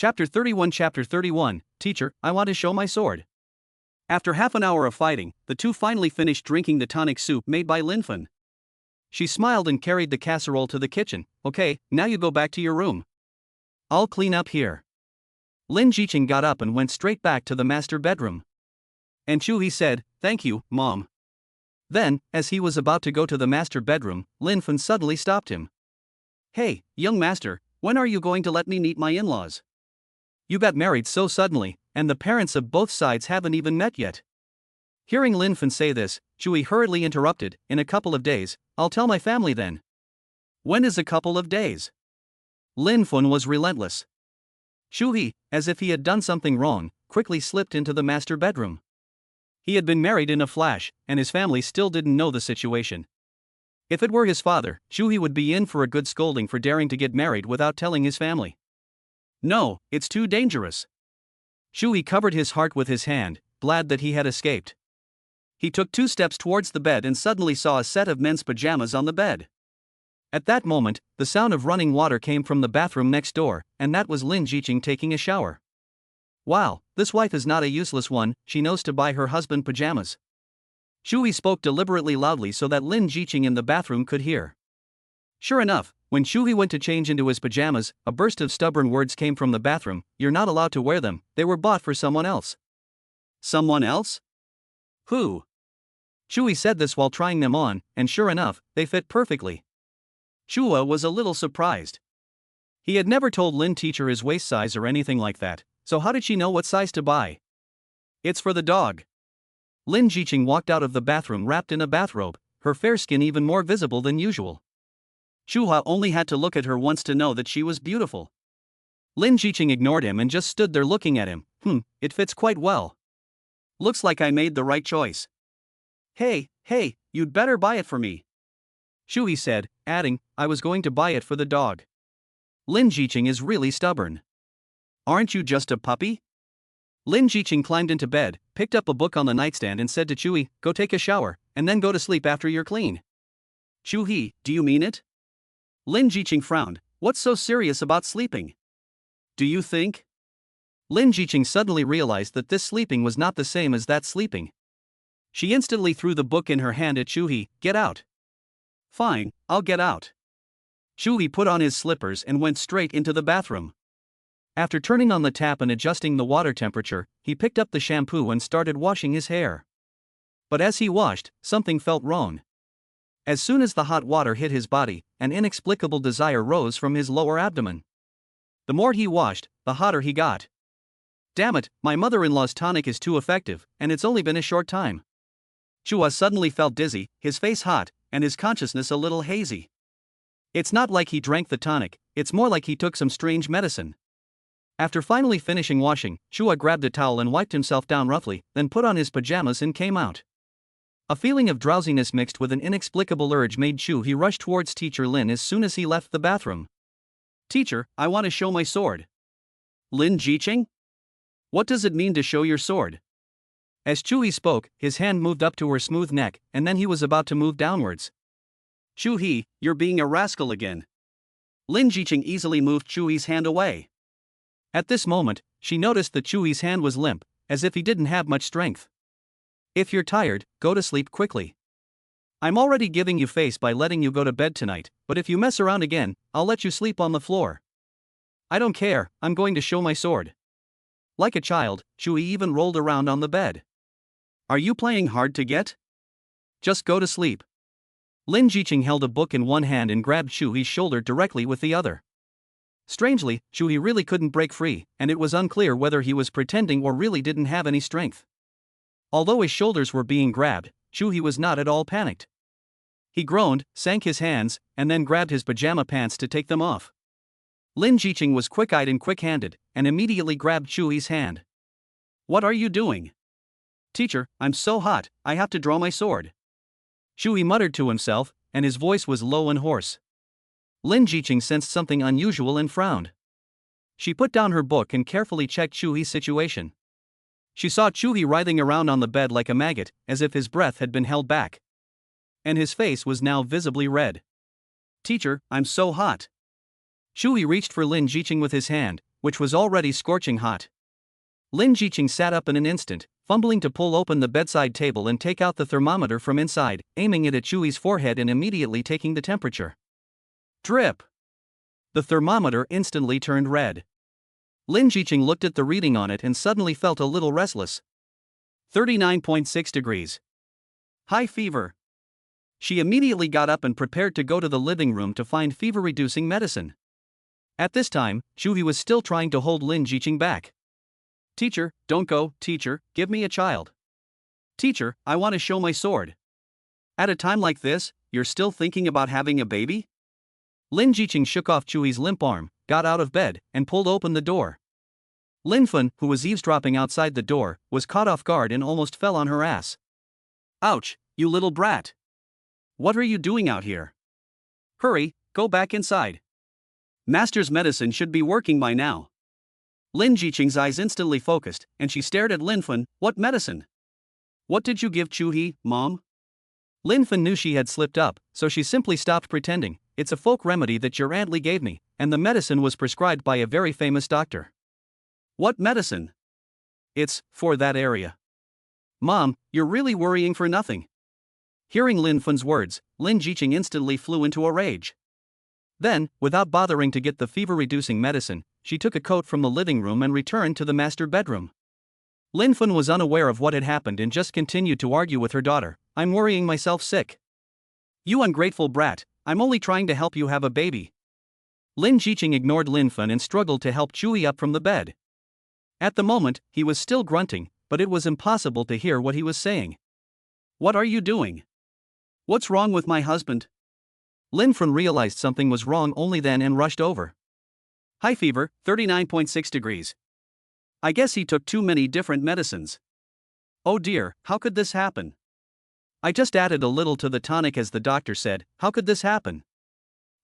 Chapter 31, Teacher, I want to show my sword. After half an hour of fighting, the two finally finished drinking the tonic soup made by Lin Fan. She smiled and carried the casserole to the kitchen. Okay, now you go back to your room. I'll clean up here. Lin Zhiqing got up and went straight back to the master bedroom. And Chu He said, Thank you, Mom. Then, as he was about to go to the master bedroom, Lin Fan suddenly stopped him. Hey, young master, when are you going to let me meet my in-laws? You got married so suddenly, and the parents of both sides haven't even met yet. Hearing Lin Fan say this, Chu He hurriedly interrupted, In a couple of days, I'll tell my family then. When is a couple of days? Lin Fan was relentless. Chu He, as if he had done something wrong, quickly slipped into the master bedroom. He had been married in a flash, and his family still didn't know the situation. If it were his father, Chu He would be in for a good scolding for daring to get married without telling his family. No, it's too dangerous. Chu He covered his heart with his hand, glad that he had escaped. He took 2 steps towards the bed and suddenly saw a set of men's pajamas on the bed. At that moment, the sound of running water came from the bathroom next door, and that was Lin Zhiqing taking a shower. Wow, this wife is not a useless one, she knows to buy her husband pajamas. Chu He spoke deliberately loudly so that Lin Zhiqing in the bathroom could hear. Sure enough, when Chu He went to change into his pajamas, a burst of stubborn words came from the bathroom, You're not allowed to wear them, they were bought for someone else. Someone else? Who? Chu He said this while trying them on, and sure enough, they fit perfectly. Chua was a little surprised. He had never told Lin teacher his waist size or anything like that, so how did she know what size to buy? It's for the dog. Lin Zhiqing walked out of the bathroom wrapped in a bathrobe, her fair skin even more visible than usual. Chu He only had to look at her once to know that she was beautiful. Lin Zhiqing ignored him and just stood there looking at him. It fits quite well. Looks like I made the right choice. Hey, you'd better buy it for me. Chu He said, adding, I was going to buy it for the dog. Lin Zhiqing is really stubborn. Aren't you just a puppy? Lin Zhiqing climbed into bed, picked up a book on the nightstand and said to Chu He, Go take a shower, and then go to sleep after you're clean. Chu He, do you mean it? Lin Zhiqing frowned, What's so serious about sleeping? Do you think? Lin Zhiqing suddenly realized that this sleeping was not the same as that sleeping. She instantly threw the book in her hand at Chu He, Get out. Fine, I'll get out. Chu He put on his slippers and went straight into the bathroom. After turning on the tap and adjusting the water temperature, he picked up the shampoo and started washing his hair. But as he washed, something felt wrong. As soon as the hot water hit his body, an inexplicable desire rose from his lower abdomen. The more he washed, the hotter he got. Damn it, my mother-in-law's tonic is too effective, and it's only been a short time. Chua suddenly felt dizzy, his face hot, and his consciousness a little hazy. It's not like he drank the tonic, it's more like he took some strange medicine. After finally finishing washing, Chua grabbed a towel and wiped himself down roughly, then put on his pajamas and came out. A feeling of drowsiness mixed with an inexplicable urge made Chu He rush towards Teacher Lin as soon as he left the bathroom. Teacher, I want to show my sword. Lin Zhiqing? What does it mean to show your sword? As Chu He spoke, his hand moved up to her smooth neck, and then he was about to move downwards. Chu He, you're being a rascal again. Lin Zhiqing easily moved Chu He's hand away. At this moment, she noticed that Chu He's hand was limp, as if he didn't have much strength. If you're tired, go to sleep quickly. I'm already giving you face by letting you go to bed tonight, but if you mess around again, I'll let you sleep on the floor. I don't care, I'm going to show my sword. Like a child, Chu He even rolled around on the bed. Are you playing hard to get? Just go to sleep. Lin Zhiqing held a book in one hand and grabbed Chu He's shoulder directly with the other. Strangely, Chu He really couldn't break free, and it was unclear whether he was pretending or really didn't have any strength. Although his shoulders were being grabbed, Chu He was not at all panicked. He groaned, sank his hands, and then grabbed his pajama pants to take them off. Lin Zhiqing was quick-eyed and quick-handed, and immediately grabbed Chu He's hand. What are you doing? Teacher, I'm so hot, I have to draw my sword. Chu He muttered to himself, and his voice was low and hoarse. Lin Zhiqing sensed something unusual and frowned. She put down her book and carefully checked Chu He's situation. She saw Chu He writhing around on the bed like a maggot, as if his breath had been held back. And his face was now visibly red. Teacher, I'm so hot. Chu He reached for Lin Zhiqing with his hand, which was already scorching hot. Lin Zhiqing sat up in an instant, fumbling to pull open the bedside table and take out the thermometer from inside, aiming it at Chu He's forehead and immediately taking the temperature. Drip! The thermometer instantly turned red. Lin Zhiqing looked at the reading on it and suddenly felt a little restless. 39.6 degrees. High fever. She immediately got up and prepared to go to the living room to find fever-reducing medicine. At this time, Chu He was still trying to hold Lin Zhiqing back. Teacher, don't go, teacher, give me a child. Teacher, I want to show my sword. At a time like this, you're still thinking about having a baby? Lin Zhiqing shook off Chu He's limp arm, got out of bed, and pulled open the door. Linfen, who was eavesdropping outside the door, was caught off guard and almost fell on her ass. Ouch, you little brat. What are you doing out here? Hurry, go back inside. Master's medicine should be working by now. Lin Zhiqing's eyes instantly focused, and she stared at Linfen. What medicine? What did you give Chu He, Mom? Linfen knew she had slipped up, so she simply stopped pretending. It's a folk remedy that your Aunt Li gave me, and the medicine was prescribed by a very famous doctor. What medicine? It's for that area. Mom, you're really worrying for nothing. Hearing Linfen's words, Lin Zhiqing instantly flew into a rage. Then, without bothering to get the fever-reducing medicine, she took a coat from the living room and returned to the master bedroom. Linfen was unaware of what had happened and just continued to argue with her daughter. I'm worrying myself sick. You ungrateful brat, I'm only trying to help you have a baby. Lin Zhiqing ignored Linfen and struggled to help Chu He up from the bed. At the moment, he was still grunting, but it was impossible to hear what he was saying. What are you doing? What's wrong with my husband? Linfen realized something was wrong only then and rushed over. High fever, 39.6 degrees. I guess he took too many different medicines. Oh dear, how could this happen? I just added a little to the tonic as the doctor said. How could this happen?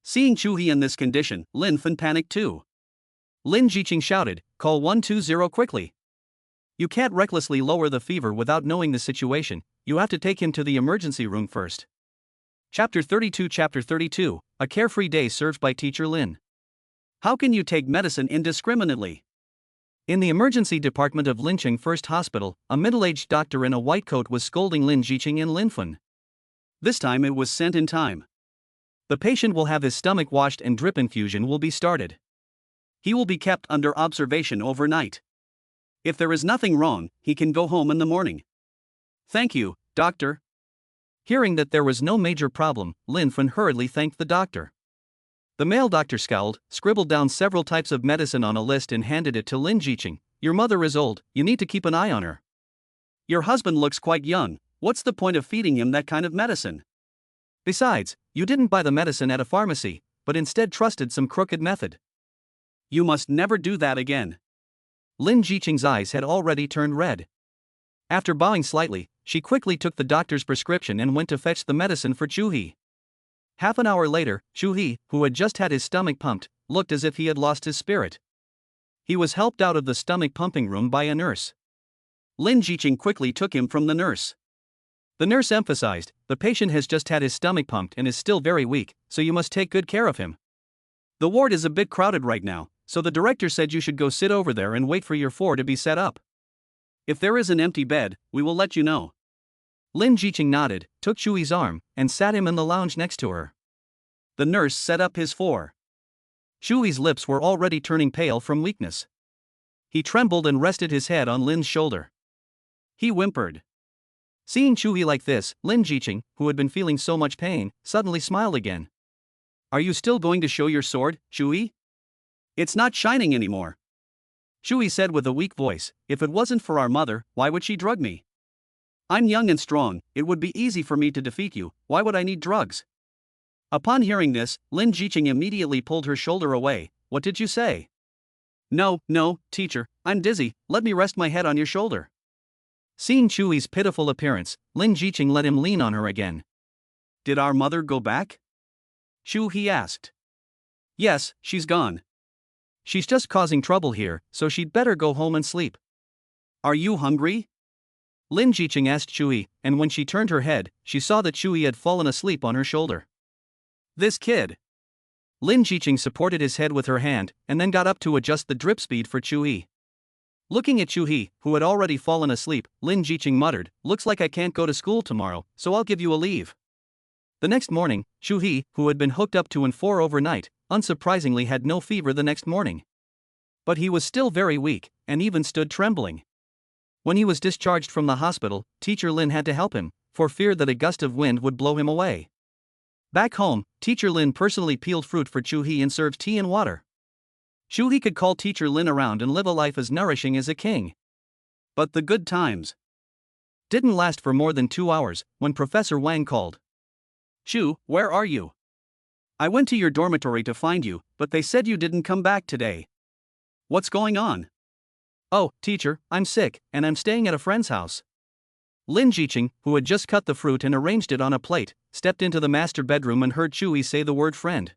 Seeing Chu He in this condition, Linfen panicked too. Lin Zhiqing shouted, call 120 quickly. You can't recklessly lower the fever without knowing the situation, you have to take him to the emergency room first. Chapter 32, A Carefree Day Served by Teacher Lin. How can you take medicine indiscriminately? In the emergency department of Linqing First Hospital, a middle-aged doctor in a white coat was scolding Lin Zhiqing and Linfen. This time it was sent in time. The patient will have his stomach washed and drip infusion will be started. He will be kept under observation overnight. If there is nothing wrong, he can go home in the morning. Thank you, doctor. Hearing that there was no major problem, Linfen hurriedly thanked the doctor. The male doctor scowled, scribbled down several types of medicine on a list and handed it to Lin Zhiqing. Your mother is old, you need to keep an eye on her. Your husband looks quite young, what's the point of feeding him that kind of medicine? Besides, you didn't buy the medicine at a pharmacy, but instead trusted some crooked method. You must never do that again. Lin Zhiqing's eyes had already turned red. After bowing slightly, she quickly took the doctor's prescription and went to fetch the medicine for Chu He. Half an hour later, Chu He, who had just had his stomach pumped, looked as if he had lost his spirit. He was helped out of the stomach pumping room by a nurse. Lin Zhiqing quickly took him from the nurse. The nurse emphasized, the patient has just had his stomach pumped and is still very weak, so you must take good care of him. The ward is a bit crowded right now, so the director said you should go sit over there and wait for your floor to be set up. If there is an empty bed, we will let you know. Lin Zhiqing nodded, took Chu He's arm, and sat him in the lounge next to her. The nurse set up his floor. Chu He's lips were already turning pale from weakness. He trembled and rested his head on Lin's shoulder. He whimpered. Seeing Chu He like this, Lin Zhiqing, who had been feeling so much pain, suddenly smiled again. Are you still going to show your sword, Chu He? It's not shining anymore. Chu He said with a weak voice, if it wasn't for our mother, why would she drug me? I'm young and strong, it would be easy for me to defeat you, why would I need drugs? Upon hearing this, Lin Zhiqing immediately pulled her shoulder away. What did you say? No, teacher, I'm dizzy, let me rest my head on your shoulder. Seeing Chu He's pitiful appearance, Lin Zhiqing let him lean on her again. Did our mother go back? Chu He asked. Yes, she's gone. She's just causing trouble here, so she'd better go home and sleep. Are you hungry? Lin Zhiqing asked Chu He, and when she turned her head, she saw that Chu He had fallen asleep on her shoulder. This kid. Lin Zhiqing supported his head with her hand and then got up to adjust the drip speed for Chu He. Looking at Chu He, who had already fallen asleep, Lin Zhiqing muttered, "Looks like I can't go to school tomorrow, so I'll give you a leave." The next morning, Chu He, who had been hooked up to N4 overnight, unsurprisingly had no fever the next morning. But he was still very weak, and even stood trembling. When he was discharged from the hospital, Teacher Lin had to help him, for fear that a gust of wind would blow him away. Back home, Teacher Lin personally peeled fruit for Chu He and served tea and water. Chu He could call Teacher Lin around and live a life as nourishing as a king. But the good times didn't last for more than 2 hours when Professor Wang called. "Chu, where are you? I went to your dormitory to find you, but they said you didn't come back today. What's going on?" "Oh, teacher, I'm sick, and I'm staying at a friend's house." Lin Zhiqing, who had just cut the fruit and arranged it on a plate, stepped into the master bedroom and heard Chu He say the word friend.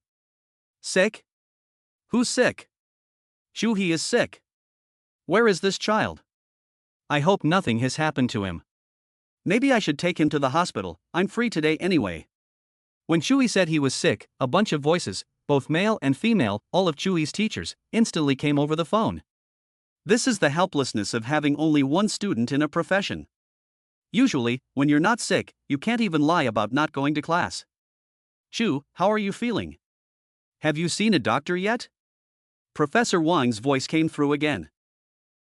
"Sick? Who's sick?" "Chu He is sick. Where is this child? I hope nothing has happened to him. Maybe I should take him to the hospital, I'm free today anyway." When Chu He said he was sick, a bunch of voices, both male and female, all of Chu He's teachers, instantly came over the phone. This is the helplessness of having only one student in a profession. Usually, when you're not sick, you can't even lie about not going to class. "Chu, how are you feeling? Have you seen a doctor yet?" Professor Wang's voice came through again.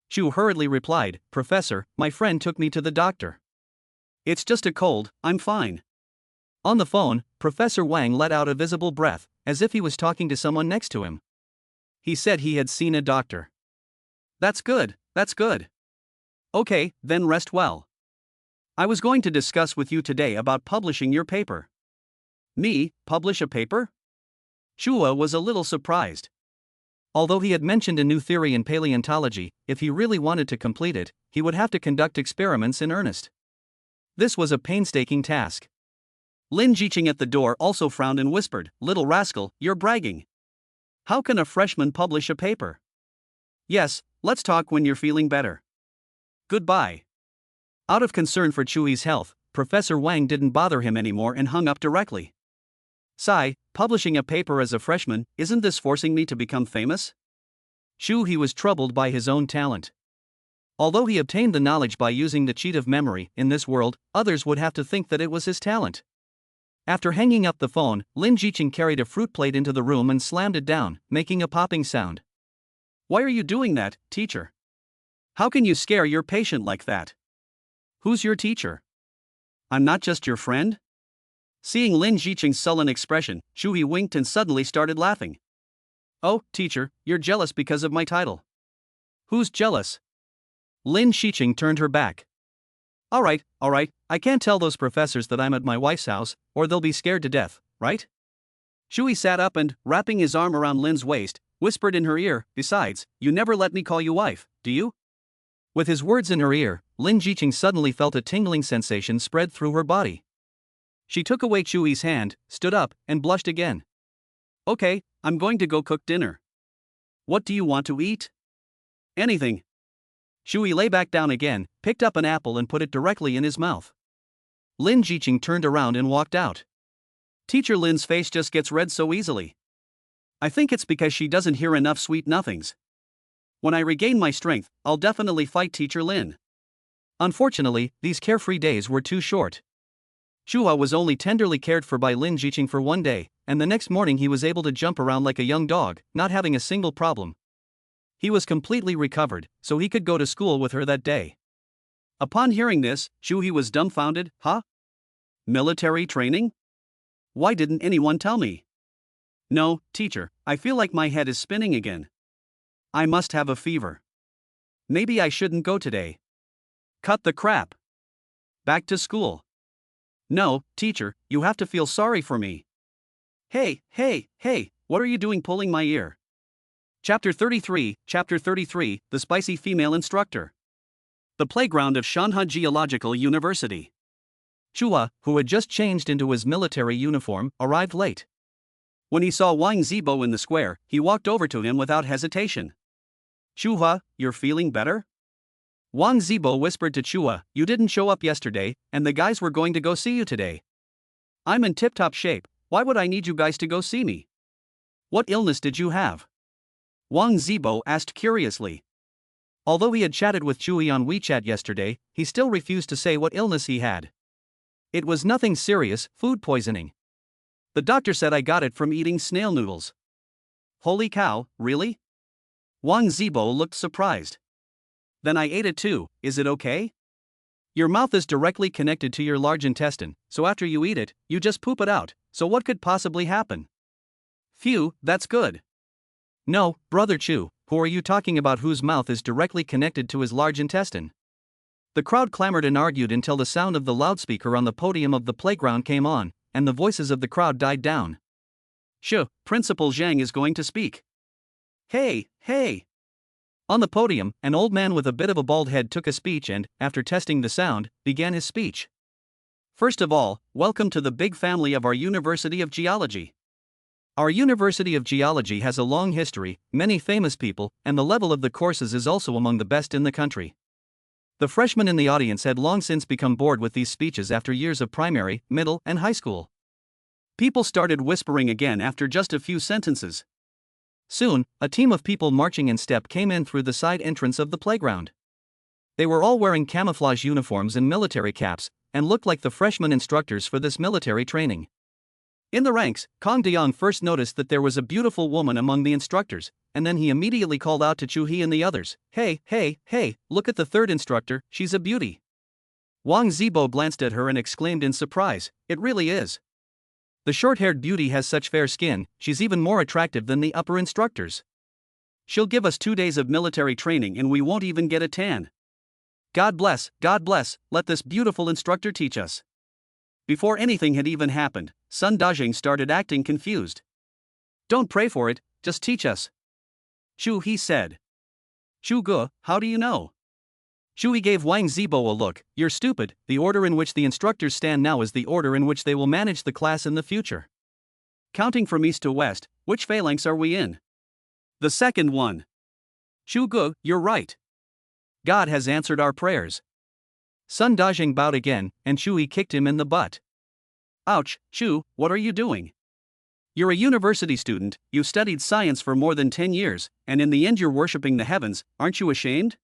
Chu hurriedly replied, "Professor, my friend took me to the doctor. It's just a cold, I'm fine." On the phone, Professor Wang let out a visible breath, as if he was talking to someone next to him. He said he had seen a doctor. That's good, that's good. Okay, then rest well. I was going to discuss with you today about publishing your paper." "Me, publish a paper?" Chua was a little surprised. Although he had mentioned a new theory in paleontology, if he really wanted to complete it, he would have to conduct experiments in earnest. This was a painstaking task. Lin Zhiqing at the door also frowned and whispered, "Little rascal, you're bragging. How can a freshman publish a paper?" "Yes, let's talk when you're feeling better. Goodbye." Out of concern for Chui's health, Professor Wang didn't bother him anymore and hung up directly. "Sigh, publishing a paper as a freshman, isn't this forcing me to become famous?" Chu He was troubled by his own talent. Although he obtained the knowledge by using the cheat of memory, in this world, others would have to think that it was his talent. After hanging up the phone, Lin Zhiqing carried a fruit plate into the room and slammed it down, making a popping sound. "Why are you doing that, teacher? How can you scare your patient like that? Who's your teacher? I'm not just your friend?" Seeing Lin Zhiqing's sullen expression, Chu He winked and suddenly started laughing. "Oh, teacher, you're jealous because of my title." "Who's jealous?" Lin Zhiqing turned her back. All right, I can't tell those professors that I'm at my wife's house, or they'll be scared to death, right?" Chu He sat up and, wrapping his arm around Lin's waist, whispered in her ear, "Besides, you never let me call you wife, do you?" With his words in her ear, Lin Zhiqing suddenly felt a tingling sensation spread through her body. She took away Chu He's hand, stood up, and blushed again. "Okay, I'm going to go cook dinner. What do you want to eat?" "Anything." Chu He lay back down again, picked up an apple and put it directly in his mouth. Lin Zhiqing turned around and walked out. Teacher Lin's face just gets red so easily. I think it's because she doesn't hear enough sweet nothings. When I regain my strength, I'll definitely fight Teacher Lin. Unfortunately, these carefree days were too short. Chua was only tenderly cared for by Lin Zhiqing for one day, and the next morning he was able to jump around like a young dog, not having a single problem. He was completely recovered, so he could go to school with her that day. Upon hearing this, Chu He was dumbfounded. "Huh? Military training? Why didn't anyone tell me?" "No, teacher, I feel like my head is spinning again. I must have a fever. Maybe I shouldn't go today. Cut the crap. Back to school." "No, teacher, you have to feel sorry for me." Hey, what are you doing pulling my ear?" Chapter 33, The Spicy Female Instructor. The playground of Shanghai Geological University. Chua, who had just changed into his military uniform, arrived late. When he saw Wang Zibo in the square, he walked over to him without hesitation. "Chua, you're feeling better?" Wang Zibo whispered to Chua, "You didn't show up yesterday, and the guys were going to go see you today. I'm in tip-top shape, why would I need you guys to go see me?" What illness did you have? Wang Zibo asked curiously. Although he had chatted with Chu He on WeChat yesterday, he still refused to say what illness he had. It was nothing serious, food poisoning. The doctor said I got it from eating snail noodles. Holy cow, really? Wang Zibo looked surprised. Then I ate it too, is it okay? Your mouth is directly connected to your large intestine, so after you eat it, you just poop it out, so what could possibly happen? Phew, that's good. No, brother Chu, who are you talking about whose mouth is directly connected to his large intestine? The crowd clamored and argued until the sound of the loudspeaker on the podium of the playground came on, and the voices of the crowd died down. Principal Zhang is going to speak. Hey, hey! On the podium, an old man with a bit of a bald head took a speech and, after testing the sound, began his speech. First of all, welcome to the big family of our University of Geology. Our University of Geology has a long history, many famous people, and the level of the courses is also among the best in the country. The freshmen in the audience had long since become bored with these speeches after years of primary, middle, and high school. People started whispering again after just a few sentences. Soon, a team of people marching in step came in through the side entrance of the playground. They were all wearing camouflage uniforms and military caps, and looked like the freshman instructors for this military training. In the ranks, Kong Deyong first noticed that there was a beautiful woman among the instructors, and then he immediately called out to Chu He and the others, hey, look at the third instructor, she's a beauty. Wang Zibo glanced at her and exclaimed in surprise, it really is. The short-haired beauty has such fair skin, she's even more attractive than the upper instructors. She'll give us 2 days of military training and we won't even get a tan. God bless, let this beautiful instructor teach us. Before anything had even happened, Sun Dajing started acting confused. Don't pray for it, just teach us. Chu He said. Chu Ge, how do you know? Chu He gave Wang Zibo a look, you're stupid, the order in which the instructors stand now is the order in which they will manage the class in the future. Counting from east to west, which phalanx are we in? The second one. Chu Ge, you're right. God has answered our prayers. Sun Dajing bowed again, and Chu He kicked him in the butt. Ouch, Chu, what are you doing? You're a university student, you've studied science for more than 10 years, and in the end you're worshipping the heavens, aren't you ashamed?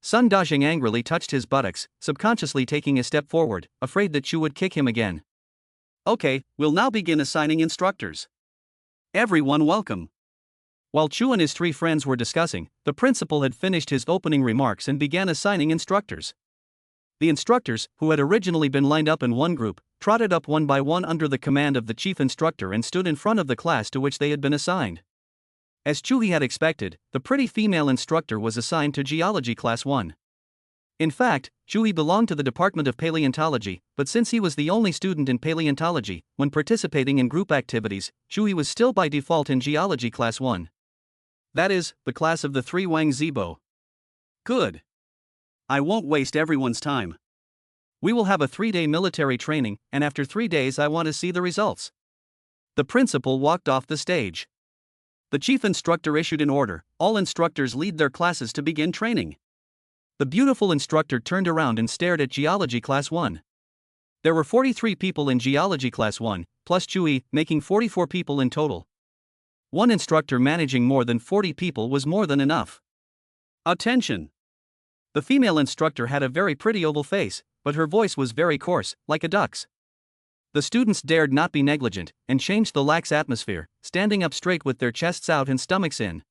Sun Dajing angrily touched his buttocks, subconsciously taking a step forward, afraid that Chu would kick him again. Okay, we'll now begin assigning instructors. Everyone welcome. While Chu and his 3 friends were discussing, the principal had finished his opening remarks and began assigning instructors. The instructors, who had originally been lined up in one group, trotted up one by one under the command of the chief instructor and stood in front of the class to which they had been assigned. As Chu He had expected, the pretty female instructor was assigned to Geology Class 1. In fact, Chu He belonged to the Department of Paleontology, but since he was the only student in paleontology, when participating in group activities, Chu He was still by default in Geology Class 1. That is, the class of the 3 Wang Zibo. Good. I won't waste everyone's time. We will have a 3-day military training, and after 3 days I want to see the results. The principal walked off the stage. The chief instructor issued an order, all instructors lead their classes to begin training. The beautiful instructor turned around and stared at Geology Class 1. There were 43 people in Geology Class 1, plus Chu He, making 44 people in total. One instructor managing more than 40 people was more than enough. Attention! The female instructor had a very pretty oval face, but her voice was very coarse, like a duck's. The students dared not be negligent, and changed the lax atmosphere, standing up straight with their chests out and stomachs in.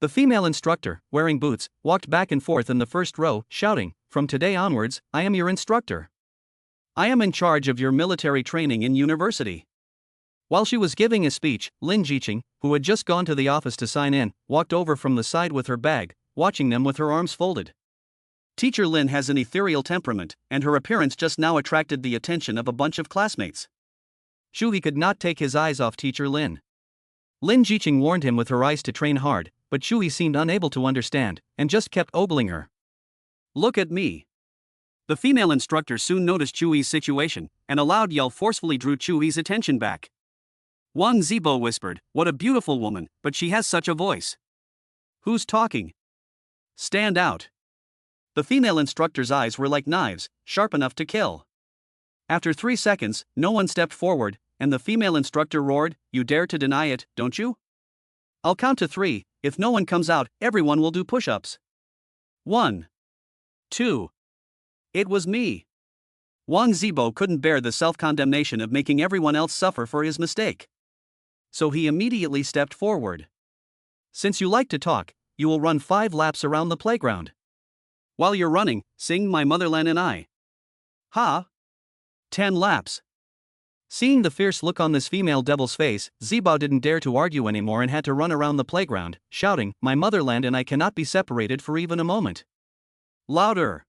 The female instructor, wearing boots, walked back and forth in the first row, shouting, from today onwards, I am your instructor. I am in charge of your military training in university. While she was giving a speech, Lin Zhiqing, who had just gone to the office to sign in, walked over from the side with her bag, watching them with her arms folded. Teacher Lin has an ethereal temperament, and her appearance just now attracted the attention of a bunch of classmates. Chu He could not take his eyes off Teacher Lin. Lin Zhiqing warned him with her eyes to train hard, but Chu He seemed unable to understand, and just kept ogling her. Look at me. The female instructor soon noticed Chu He's situation, and a loud yell forcefully drew Chu He's attention back. Wang Zibo whispered, what a beautiful woman, but she has such a voice. Who's talking? Stand out. The female instructor's eyes were like knives, sharp enough to kill. After 3 seconds, no one stepped forward, and the female instructor roared, "You dare to deny it, don't you? I'll count to 3, if no one comes out, everyone will do push-ups. 1. 2. It was me." Wang Zibo couldn't bear the self-condemnation of making everyone else suffer for his mistake. So he immediately stepped forward. "Since you like to talk, you will run 5 laps around the playground. While you're running, sing My Motherland and I." "Ha! 10 laps." Seeing the fierce look on this female devil's face, Zibo didn't dare to argue anymore and had to run around the playground, shouting, "My motherland and I cannot be separated for even a moment." Louder.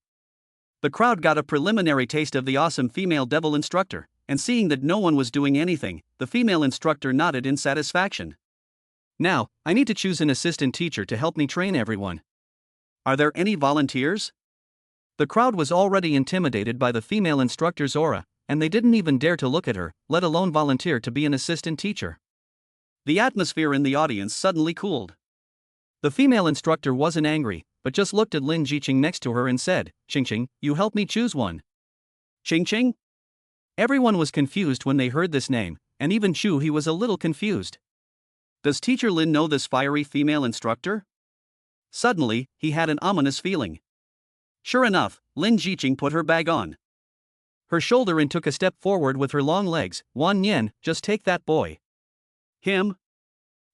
The crowd got a preliminary taste of the awesome female devil instructor, and seeing that no one was doing anything, the female instructor nodded in satisfaction. "Now, I need to choose an assistant teacher to help me train everyone. Are there any volunteers?" The crowd was already intimidated by the female instructor's aura, and they didn't even dare to look at her, let alone volunteer to be an assistant teacher. The atmosphere in the audience suddenly cooled. The female instructor wasn't angry, but just looked at Lin Zhiqing next to her and said, "Qingqing, you help me choose one." "Qingqing?" Everyone was confused when they heard this name, and even Chu He was a little confused. Does Teacher Lin know this fiery female instructor? Suddenly, he had an ominous feeling. Sure enough, Lin Zhiqing put her bag on her shoulder and took a step forward with her long legs. "Wannian, just take that boy." "Him?"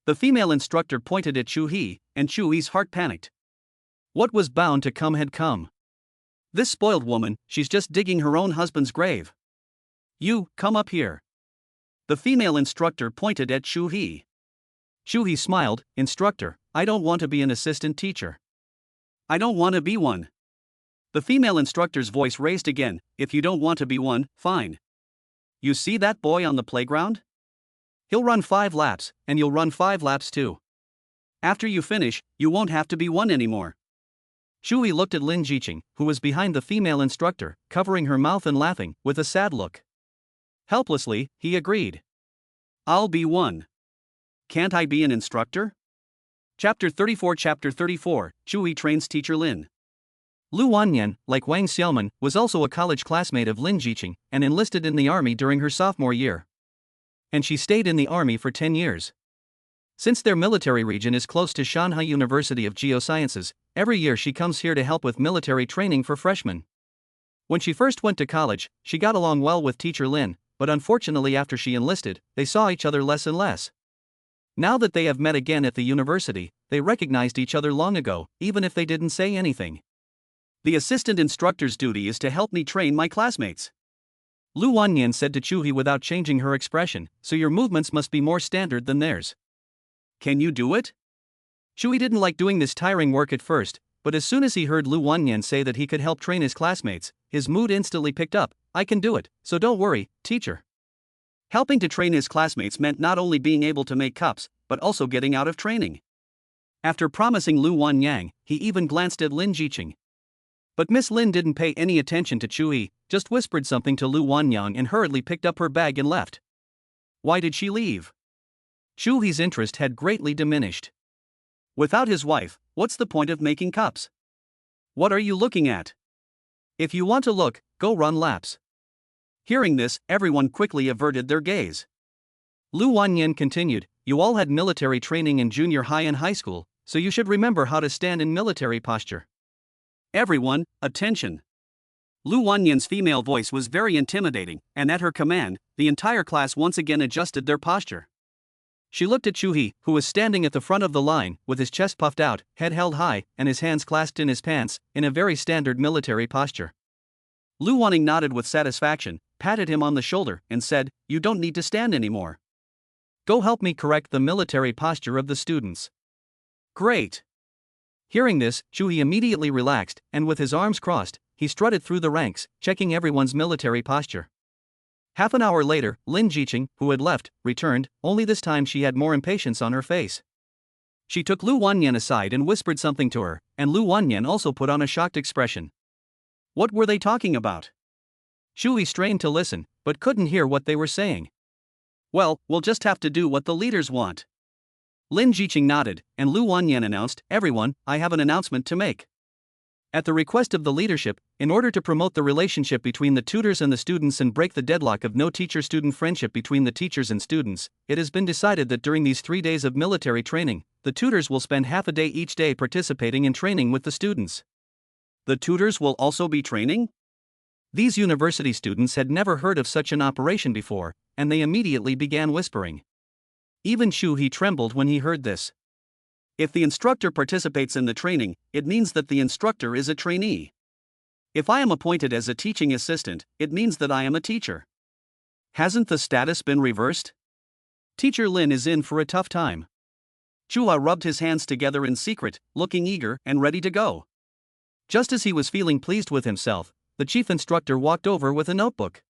The female instructor pointed at Chu He, and Chu He's heart panicked. What was bound to come had come. This spoiled woman, she's just digging her own husband's grave. "You, come up here." The female instructor pointed at Chu He. Chu He smiled, "Instructor, I don't want to be an assistant teacher." "I don't want to be one." The female instructor's voice raised again, "If you don't want to be one, fine. You see that boy on the playground? He'll run 5 laps, and you'll run 5 laps too. After you finish, you won't have to be one anymore." Chu He looked at Lin Zhiqing, who was behind the female instructor, covering her mouth and laughing, with a sad look. Helplessly, he agreed. "I'll be one. Can't I be an instructor?" Chapter 34 Chu He trains Teacher Lin. Liu Wannian, like Wang Xiaoman, was also a college classmate of Lin Zhiqing and enlisted in the army during her sophomore year. And she stayed in the army for 10 years. Since their military region is close to Shanghai University of Geosciences, every year she comes here to help with military training for freshmen. When she first went to college, she got along well with Teacher Lin, but unfortunately after she enlisted, they saw each other less and less. Now that they have met again at the university, they recognized each other long ago, even if they didn't say anything. "The assistant instructor's duty is to help me train my classmates," Liu Wannian said to Chu He without changing her expression, "so your movements must be more standard than theirs. Can you do it?" Chu He didn't like doing this tiring work at first, but as soon as he heard Liu Wannian say that he could help train his classmates, his mood instantly picked up. "I can do it, so don't worry, teacher." Helping to train his classmates meant not only being able to make cups, but also getting out of training. After promising Liu Wannian, he even glanced at Lin Zhiqing. But Miss Lin didn't pay any attention to Chu He, just whispered something to Liu Wannian and hurriedly picked up her bag and left. Why did she leave? Chu He's interest had greatly diminished. Without his wife, what's the point of making cups? What are you looking at? If you want to look, go run laps. Hearing this, everyone quickly averted their gaze. Liu Wannian continued, "You all had military training in junior high and high school, so you should remember how to stand in military posture." Everyone, attention. Liu Wannian's female voice was very intimidating, and at her command, the entire class once again adjusted their posture. She looked at Chu He, who was standing at the front of the line, with his chest puffed out, head held high, and his hands clasped in his pants, in a very standard military posture. Liu Wannian nodded with satisfaction, patted him on the shoulder, and said, "You don't need to stand anymore. Go help me correct the military posture of the students." Great. Hearing this, Chu He immediately relaxed, and with his arms crossed, he strutted through the ranks, checking everyone's military posture. Half an hour later, Lin Zhiqing, who had left, returned, only this time she had more impatience on her face. She took Liu Wannian aside and whispered something to her, and Liu Wannian also put on a shocked expression. What were they talking about? Chu He strained to listen, but couldn't hear what they were saying. "Well, we'll just have to do what the leaders want." Lin Zhiqing nodded, and Liu Wannian announced, "Everyone, I have an announcement to make. At the request of the leadership, in order to promote the relationship between the tutors and the students and break the deadlock of no teacher-student friendship between the teachers and students, it has been decided that during these 3 days of military training, the tutors will spend half a day each day participating in training with the students. The tutors will also be training? These university students had never heard of such an operation before, and they immediately began whispering. Even Chu He trembled when he heard this. If the instructor participates in the training, it means that the instructor is a trainee. If I am appointed as a teaching assistant, it means that I am a teacher. Hasn't the status been reversed? Teacher Lin is in for a tough time. Chu He rubbed his hands together in secret, looking eager and ready to go. Just as he was feeling pleased with himself, the chief instructor walked over with a notebook.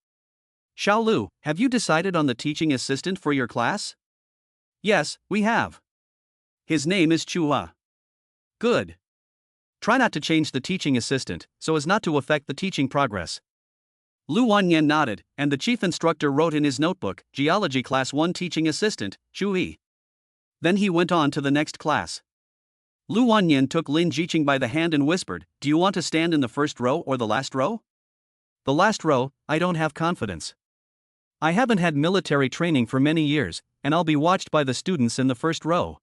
Xiao Lu, have you decided on the teaching assistant for your class? Yes, we have. His name is Chu He. Good. Try not to change the teaching assistant, so as not to affect the teaching progress. Liu Wannian nodded, and the chief instructor wrote in his notebook, Geology Class 1 Teaching Assistant, Chu He. Then he went on to the next class. Liu Wannian took Lin Zhiqing by the hand and whispered, Do you want to stand in the first row or the last row? The last row. I don't have confidence. I haven't had military training for many years, and I'll be watched by the students in the first row.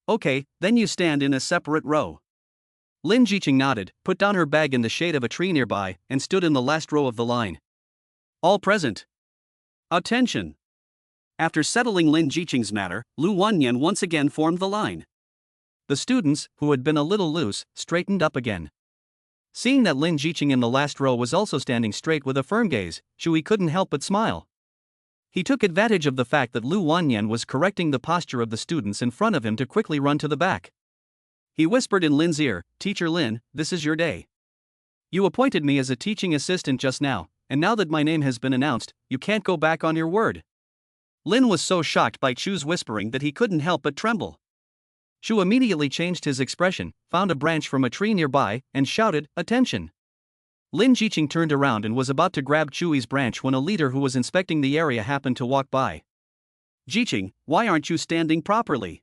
Okay, then you stand in a separate row. Lin Zhiqing nodded, put down her bag in the shade of a tree nearby, and stood in the last row of the line. All present. Attention. After settling Lin Zhiqing's matter, Liu Wannian once again formed the line. The students, who had been a little loose, straightened up again. Seeing that Lin Zhiqing in the last row was also standing straight with a firm gaze, Chu He couldn't help but smile. He took advantage of the fact that Liu Wannian was correcting the posture of the students in front of him to quickly run to the back. He whispered in Lin's ear, Teacher Lin, this is your day. You appointed me as a teaching assistant just now, and now that my name has been announced, you can't go back on your word. Lin was so shocked by Chu's whispering that he couldn't help but tremble. Chu immediately changed his expression, found a branch from a tree nearby, and shouted, Attention! Lin Zhiqing turned around and was about to grab Chu's branch when a leader who was inspecting the area happened to walk by. Zhiqing, why aren't you standing properly?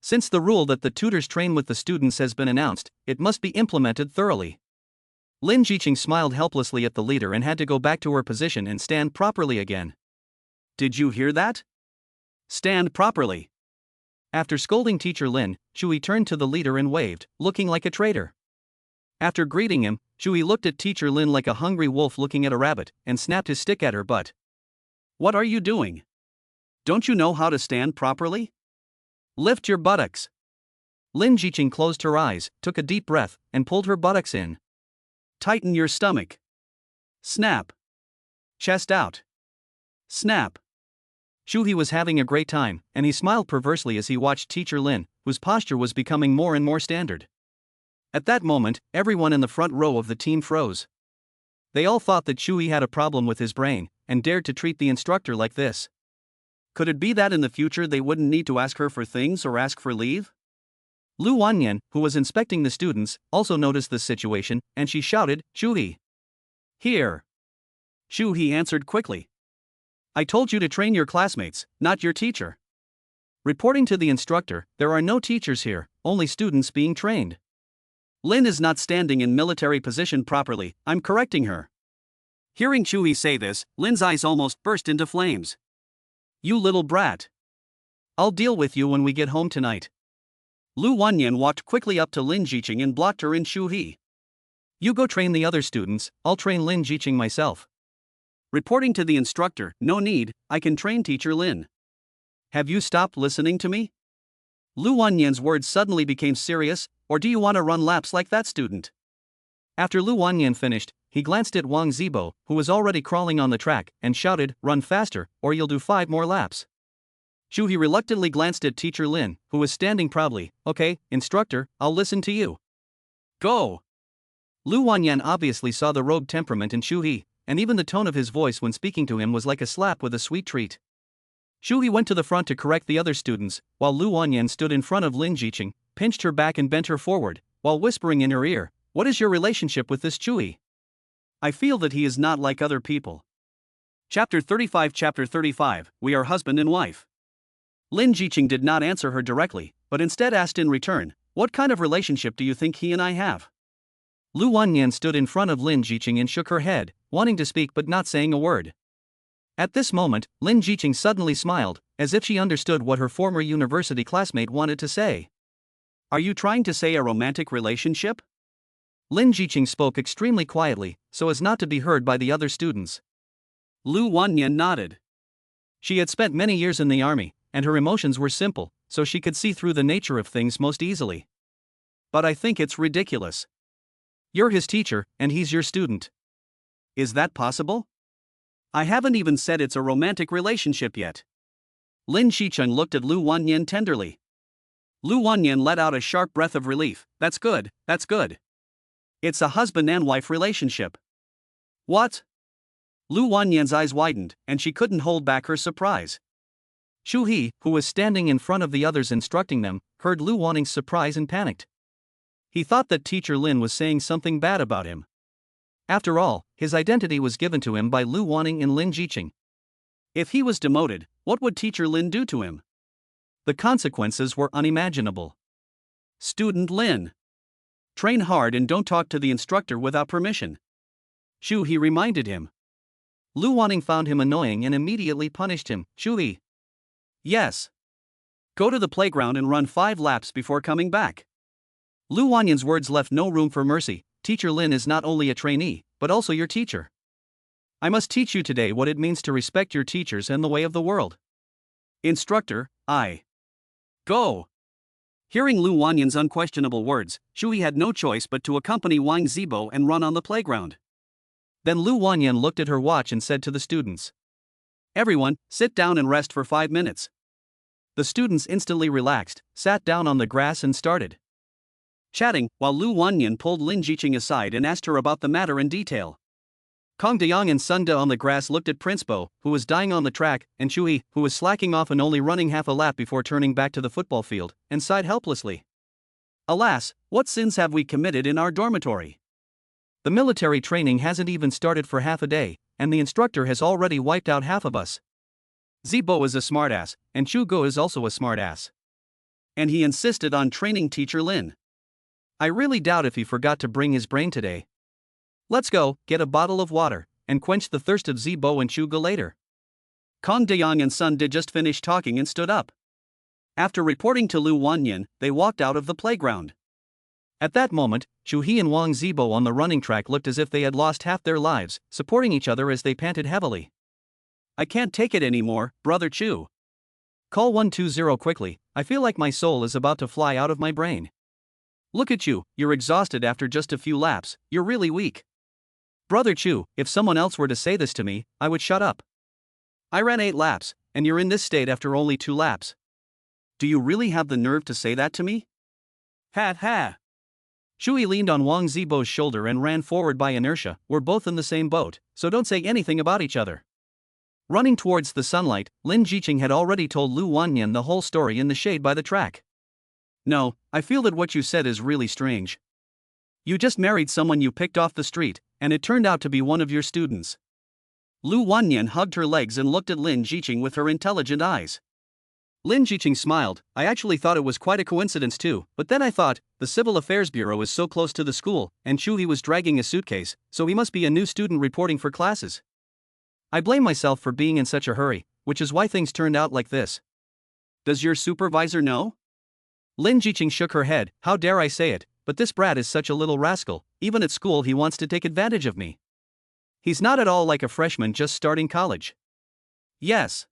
Since the rule that the tutors train with the students has been announced, it must be implemented thoroughly. Lin Zhiqing smiled helplessly at the leader and had to go back to her position and stand properly again. Did you hear that? Stand properly. After scolding Teacher Lin, Chu He turned to the leader and waved, looking like a traitor. After greeting him, Chu He looked at Teacher Lin like a hungry wolf looking at a rabbit, and snapped his stick at her butt. What are you doing? Don't you know how to stand properly? Lift your buttocks. Lin Zhiqing closed her eyes, took a deep breath, and pulled her buttocks in. Tighten your stomach. Snap. Chest out. Snap. Chu He was having a great time, and he smiled perversely as he watched Teacher Lin, whose posture was becoming more and more standard. At that moment, everyone in the front row of the team froze. They all thought that Chu He had a problem with his brain, and dared to treat the instructor like this. Could it be that in the future they wouldn't need to ask her for things or ask for leave? Liu Wannian, who was inspecting the students, also noticed this situation, and she shouted, Chu He. Here. Chu He answered quickly. I told you to train your classmates, not your teacher. Reporting to the instructor, there are no teachers here, only students being trained. Lin is not standing in military position properly, I'm correcting her. Hearing Chu He say this, Lin's eyes almost burst into flames. You little brat. I'll deal with you when we get home tonight. Liu Wannian walked quickly up to Lin Zhiqing and blocked her in Chu He. You go train the other students, I'll train Lin Zhiqing myself. Reporting to the instructor, no need, I can train Teacher Lin. Have you stopped listening to me? Liu Wannian's words suddenly became serious, or do you want to run laps like that student? After Liu Wannian finished, he glanced at Wang Zibo, who was already crawling on the track, and shouted, Run faster, or you'll do 5 more laps. Chu He reluctantly glanced at Teacher Lin, who was standing proudly. Okay, instructor, I'll listen to you. Go! Liu Wannian obviously saw the rogue temperament in Chu He, and even the tone of his voice when speaking to him was like a slap with a sweet treat. Chu He went to the front to correct the other students, while Liu Wannian stood in front of Lin Zhiqing, pinched her back and bent her forward, while whispering in her ear, What is your relationship with this Chu He? I feel that he is not like other people. Chapter 35, We are husband and wife. Lin Zhiqing did not answer her directly, but instead asked in return, What kind of relationship do you think he and I have? Liu Wannian stood in front of Lin Zhiqing and shook her head, wanting to speak but not saying a word. At this moment, Lin Zhiqing suddenly smiled, as if she understood what her former university classmate wanted to say. Are you trying to say a romantic relationship? Lin Zhiqing spoke extremely quietly, so as not to be heard by the other students. Liu Wannian nodded. She had spent many years in the army, and her emotions were simple, so she could see through the nature of things most easily. But I think it's ridiculous. You're his teacher, and he's your student. Is that possible? I haven't even said it's a romantic relationship yet. Lin Zhiqing looked at Liu Wannian tenderly. Liu Wannian let out a sharp breath of relief. That's good, that's good. It's a husband and wife relationship. What? Liu Wannian's eyes widened, and she couldn't hold back her surprise. Chu He, who was standing in front of the others instructing them, heard Liu Wannian's surprise and panicked. He thought that teacher Lin was saying something bad about him. After all, his identity was given to him by Liu Wannian and Lin Zhiqing. If he was demoted, what would teacher Lin do to him? The consequences were unimaginable. Student Lin. Train hard and don't talk to the instructor without permission. Chu He reminded him. Liu Wannian found him annoying and immediately punished him. Chu He. Yes. Go to the playground and run 5 laps before coming back. Liu Wannian's words left no room for mercy. Teacher Lin is not only a trainee, but also your teacher. I must teach you today what it means to respect your teachers and the way of the world. Instructor, I. Go. Hearing Liu Wannian's unquestionable words, Chu He had no choice but to accompany Wang Zibo and run on the playground. Then Liu Wannian looked at her watch and said to the students. Everyone, sit down and rest for 5 minutes. The students instantly relaxed, sat down on the grass and started chatting, while Liu Wannian pulled Lin Zhiqing aside and asked her about the matter in detail. Kong Dayang and Sun De on the grass looked at Prince Bo, who was dying on the track, and Chu He, who was slacking off and only running half a lap before turning back to the football field, and sighed helplessly. Alas, what sins have we committed in our dormitory? The military training hasn't even started for half a day, and the instructor has already wiped out half of us. Zibo is a smartass, and Chu Go is also a smartass. And he insisted on training teacher Lin. I really doubt if he forgot to bring his brain today. Let's go, get a bottle of water, and quench the thirst of Zibo and Chu Go later. Kong Dayang and Sun De just finished talking and stood up. After reporting to Liu Wannian, they walked out of the playground. At that moment, Chu He and Wang Zibo on the running track looked as if they had lost half their lives, supporting each other as they panted heavily. I can't take it anymore, brother Chu. Call 120 quickly, I feel like my soul is about to fly out of my brain. Look at you, you're exhausted after just a few laps, you're really weak. Brother Chu, if someone else were to say this to me, I would shut up. I ran 8 laps, and you're in this state after only 2 laps. Do you really have the nerve to say that to me? Ha ha. Chu He leaned on Wang Zibo's shoulder and ran forward by inertia. We're both in the same boat, so don't say anything about each other. Running towards the sunlight, Lin Zhiqing had already told Liu Wannian the whole story in the shade by the track. No, I feel that what you said is really strange. You just married someone you picked off the street, and it turned out to be one of your students. Liu Wannian hugged her legs and looked at Lin Zhiqing with her intelligent eyes. Lin Zhiqing smiled. I actually thought it was quite a coincidence too, but then I thought, the Civil Affairs Bureau is so close to the school, and Chu He was dragging a suitcase, so he must be a new student reporting for classes. I blame myself for being in such a hurry, which is why things turned out like this. Does your supervisor know? Lin Zhiqing shook her head. How dare I say it, but this brat is such a little rascal, even at school he wants to take advantage of me. He's not at all like a freshman just starting college. Yes.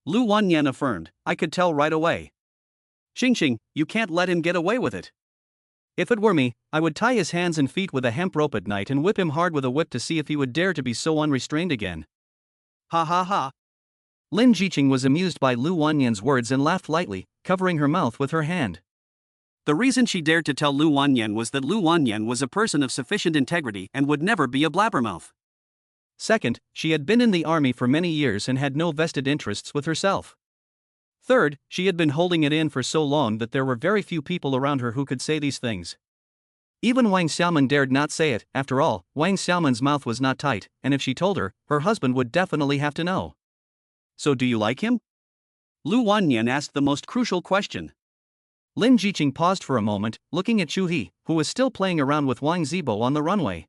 Liu Wannian affirmed, I could tell right away. Xing, you can't let him get away with it. If it were me, I would tie his hands and feet with a hemp rope at night and whip him hard with a whip to see if he would dare to be so unrestrained again. Ha ha ha. Lin Zhiqing was amused by Liu Wannian's words and laughed lightly, covering her mouth with her hand. The reason she dared to tell Liu Wannian was that Liu Wannian was a person of sufficient integrity and would never be a blabbermouth. Second, she had been in the army for many years and had no vested interests with herself. Third, she had been holding it in for so long that there were very few people around her who could say these things. Even Wang Xiaoman dared not say it. After all, Wang Xiaoman's mouth was not tight, and if she told her, her husband would definitely have to know. So do you like him? Liu Wannian asked the most crucial question. Lin Zhiqing paused for a moment, looking at Chu He, who was still playing around with Wang Zibo on the runway.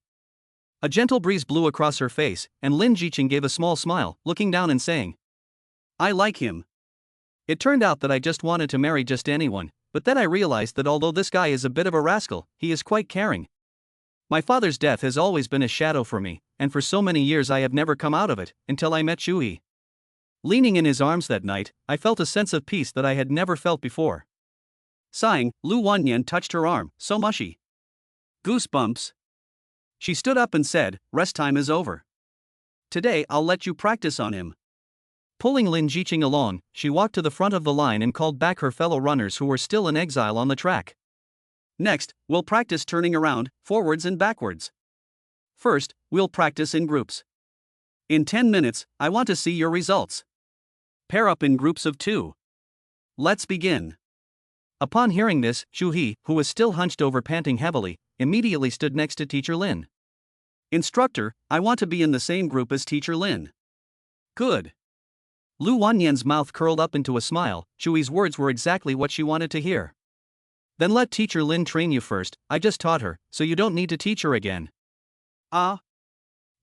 A gentle breeze blew across her face, and Lin Zhiqing gave a small smile, looking down and saying, "I like him. It turned out that I just wanted to marry just anyone, but then I realized that although this guy is a bit of a rascal, he is quite caring. My father's death has always been a shadow for me, and for so many years I have never come out of it, until I met Chu He. Leaning in his arms that night, I felt a sense of peace that I had never felt before." Sighing, Liu Wannian touched her arm, so mushy. Goosebumps. She stood up and said, "Rest time is over. Today I'll let you practice on him." Pulling Lin Zhiqing along, she walked to the front of the line and called back her fellow runners who were still in exile on the track. "Next, we'll practice turning around, forwards and backwards. First, we'll practice in groups. In 10 minutes, I want to see your results. Pair up in groups of 2. Let's begin." Upon hearing this, Chu He, who was still hunched over panting heavily, immediately stood next to Teacher Lin. "Instructor, I want to be in the same group as Teacher Lin." "Good." Liu Wannian's mouth curled up into a smile. Chu He's words were exactly what she wanted to hear. "Then let Teacher Lin train you first. I just taught her, so you don't need to teach her again." "Ah."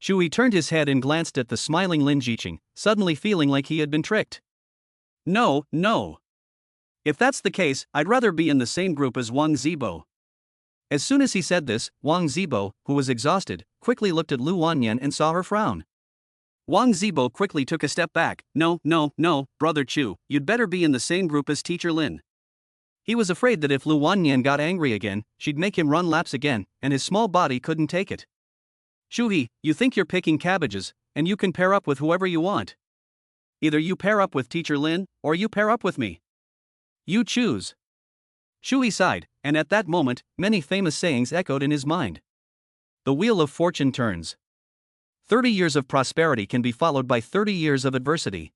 Chu He turned his head and glanced at the smiling Lin Zhiqing, suddenly feeling like he had been tricked. "No, no. If that's the case, I'd rather be in the same group as Wang Zibo." As soon as he said this, Wang Zibo, who was exhausted, quickly looked at Liu Wannian and saw her frown. Wang Zibo quickly took a step back. No, Brother Chu, you'd better be in the same group as Teacher Lin." He was afraid that if Liu Wannian got angry again, she'd make him run laps again, and his small body couldn't take it. "Chu He, you think you're picking cabbages, and you can pair up with whoever you want. Either you pair up with Teacher Lin, or you pair up with me. You choose." Chu He sighed, and at that moment, many famous sayings echoed in his mind. The wheel of fortune turns. 30 years of prosperity can be followed by 30 years of adversity.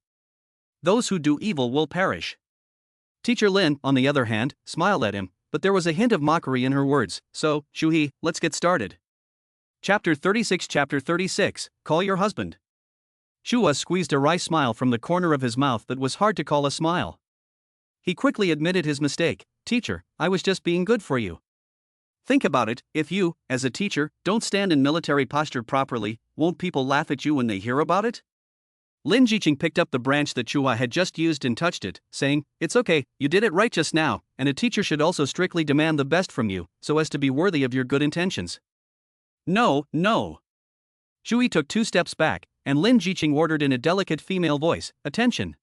Those who do evil will perish. Teacher Lin, on the other hand, smiled at him, but there was a hint of mockery in her words. "So, Chu He, let's get started." Chapter 36, Call Your Husband. Chu He squeezed a wry smile from the corner of his mouth that was hard to call a smile. He quickly admitted his mistake. "Teacher, I was just being good for you. Think about it, if you, as a teacher, don't stand in military posture properly, won't people laugh at you when they hear about it?" Lin Zhiqing picked up the branch that Chu He had just used and touched it, saying, "It's okay, you did it right just now, and a teacher should also strictly demand the best from you, so as to be worthy of your good intentions." No. Chu He took 2 steps back, and Lin Zhiqing ordered in a delicate female voice, "Attention.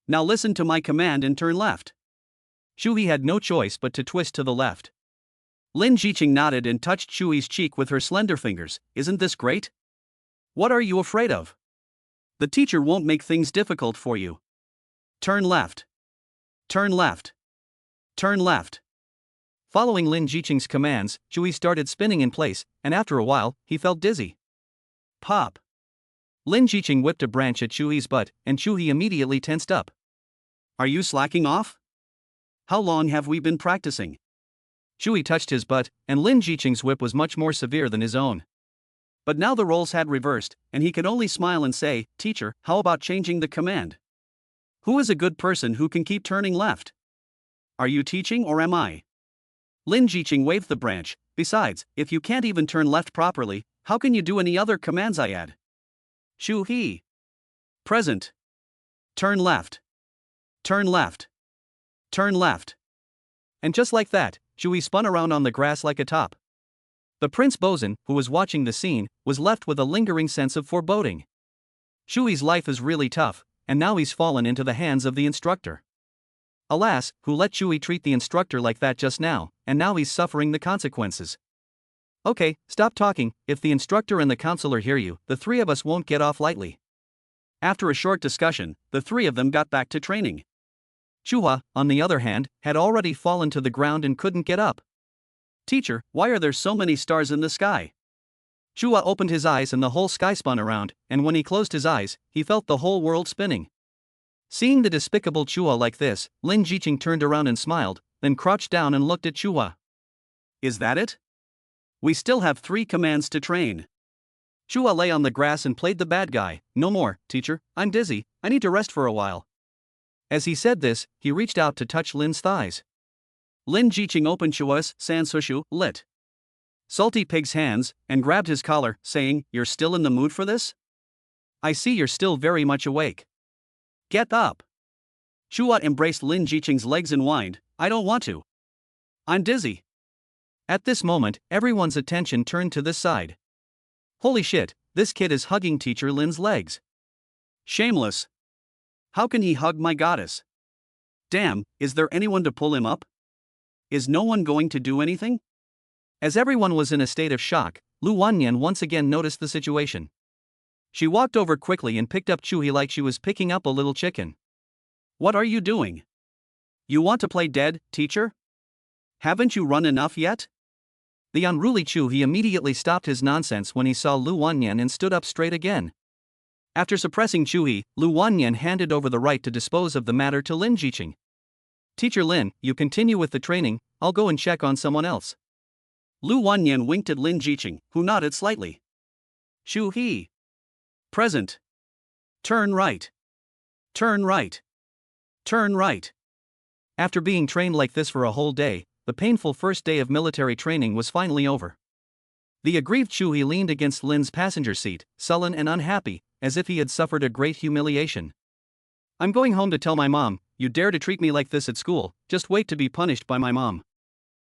Now listen to my command and turn left." Chu He had no choice but to twist to the left. Lin Zhiqing nodded and touched Chu He's cheek with her slender fingers. "Isn't this great? What are you afraid of? The teacher won't make things difficult for you. Turn left. Turn left. Turn left." Following Lin Zhiqing's commands, Chu He started spinning in place, and after a while, he felt dizzy. Pop. Lin Zhiqing whipped a branch at Chu He's butt, and Chu He immediately tensed up. "Are you slacking off? How long have we been practicing?" Chu He touched his butt, and Lin Zhiqing's whip was much more severe than his own. But now the roles had reversed, and he could only smile and say, "Teacher, how about changing the command? Who is a good person who can keep turning left? Are you teaching or am I?" Lin Zhiqing waved the branch. "Besides, if you can't even turn left properly, how can you do any other commands I add?" Chu He. Present. Turn left. Turn left. Turn left. And just like that, Chu He spun around on the grass like a top. The Prince Bosun, who was watching the scene, was left with a lingering sense of foreboding. Chu He's life is really tough, and now he's fallen into the hands of the instructor. Alas, who let Chu He treat the instructor like that just now, and now he's suffering the consequences. "Okay, stop talking. If the instructor and the counselor hear you, the 3 of us won't get off lightly." After a short discussion, the 3 of them got back to training. Chu He, on the other hand, had already fallen to the ground and couldn't get up. "Teacher, why are there so many stars in the sky?" Chu He opened his eyes and the whole sky spun around, and when he closed his eyes, he felt the whole world spinning. Seeing the despicable Chu He like this, Lin Zhiqing turned around and smiled, then crouched down and looked at Chu He. "Is that it? We still have 3 commands to train." Chu He lay on the grass and played the bad guy. "No more, teacher, I'm dizzy, I need to rest for a while." As he said this, he reached out to touch Lin's thighs. Lin Zhiqing opened Chua's sansushu, lit. Salty Pig's hands, and grabbed his collar, saying, "You're still in the mood for this? I see you're still very much awake. Get up." Chua embraced Lin Zhiqing's legs and whined, "I don't want to. I'm dizzy." At this moment, everyone's attention turned to this side. Holy shit, this kid is hugging teacher Lin's legs. Shameless. How can he hug my goddess? Damn, is there anyone to pull him up? Is no one going to do anything? As everyone was in a state of shock, Liu Wannian once again noticed the situation. She walked over quickly and picked up Chu He like she was picking up a little chicken. "What are you doing? You want to play dead, teacher? Haven't you run enough yet?" The unruly Chu He immediately stopped his nonsense when he saw Liu Wannian and stood up straight again. After suppressing Chu He, Liu Wannian handed over the right to dispose of the matter to Lin Zhiqing. "Teacher Lin, you continue with the training, I'll go and check on someone else." Liu Wannian winked at Lin Zhiqing, who nodded slightly. Chu He. Present. Turn right. Turn right. Turn right. After being trained like this for a whole day, the painful first day of military training was finally over. The aggrieved Chu He leaned against Lin's passenger seat, sullen and unhappy, as if he had suffered a great humiliation. "I'm going home to tell my mom, you dare to treat me like this at school, just wait to be punished by my mom."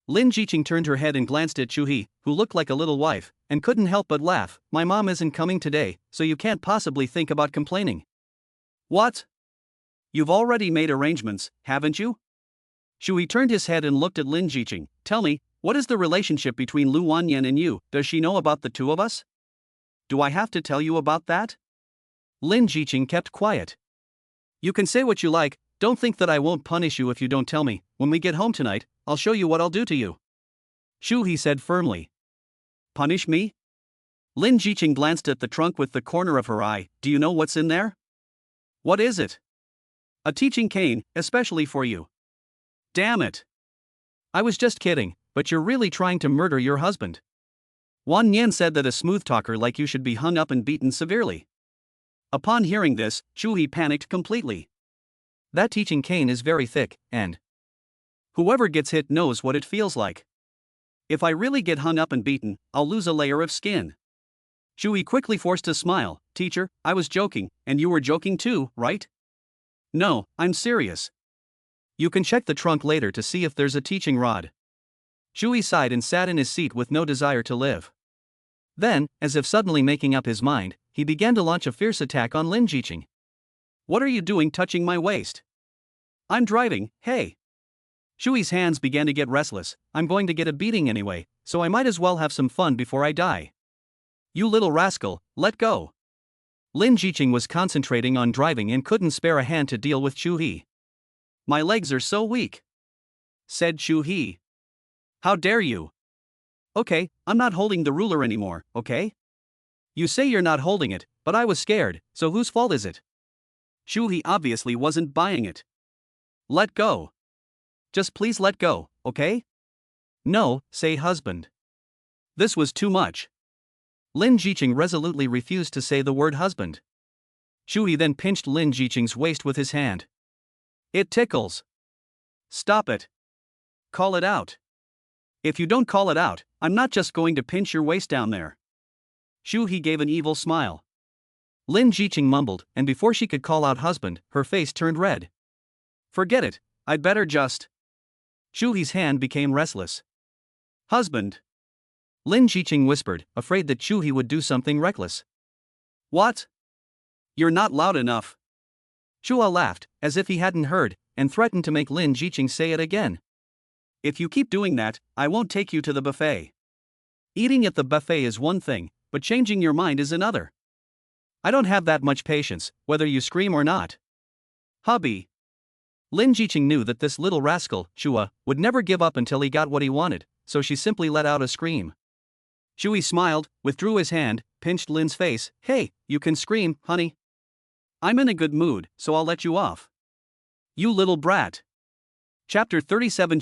Lin Zhiqing turned her head and glanced at Chu He, who looked like a little wife, and couldn't help but laugh. "My mom isn't coming today, so you can't possibly think about complaining." "What? You've already made arrangements, haven't you?" Chu He turned his head and looked at Lin Zhiqing. "Tell me, what is the relationship between Liu Wannian and you? Does she know about the two of us? Do I have to tell you about that?" Lin Zhiqing kept quiet. "You can say what you like, don't think that I won't punish you if you don't tell me. When we get home tonight, I'll show you what I'll do to you," Chu He said firmly. "Punish me?" Lin Zhiqing glanced at the trunk with the corner of her eye. "Do you know what's in there?" "What is it?" "A teaching cane, especially for you." "Damn it. I was just kidding, but you're really trying to murder your husband." Wannian said that a smooth talker like you should be hung up and beaten severely. Upon hearing this, Chu He panicked completely. That teaching cane is very thick, and whoever gets hit knows what it feels like. If I really get hung up and beaten, I'll lose a layer of skin. Chu He quickly forced a smile. "Teacher, I was joking, and you were joking too, right?" "No, I'm serious. You can check the trunk later to see if there's a teaching rod." Chu He sighed and sat in his seat with no desire to live. Then, as if suddenly making up his mind, he began to launch a fierce attack on Lin Zhiqing. "What are you doing touching my waist? I'm driving, hey." Chu He's hands began to get restless. "I'm going to get a beating anyway, so I might as well have some fun before I die." "You little rascal, let go." Lin Zhiqing was concentrating on driving and couldn't spare a hand to deal with Chu He. "My legs are so weak," said Chu He. "How dare you?" "Okay, I'm not holding the ruler anymore, okay?" "You say you're not holding it, but I was scared, so whose fault is it?" Chu He obviously wasn't buying it. "Let go. Just please let go, okay?" "No, say husband." This was too much. Lin Zhiqing resolutely refused to say the word husband. Chu He then pinched Lin Zhiqing's waist with his hand. "It tickles. Stop it. Call it out. If you don't call it out, I'm not just going to pinch your waist down there." Chu He gave an evil smile. Lin Zhiqing mumbled, and before she could call out husband, her face turned red. "Forget it, I'd better just." Chu He's hand became restless. "Husband." Lin Zhiqing whispered, afraid that Chu He would do something reckless. "What? You're not loud enough." Chua laughed, as if he hadn't heard, and threatened to make Lin Zhiqing say it again. "If you keep doing that, I won't take you to the buffet. Eating at the buffet is one thing, but changing your mind is another. I don't have that much patience, whether you scream or not." "Hubby." Lin Zhiqing knew that this little rascal, Chua, would never give up until he got what he wanted, so she simply let out a scream. Chu He smiled, withdrew his hand, pinched Lin's face. "Hey, you can scream, honey. I'm in a good mood, so I'll let you off. You little brat." Chapter 37,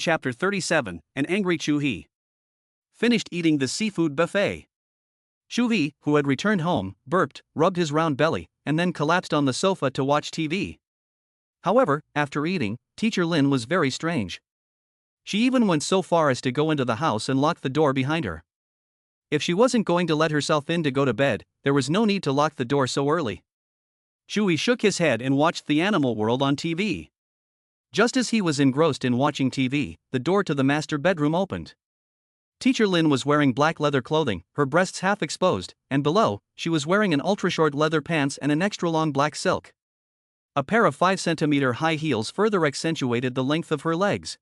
An angry Chu He finished eating the seafood buffet. Chu He, who had returned home, burped, rubbed his round belly, and then collapsed on the sofa to watch TV. However, after eating, Teacher Lin was very strange. She even went so far as to go into the house and lock the door behind her. If she wasn't going to let herself in to go to bed, there was no need to lock the door so early. Chu He shook his head and watched the animal world on TV. Just as he was engrossed in watching TV, the door to the master bedroom opened. Teacher Lin was wearing black leather clothing, her breasts half exposed, and below, she was wearing an ultra-short leather pants and an extra-long black silk. A pair of 5-centimeter high heels further accentuated the length of her legs.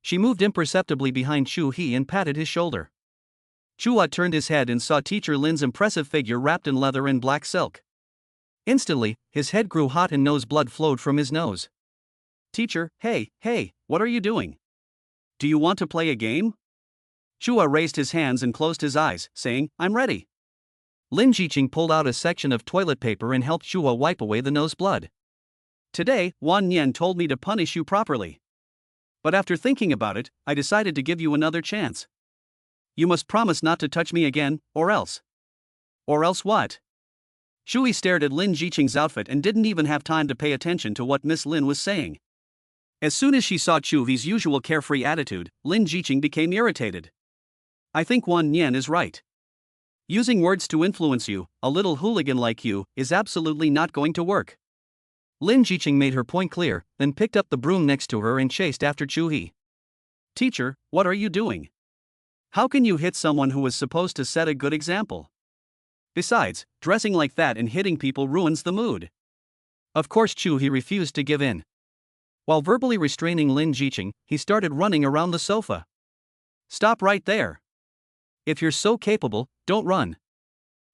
She moved imperceptibly behind Chu He and patted his shoulder. Chu He turned his head and saw Teacher Lin's impressive figure wrapped in leather and black silk. Instantly, his head grew hot and blood flowed from his nose. Teacher, hey, what are you doing? Do you want to play a game? Chu He raised his hands and closed his eyes, saying, I'm ready. Lin Zhiqing pulled out a section of toilet paper and helped Chu He wipe away the nose blood. Today, Wannian told me to punish you properly. But after thinking about it, I decided to give you another chance. You must promise not to touch me again, or else. Or else what? Chu He stared at Lin Zhiqing's outfit and didn't even have time to pay attention to what Miss Lin was saying. As soon as she saw Chu He's usual carefree attitude, Lin Zhiqing became irritated. I think Wannian is right. Using words to influence you, a little hooligan like you, is absolutely not going to work. Lin Zhiqing made her point clear, then picked up the broom next to her and chased after Chu He. Teacher, what are you doing? How can you hit someone who was supposed to set a good example? Besides, dressing like that and hitting people ruins the mood. Of course Chu He refused to give in. While verbally restraining Lin Zhiqing, he started running around the sofa. Stop right there. If you're so capable, don't run.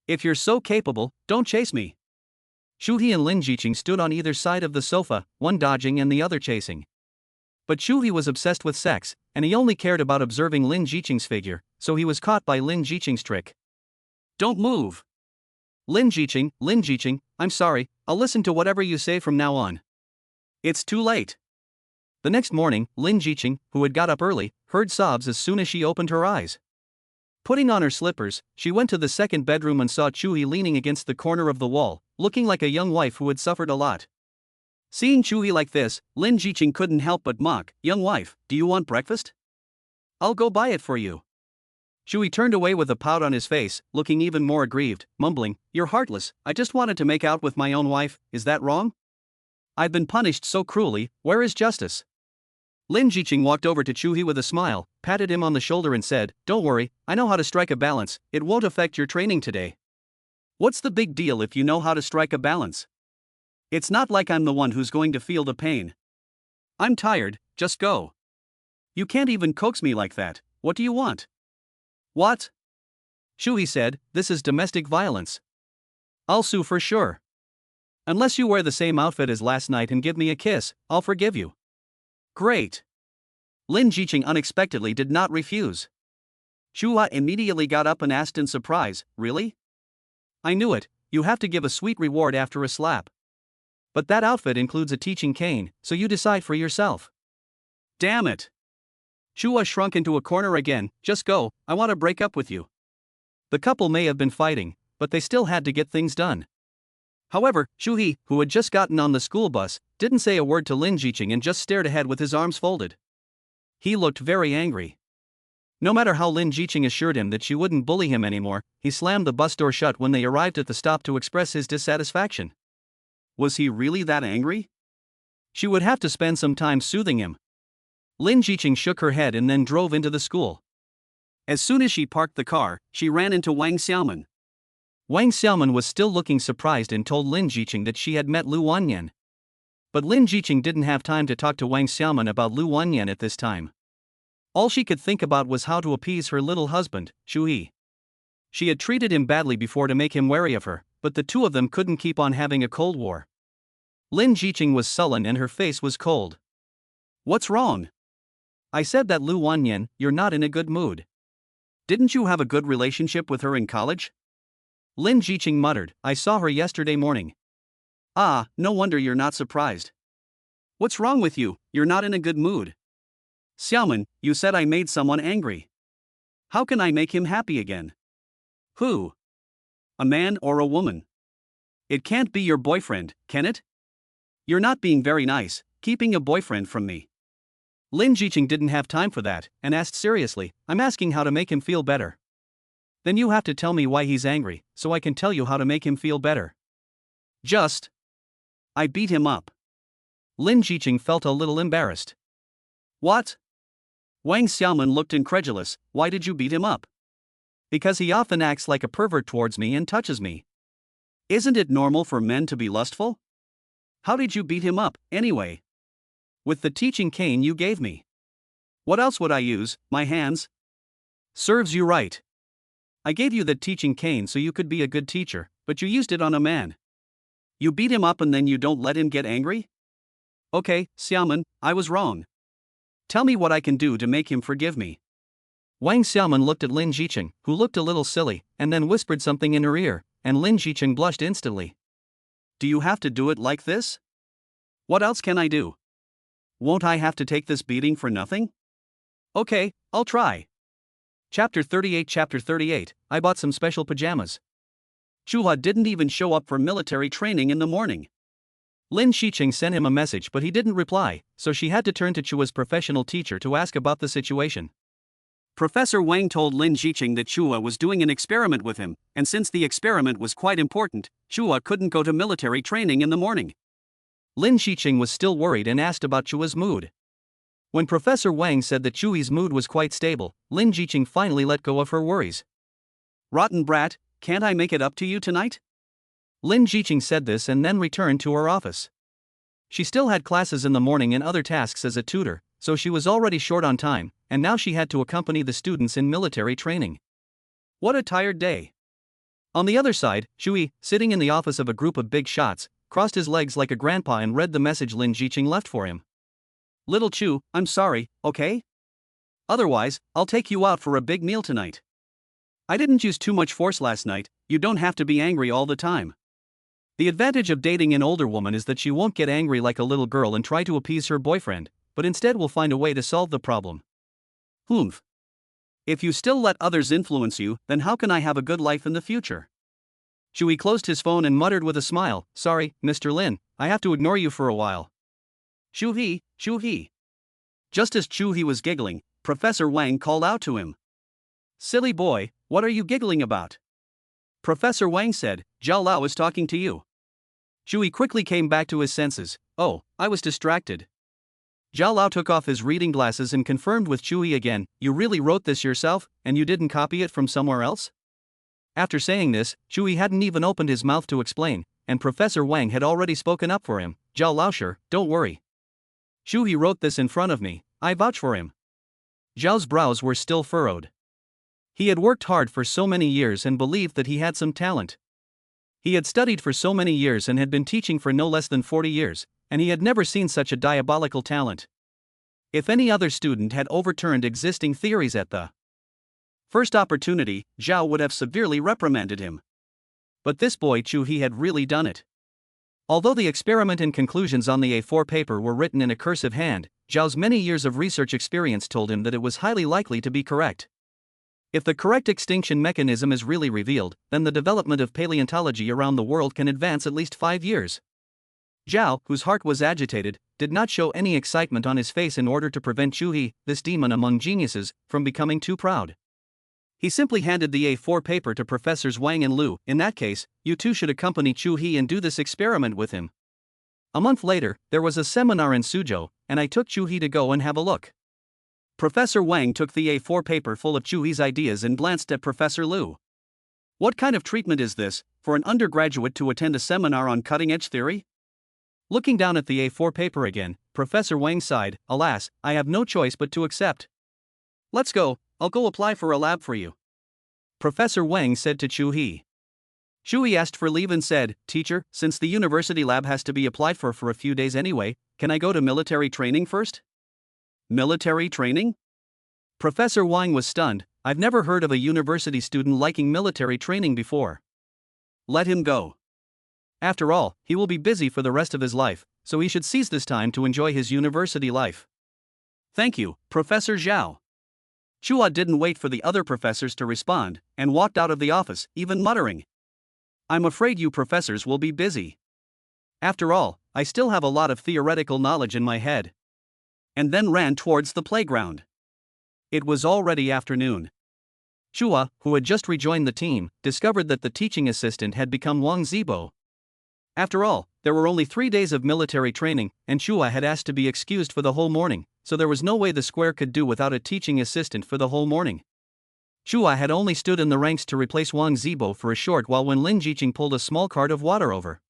If you're so capable, don't chase me. Chu He and Lin Zhiqing stood on either side of the sofa, one dodging and the other chasing. But Chu He was obsessed with sex, and he only cared about observing Lin Zhiqing's figure, so he was caught by Lin Zhiqing's trick. Don't move. Lin Zhiqing, I'm sorry, I'll listen to whatever you say from now on. It's too late. The next morning, Lin Zhiqing, who had got up early, heard sobs as soon as she opened her eyes. Putting on her slippers, she went to the second bedroom and saw Chu He leaning against the corner of the wall, looking like a young wife who had suffered a lot. Seeing Chu He like this, Lin Zhiqing couldn't help but mock, Young wife, do you want breakfast? I'll go buy it for you. Chu He turned away with a pout on his face, looking even more aggrieved, mumbling, You're heartless, I just wanted to make out with my own wife, is that wrong? I've been punished so cruelly, where is justice? Lin Zhiqing walked over to Chu He with a smile, patted him on the shoulder and said, Don't worry, I know how to strike a balance, it won't affect your training today. What's the big deal if you know how to strike a balance? It's not like I'm the one who's going to feel the pain. I'm tired, just go. You can't even coax me like that, what do you want? What? Chu He said, This is domestic violence. I'll sue for sure. Unless you wear the same outfit as last night and give me a kiss, I'll forgive you. Great. Lin Zhiqing unexpectedly did not refuse. Chu He immediately got up and asked in surprise, Really? I knew it, you have to give a sweet reward after a slap. But that outfit includes a teaching cane, so you decide for yourself. Damn it. Chu He shrunk into a corner again, Just go, I want to break up with you. The couple may have been fighting, but they still had to get things done. However, Chu He, who had just gotten on the school bus, didn't say a word to Lin Zhiqing and just stared ahead with his arms folded. He looked very angry. No matter how Lin Zhiqing assured him that she wouldn't bully him anymore, he slammed the bus door shut when they arrived at the stop to express his dissatisfaction. Was he really that angry? She would have to spend some time soothing him. Lin Zhiqing shook her head and then drove into the school. As soon as she parked the car, she ran into Wang Xiaoman. Wang Xiaoman was still looking surprised and told Lin Zhiqing that she had met Liu Wannian. But Lin Zhiqing didn't have time to talk to Wang Xiaoman about Liu Wannian at this time. All she could think about was how to appease her little husband, Chu He. She had treated him badly before to make him wary of her, but the two of them couldn't keep on having a cold war. Lin Zhiqing was sullen and her face was cold. What's wrong? I said that Liu Wannian, you're not in a good mood. Didn't you have a good relationship with her in college? Lin Zhiqing muttered, I saw her yesterday morning. Ah, no wonder you're not surprised. What's wrong with you, you're not in a good mood. Xiaoman, you said I made someone angry. How can I make him happy again? Who? A man or a woman? It can't be your boyfriend, can it? You're not being very nice, keeping a boyfriend from me. Lin Zhiqing didn't have time for that, and asked seriously, I'm asking how to make him feel better. Then you have to tell me why he's angry, so I can tell you how to make him feel better. Just. I beat him up. Lin Zhiqing felt a little embarrassed. What? Wang Xiaoman looked incredulous. Why did you beat him up? Because he often acts like a pervert towards me and touches me. Isn't it normal for men to be lustful? How did you beat him up, anyway? With the teaching cane you gave me. What else would I use, my hands? Serves you right. I gave you the teaching cane so you could be a good teacher, but you used it on a man. You beat him up and then you don't let him get angry? Okay, Xiaoman, I was wrong. Tell me what I can do to make him forgive me. Wang Xiaoman looked at Lin Zhiqing, who looked a little silly, and then whispered something in her ear, and Lin Zhiqing blushed instantly. Do you have to do it like this? What else can I do? Won't I have to take this beating for nothing? Okay, I'll try. Chapter 38. I bought some special pajamas. Chu He didn't even show up for military training in the morning. Lin Zhiqing sent him a message but he didn't reply, so she had to turn to Chu He's professional teacher to ask about the situation. Professor Wang told Lin Zhiqing that Chu He was doing an experiment with him, and since the experiment was quite important, Chu He couldn't go to military training in the morning. Lin Zhiqing was still worried and asked about Chu He's mood. When Professor Wang said that Chu He's mood was quite stable, Lin Zhiqing finally let go of her worries. Rotten brat, can't I make it up to you tonight? Lin Zhiqing said this and then returned to her office. She still had classes in the morning and other tasks as a tutor, so she was already short on time, and now she had to accompany the students in military training. What a tired day. On the other side, Chu He, sitting in the office of a group of big shots, crossed his legs like a grandpa and read the message Lin Zhiqing left for him. Little Chu, I'm sorry, okay? Otherwise, I'll take you out for a big meal tonight. I didn't use too much force last night, you don't have to be angry all the time. The advantage of dating an older woman is that she won't get angry like a little girl and try to appease her boyfriend, but instead will find a way to solve the problem. Humph. If you still let others influence you, then how can I have a good life in the future? Chu He closed his phone and muttered with a smile, Sorry, Mr. Lin, I have to ignore you for a while. Chu He. Just as Chu He was giggling, Professor Wang called out to him. Silly boy, what are you giggling about? Professor Wang said, Zhao Lao is talking to you. Chu He quickly came back to his senses. Oh, I was distracted. Zhao Lao took off his reading glasses and confirmed with Chu He again, You really wrote this yourself, and you didn't copy it from somewhere else? After saying this, Chu He hadn't even opened his mouth to explain, and Professor Wang had already spoken up for him. Zhao Lao, sure, don't worry. Chu He wrote this in front of me, I vouch for him. Zhao's brows were still furrowed. He had worked hard for so many years and believed that he had some talent. He had studied for so many years and had been teaching for no less than 40 years, and he had never seen such a diabolical talent. If any other student had overturned existing theories at the first opportunity, Zhao would have severely reprimanded him. But this boy Chu He had really done it. Although the experiment and conclusions on the A4 paper were written in a cursive hand, Zhao's many years of research experience told him that it was highly likely to be correct. If the correct extinction mechanism is really revealed, then the development of paleontology around the world can advance at least 5 years. Zhao, whose heart was agitated, did not show any excitement on his face in order to prevent Chu He, this demon among geniuses, from becoming too proud. He simply handed the A4 paper to Professors Wang and Liu. In that case, you two should accompany Chu He and do this experiment with him. A month later, there was a seminar in Suzhou, and I took Chu He to go and have a look. Professor Wang took the A4 paper full of Chu He's ideas and glanced at Professor Liu. What kind of treatment is this, for an undergraduate to attend a seminar on cutting-edge theory? Looking down at the A4 paper again, Professor Wang sighed, Alas, I have no choice but to accept. Let's go, I'll go apply for a lab for you. Professor Wang said to Chu He. Chu He asked for leave and said, Teacher, since the university lab has to be applied for a few days anyway, can I go to military training first? Military training? Professor Wang was stunned. I've never heard of a university student liking military training before. Let him go. After all, he will be busy for the rest of his life, so he should seize this time to enjoy his university life. Thank you, Professor Zhao. Chu He didn't wait for the other professors to respond, and walked out of the office, even muttering. I'm afraid you professors will be busy. After all, I still have a lot of theoretical knowledge in my head. and then ran towards the playground. It was already afternoon. Chu He, who had just rejoined the team, discovered that the teaching assistant had become Wang Zibo. After all, there were only 3 days of military training, and Chu He had asked to be excused for the whole morning, so there was no way the square could do without a teaching assistant for the whole morning. Chu He had only stood in the ranks to replace Wang Zibo for a short while when Lin Zhiqing pulled a small cart of water over.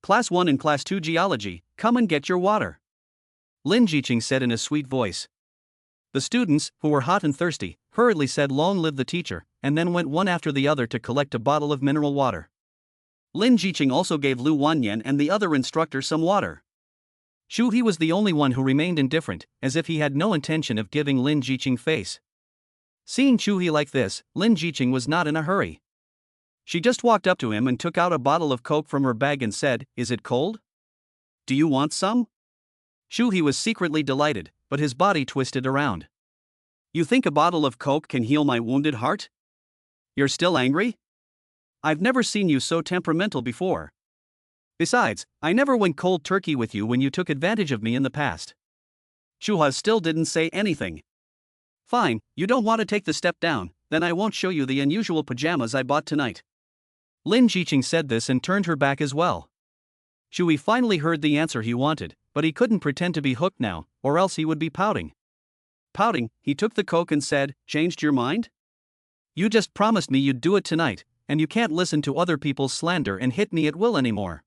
Class 1 and Class 2 Geology, come and get your water, Lin Zhiqing said in a sweet voice. The students, who were hot and thirsty, hurriedly said long live the teacher, and then went one after the other to collect a bottle of mineral water. Lin Zhiqing also gave Liu Wannian and the other instructor some water. Chu He was the only one who remained indifferent, as if he had no intention of giving Lin Zhiqing face. Seeing Chu He like this, Lin Zhiqing was not in a hurry. She just walked up to him and took out a bottle of Coke from her bag and said, "Is it cold? Do you want some?" Chu He was secretly delighted, but his body twisted around. "You think a bottle of Coke can heal my wounded heart? You're still angry? I've never seen you so temperamental before. Besides, I never went cold turkey with you when you took advantage of me in the past." Chu He still didn't say anything. "Fine, you don't want to take the step down, then I won't show you the unusual pajamas I bought tonight." Lin Zhiqing said this and turned her back as well. Chu He finally heard the answer he wanted, but he couldn't pretend to be hooked now, or else he would be pouting. Pouting, he took the Coke and said, "Changed your mind? You just promised me you'd do it tonight, and you can't listen to other people's slander and hit me at will anymore.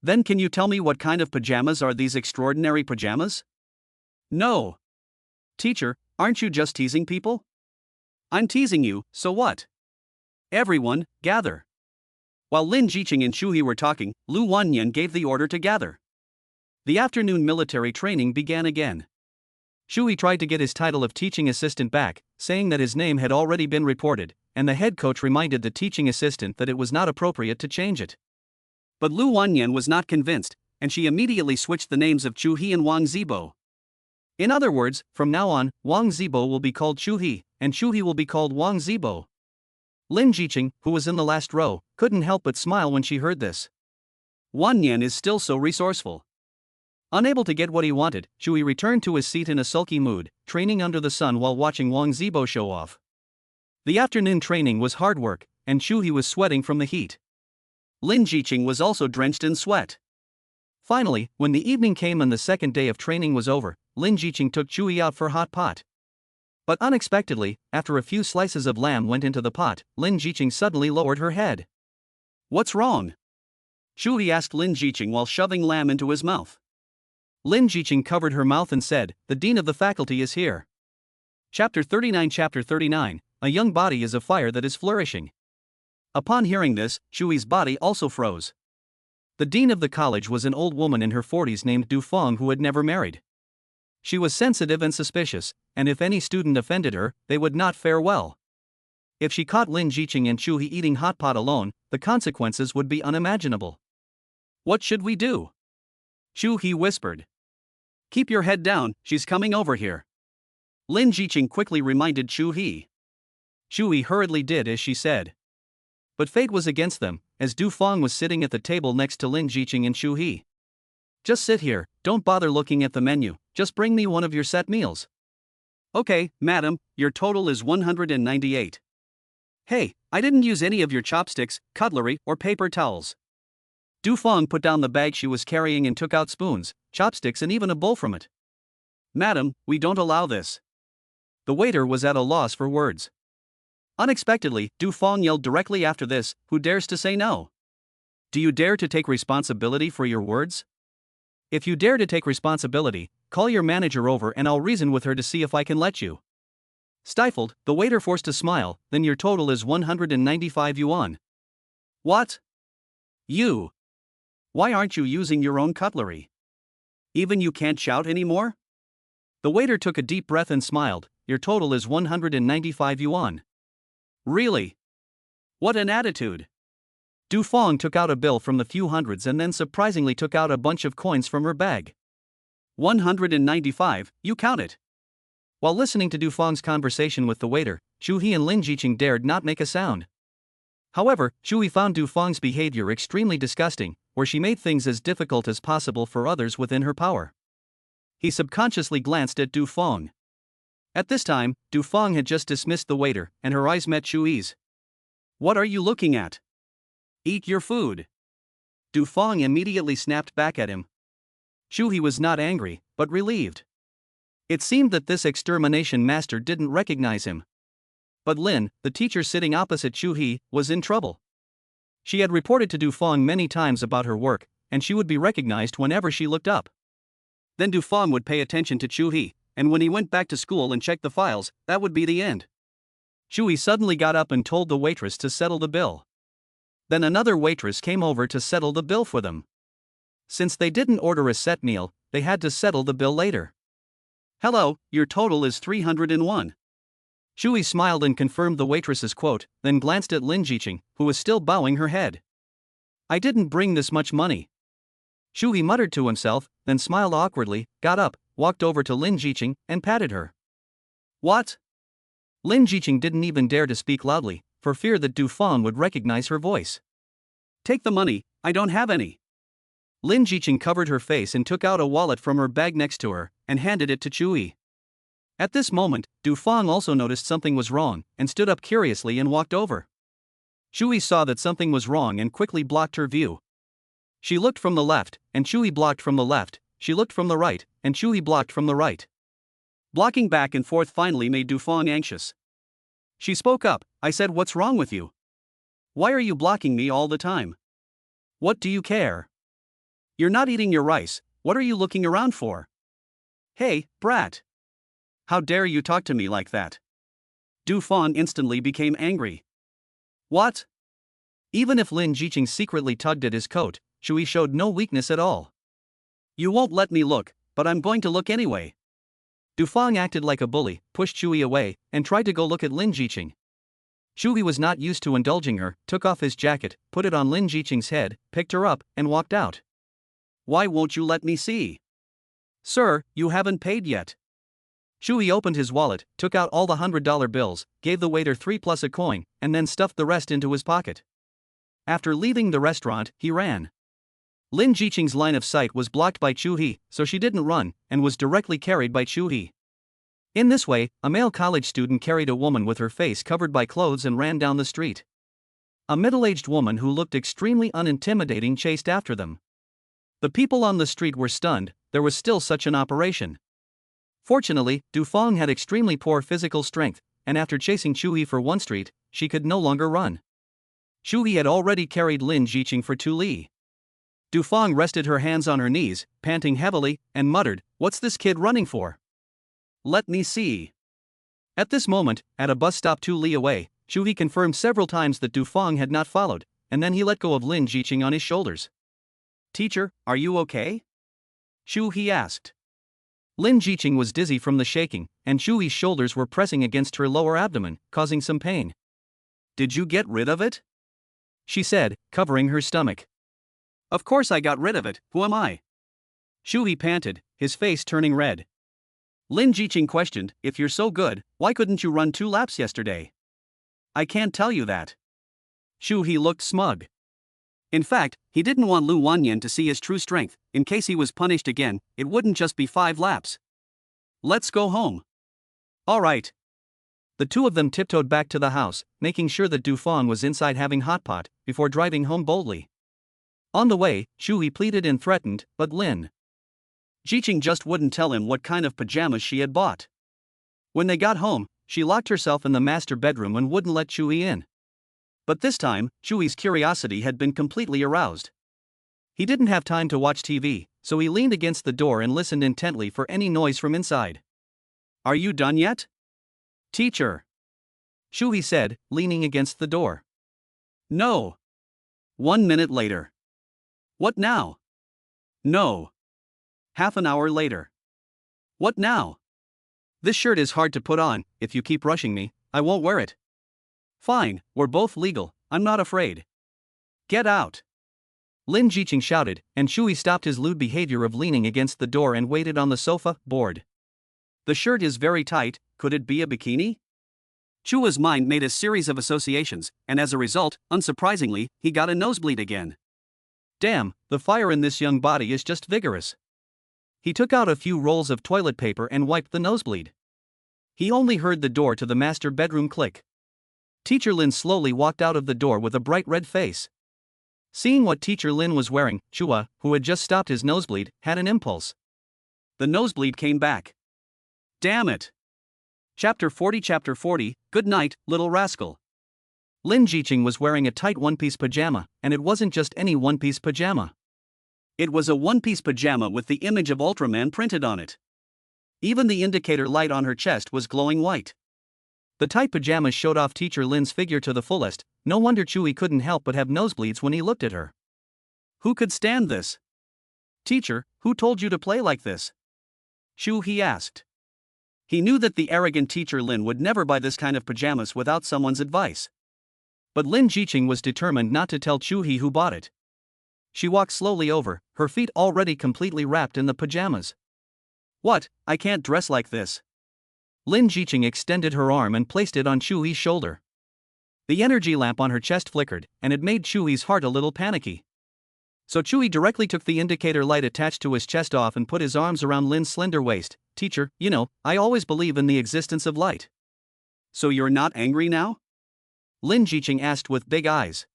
Then can you tell me what kind of pajamas are these extraordinary pajamas?" "No. Teacher, aren't you just teasing people?" "I'm teasing you, so what? Everyone, gather." While Lin Zhiqing and Chu He were talking, Liu Wannian gave the order to gather. The afternoon military training began again. Chu He tried to get his title of teaching assistant back, saying that his name had already been reported, and the head coach reminded the teaching assistant that it was not appropriate to change it. But Liu Wannian was not convinced, and she immediately switched the names of Chu He and Wang Zibo. In other words, from now on, Wang Zibo will be called Chu He, and Chu He will be called Wang Zibo. Lin Zhiqing, who was in the last row, couldn't help but smile when she heard this. Wannian is still so resourceful. Unable to get what he wanted, Chu He returned to his seat in a sulky mood, training under the sun while watching Wang Zibo show off. The afternoon training was hard work, and Chu He was sweating from the heat. Lin Zhiqing was also drenched in sweat. Finally, when the evening came and the second day of training was over, Lin Zhiqing took Chu He out for hot pot. But unexpectedly, after a few slices of lamb went into the pot, Lin Zhiqing suddenly lowered her head. "What's wrong?" Chu He asked Lin Zhiqing while shoving lamb into his mouth. Lin Zhiqing covered her mouth and said, "The dean of the faculty is here." Chapter 39, A young body is a fire that is flourishing. Upon hearing this, Chu He's body also froze. The dean of the college was an old woman in her 40s named Du Feng who had never married. She was sensitive and suspicious, and if any student offended her, they would not fare well. If she caught Lin Zhiqing and Chu He eating hot pot alone, the consequences would be unimaginable. "What should we do?" Chu He whispered. "Keep your head down, she's coming over here." Lin Zhiqing quickly reminded Chu He. Chu He hurriedly did as she said. But fate was against them, as Du Feng was sitting at the table next to Lin Zhiqing and Chu He. "Just sit here, don't bother looking at the menu, just bring me one of your set meals." "Okay, madam, your total is 198. "Hey, I didn't use any of your chopsticks, cutlery, or paper towels." Du Feng put down the bag she was carrying and took out spoons, chopsticks and even a bowl from it. "Madam, we don't allow this." The waiter was at a loss for words. Unexpectedly, Du Feng yelled directly after this, "Who dares to say no? Do you dare to take responsibility for your words? If you dare to take responsibility, call your manager over and I'll reason with her to see if I can let you." Stifled, the waiter forced a smile, "Then your total is 195 yuan. "What? You? Why aren't you using your own cutlery? Even you can't shout anymore?" The waiter took a deep breath and smiled, "Your total is 195 yuan. "Really? What an attitude." Du Feng took out a bill from the few hundreds and then surprisingly took out a bunch of coins from her bag. 195, you count it." While listening to Du Feng's conversation with the waiter, Chu He and Lin Zhiqing dared not make a sound. However, Chu He found Du Feng's behavior extremely disgusting, where she made things as difficult as possible for others within her power. He subconsciously glanced at Du Feng. At this time, Du Feng had just dismissed the waiter, and her eyes met Chu He's. "What are you looking at? Eat your food." Du Feng immediately snapped back at him. Chu He was not angry, but relieved. It seemed that this extermination master didn't recognize him. But Lin, the teacher sitting opposite Chu He, was in trouble. She had reported to Du Feng many times about her work, and she would be recognized whenever she looked up. Then Du Feng would pay attention to Chu He, and when he went back to school and checked the files, that would be the end. Chu He suddenly got up and told the waitress to settle the bill. Then another waitress came over to settle the bill for them. Since they didn't order a set meal, they had to settle the bill later. "Hello, your total is 301. Chu He smiled and confirmed the waitress's quote, then glanced at Lin Zhiqing, who was still bowing her head. "I didn't bring this much money." Chu He muttered to himself, then smiled awkwardly, got up, walked over to Lin Zhiqing, and patted her. "What?" Lin Zhiqing didn't even dare to speak loudly, for fear that Du Feng would recognize her voice. "Take the money, I don't have any." Lin Zhiqing covered her face and took out a wallet from her bag next to her, and handed it to Chu He. At this moment, Du Feng also noticed something was wrong, and stood up curiously and walked over. Chu He saw that something was wrong and quickly blocked her view. She looked from the left, and Chu He blocked from the left, she looked from the right, and Chu He blocked from the right. Blocking back and forth finally made Du Feng anxious. She spoke up, "I said, what's wrong with you? Why are you blocking me all the time? What do you care? You're not eating your rice, what are you looking around for? Hey, brat! How dare you talk to me like that?" Du Feng instantly became angry. "What?" Even if Lin Zhiqing secretly tugged at his coat, Chu He showed no weakness at all. "You won't let me look, but I'm going to look anyway." Du Feng acted like a bully, pushed Chu He away, and tried to go look at Lin Zhiqing. Chu He was not used to indulging her, took off his jacket, put it on Lin Zhiqing's head, picked her up, and walked out. "Why won't you let me see?" "Sir, you haven't paid yet." Chu He opened his wallet, took out all the $100 bills, gave the waiter 3 plus a coin, and then stuffed the rest into his pocket. After leaving the restaurant, he ran. Lin Zhiqing's line of sight was blocked by Chu He, so she didn't run, and was directly carried by Chu He. In this way, a male college student carried a woman with her face covered by clothes and ran down the street. A middle-aged woman who looked extremely unintimidating chased after them. The people on the street were stunned, there was still such an operation. Fortunately, Du Feng had extremely poor physical strength, and after chasing Chu He for one street, she could no longer run. Chu He had already carried Lin Zhiqing for 2 li. Du Feng rested her hands on her knees, panting heavily, and muttered, "What's this kid running for? Let me see." At this moment, at a bus stop 2 li away, Chu He confirmed several times that Du Feng had not followed, and then he let go of Lin Zhiqing on his shoulders. "Teacher, are you okay?" Chu He asked. Lin Zhiqing was dizzy from the shaking, and Chu He's shoulders were pressing against her lower abdomen, causing some pain. "Did you get rid of it?" she said, covering her stomach. "Of course I got rid of it, who am I?" Chu He panted, his face turning red. Lin Zhiqing questioned, "If you're so good, why couldn't you run 2 laps yesterday?" "I can't tell you that." Chu He looked smug. In fact, he didn't want Liu Wannian to see his true strength, in case he was punished again, it wouldn't just be 5 laps. "Let's go home." "All right." The two of them tiptoed back to the house, making sure that Du Feng was inside having hot pot, before driving home boldly. On the way, Chu He pleaded and threatened, but Lin Zhiqing just wouldn't tell him what kind of pajamas she had bought. When they got home, she locked herself in the master bedroom and wouldn't let Chu He in. But this time, Chu He's curiosity had been completely aroused. He didn't have time to watch TV, so he leaned against the door and listened intently for any noise from inside. "Are you done yet?" "Teacher," Chu He said, leaning against the door. "No." 1 minute later. "What now?" "No." Half an hour later. "What now?" "This shirt is hard to put on, if you keep rushing me, I won't wear it." "Fine, we're both legal, I'm not afraid." "Get out." Lin Zhiqing shouted, and Chu He stopped his lewd behavior of leaning against the door and waited on the sofa, bored. "The shirt is very tight, could it be a bikini?" Chu He's mind made a series of associations, and as a result, unsurprisingly, he got a nosebleed again. Damn, the fire in this young body is just vigorous. He took out a few rolls of toilet paper and wiped the nosebleed. He only heard the door to the master bedroom click. Teacher Lin slowly walked out of the door with a bright red face. Seeing what Teacher Lin was wearing, Chu He, who had just stopped his nosebleed, had an impulse. The nosebleed came back. Damn it! Chapter 40, Good night, little rascal. Lin Zhiqing was wearing a tight one-piece pajama, and it wasn't just any one-piece pajama. It was a one-piece pajama with the image of Ultraman printed on it. Even the indicator light on her chest was glowing white. The tight pajamas showed off Teacher Lin's figure to the fullest. No wonder Chu He couldn't help but have nosebleeds when he looked at her. Who could stand this? Teacher, who told you to play like this? Chu He asked. He knew that the arrogant Teacher Lin would never buy this kind of pajamas without someone's advice. But Lin Zhiqing was determined not to tell Chu He who bought it. She walked slowly over, her feet already completely wrapped in the pajamas. What, I can't dress like this. Lin Zhiqing extended her arm and placed it on Chu He's shoulder. The energy lamp on her chest flickered, and it made Chu He's heart a little panicky. So Chu He directly took the indicator light attached to his chest off and put his arms around Lin's slender waist. Teacher, you know, I always believe in the existence of light. So you're not angry now? Lin Zhiqing asked with big eyes.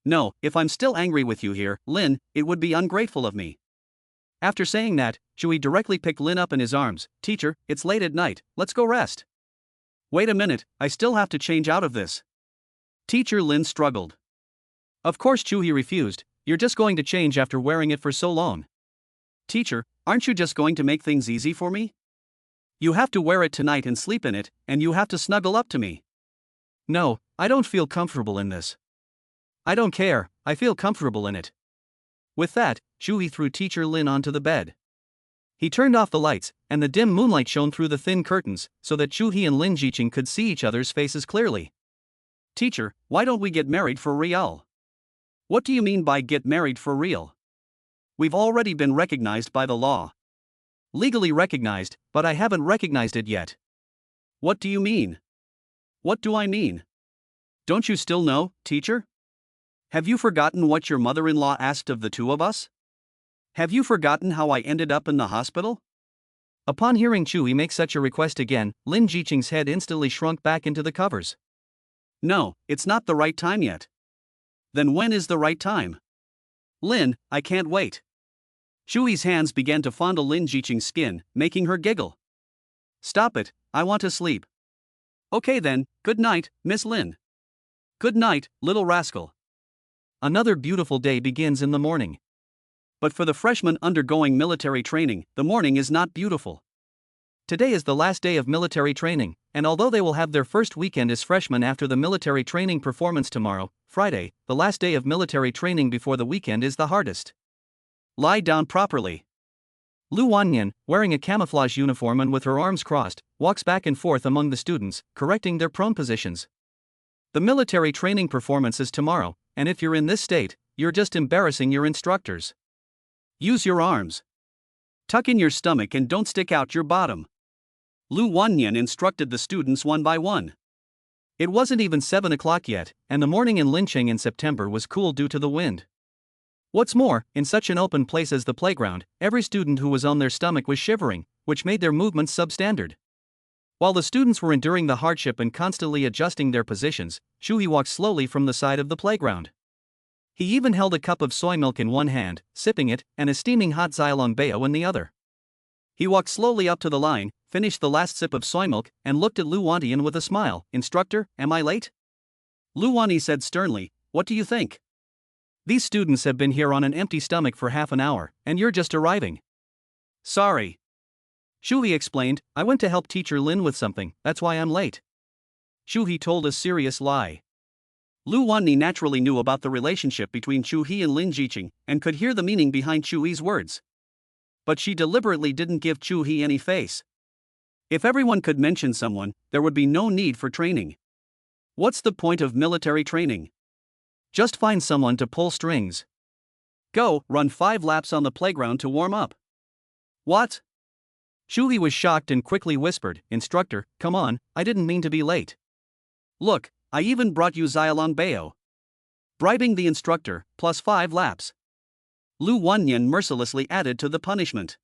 No, if I'm still angry with you here, Lin, it would be ungrateful of me. After saying that, Chu He directly picked Lin up in his arms. Teacher, it's late at night, let's go rest. Wait a minute, I still have to change out of this. Teacher Lin struggled. Of course Chu He refused. You're just going to change after wearing it for so long. Teacher, aren't you just going to make things easy for me? You have to wear it tonight and sleep in it, and you have to snuggle up to me. No, I don't feel comfortable in this. I don't care, I feel comfortable in it. With that, Chu He threw Teacher Lin onto the bed. He turned off the lights, and the dim moonlight shone through the thin curtains, so that Chu He and Lin Zhiqing could see each other's faces clearly. Teacher, why don't we get married for real? What do you mean by get married for real? We've already been recognized by the law. Legally recognized, but I haven't recognized it yet. What do you mean? What do I mean? Don't you still know, teacher? Have you forgotten what your mother-in-law asked of the two of us? Have you forgotten how I ended up in the hospital? Upon hearing Chu He make such a request again, Lin Zhiqing's head instantly shrunk back into the covers. No, it's not the right time yet. Then when is the right time? Lin, I can't wait. Chu He's hands began to fondle Lin Zhiqing's skin, making her giggle. Stop it, I want to sleep. Okay then, good night, Miss Lin. Good night, little rascal. Another beautiful day begins in the morning. But for the freshmen undergoing military training, the morning is not beautiful. Today is the last day of military training, and although they will have their first weekend as freshmen after the military training performance tomorrow, Friday, the last day of military training before the weekend is the hardest. Lie down properly. Liu Wannian, wearing a camouflage uniform and with her arms crossed, walks back and forth among the students, correcting their prone positions. The military training performance is tomorrow, and if you're in this state, you're just embarrassing your instructors. Use your arms. Tuck in your stomach and don't stick out your bottom. Liu Wannian instructed the students one by one. It wasn't even 7 o'clock yet, and the morning in Linqing in September was cool due to the wind. What's more, in such an open place as the playground, every student who was on their stomach was shivering, which made their movements substandard. While the students were enduring the hardship and constantly adjusting their positions, Chu He walked slowly from the side of the playground. He even held a cup of soy milk in one hand, sipping it, and a steaming hot xiaolongbao in the other. He walked slowly up to the line, finished the last sip of soy milk, and looked at Liu Wannian with a smile. Instructor, am I late? Liu Wannian said sternly, what do you think? These students have been here on an empty stomach for half an hour, and you're just arriving. Sorry. Chu He explained, I went to help Teacher Lin with something, that's why I'm late. Chu He told a serious lie. Liu Wannian naturally knew about the relationship between Chu He and Lin Zhiqing, and could hear the meaning behind Chu He's words. But she deliberately didn't give Chu He any face. If everyone could mention someone, there would be no need for training. What's the point of military training? Just find someone to pull strings. Go, run 5 laps on the playground to warm up. What? Chu He was shocked and quickly whispered, Instructor, come on, I didn't mean to be late. Look, I even brought you xiaolongbao. Bribing the instructor, plus 5 laps. Liu Wannian mercilessly added to the punishment.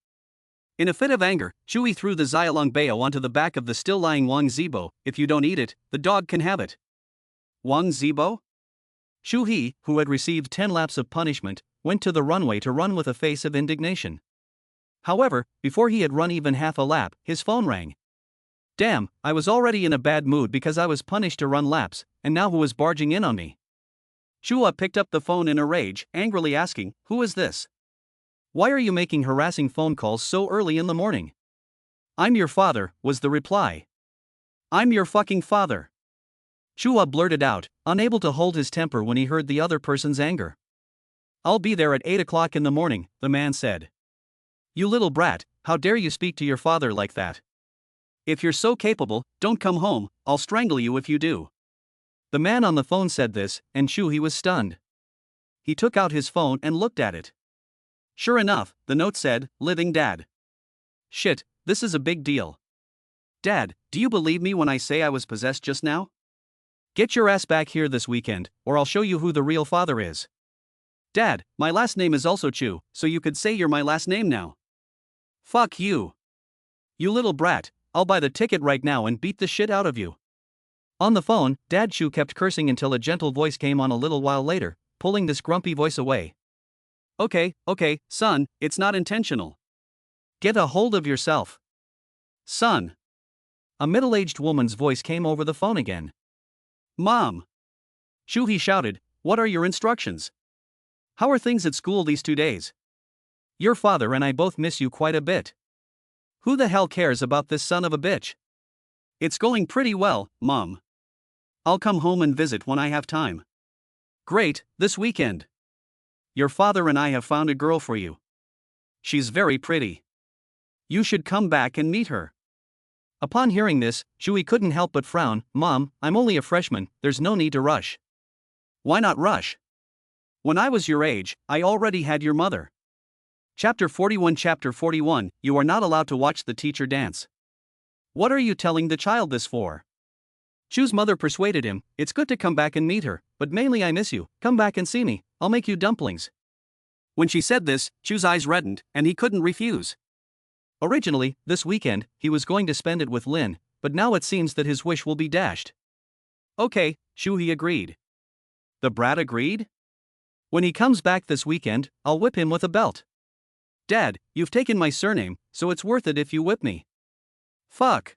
In a fit of anger, Chu He threw the Xiaolong Bao onto the back of the still lying Wang Zibo. If you don't eat it, the dog can have it. Wang Zibo? Chu He, who had received 10 laps of punishment, went to the runway to run with a face of indignation. However, before he had run even half a lap, his phone rang. Damn, I was already in a bad mood because I was punished to run laps, and now who was barging in on me? Chu He picked up the phone in a rage, angrily asking, "Who is this? Why are you making harassing phone calls so early in the morning?" "I'm your father," was the reply. "I'm your fucking father." Chu He blurted out, unable to hold his temper when he heard the other person's anger. "I'll be there at 8 o'clock in the morning," the man said. "You little brat, how dare you speak to your father like that? If you're so capable, don't come home, I'll strangle you if you do." The man on the phone said this, and Chu He was stunned. He took out his phone and looked at it. Sure enough, the note said, "Living Dad." Shit, this is a big deal. "Dad, do you believe me when I say I was possessed just now? Get your ass back here this weekend, or I'll show you who the real father is." "Dad, my last name is also Chu, so you could say you're my last name now." "Fuck you. You little brat, I'll buy the ticket right now and beat the shit out of you." On the phone, Dad Chu kept cursing until a gentle voice came on a little while later, pulling this grumpy voice away. Okay, son, it's not intentional. Get a hold of yourself. Son." A middle-aged woman's voice came over the phone again. "Mom." Chu He shouted, "What are your instructions? How are things at school these 2 days? Your father and I both miss you quite a bit. Who the hell cares about this son of a bitch?" "It's going pretty well, Mom. I'll come home and visit when I have time." "Great, this weekend. Your father and I have found a girl for you. She's very pretty. You should come back and meet her." Upon hearing this, Chu He couldn't help but frown. "Mom, I'm only a freshman, there's no need to rush." "Why not rush? When I was your age, I already had your mother." Chapter 41, You are not allowed to watch the teacher dance. "What are you telling the child this for?" Chu's mother persuaded him, "It's good to come back and meet her, but mainly I miss you, come back and see me, I'll make you dumplings." When she said this, Chu's eyes reddened, and he couldn't refuse. Originally, this weekend, he was going to spend it with Lin, but now it seems that his wish will be dashed. "Okay," Chu He agreed. The brat agreed? "When he comes back this weekend, I'll whip him with a belt." "Dad, you've taken my surname, so it's worth it if you whip me." "Fuck.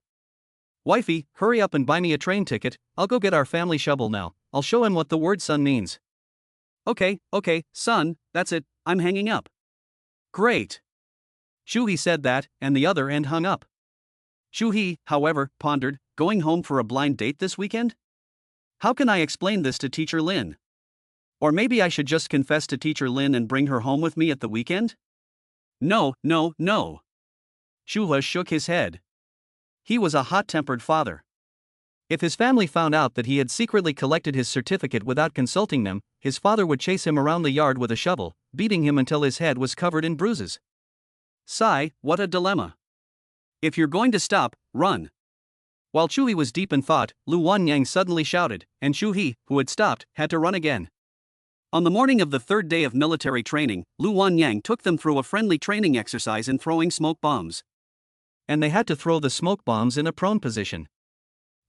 Wifey, hurry up and buy me a train ticket, I'll go get our family shovel now, I'll show him what the word son means." Okay, son, that's it, I'm hanging up." "Great." Chu He said that, and the other end hung up. Chu He, however, pondered, going home for a blind date this weekend? How can I explain this to Teacher Lin? Or maybe I should just confess to Teacher Lin and bring her home with me at the weekend? No. Chu He shook his head. He was a hot-tempered father. If his family found out that he had secretly collected his certificate without consulting them, his father would chase him around the yard with a shovel, beating him until his head was covered in bruises. Sigh, what a dilemma. If you're going to stop, run. While Chu He was deep in thought, Liu Wannian suddenly shouted, and Chu He, who had stopped, had to run again. On the morning of the third day of military training, Liu Wannian took them through a friendly training exercise in throwing smoke bombs. And they had to throw the smoke bombs in a prone position.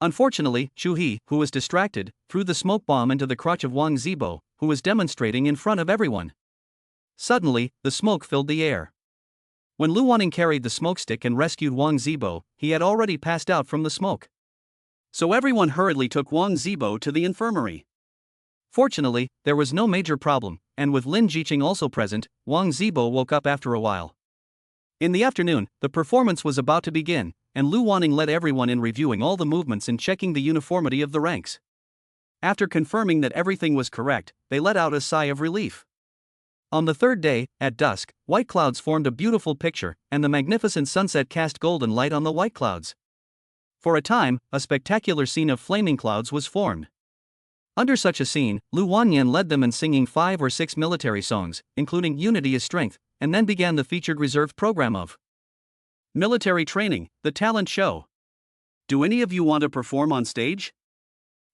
Unfortunately, Chu He, who was distracted, threw the smoke bomb into the crotch of Wang Zibo, who was demonstrating in front of everyone. Suddenly, the smoke filled the air. When Liu Wannian carried the smoke stick and rescued Wang Zibo, he had already passed out from the smoke. So everyone hurriedly took Wang Zibo to the infirmary. Fortunately, there was no major problem, and with Lin Zhiqing also present, Wang Zibo woke up after a while. In the afternoon, the performance was about to begin, and Liu Wannian led everyone in reviewing all the movements and checking the uniformity of the ranks. After confirming that everything was correct, they let out a sigh of relief. On the third day, at dusk, white clouds formed a beautiful picture, and the magnificent sunset cast golden light on the white clouds. For a time, a spectacular scene of flaming clouds was formed. Under such a scene, Liu Wannian led them in singing 5 or 6 military songs, including Unity is Strength, and then began the featured reserved program of Military Training, the talent show. "Do any of you want to perform on stage?"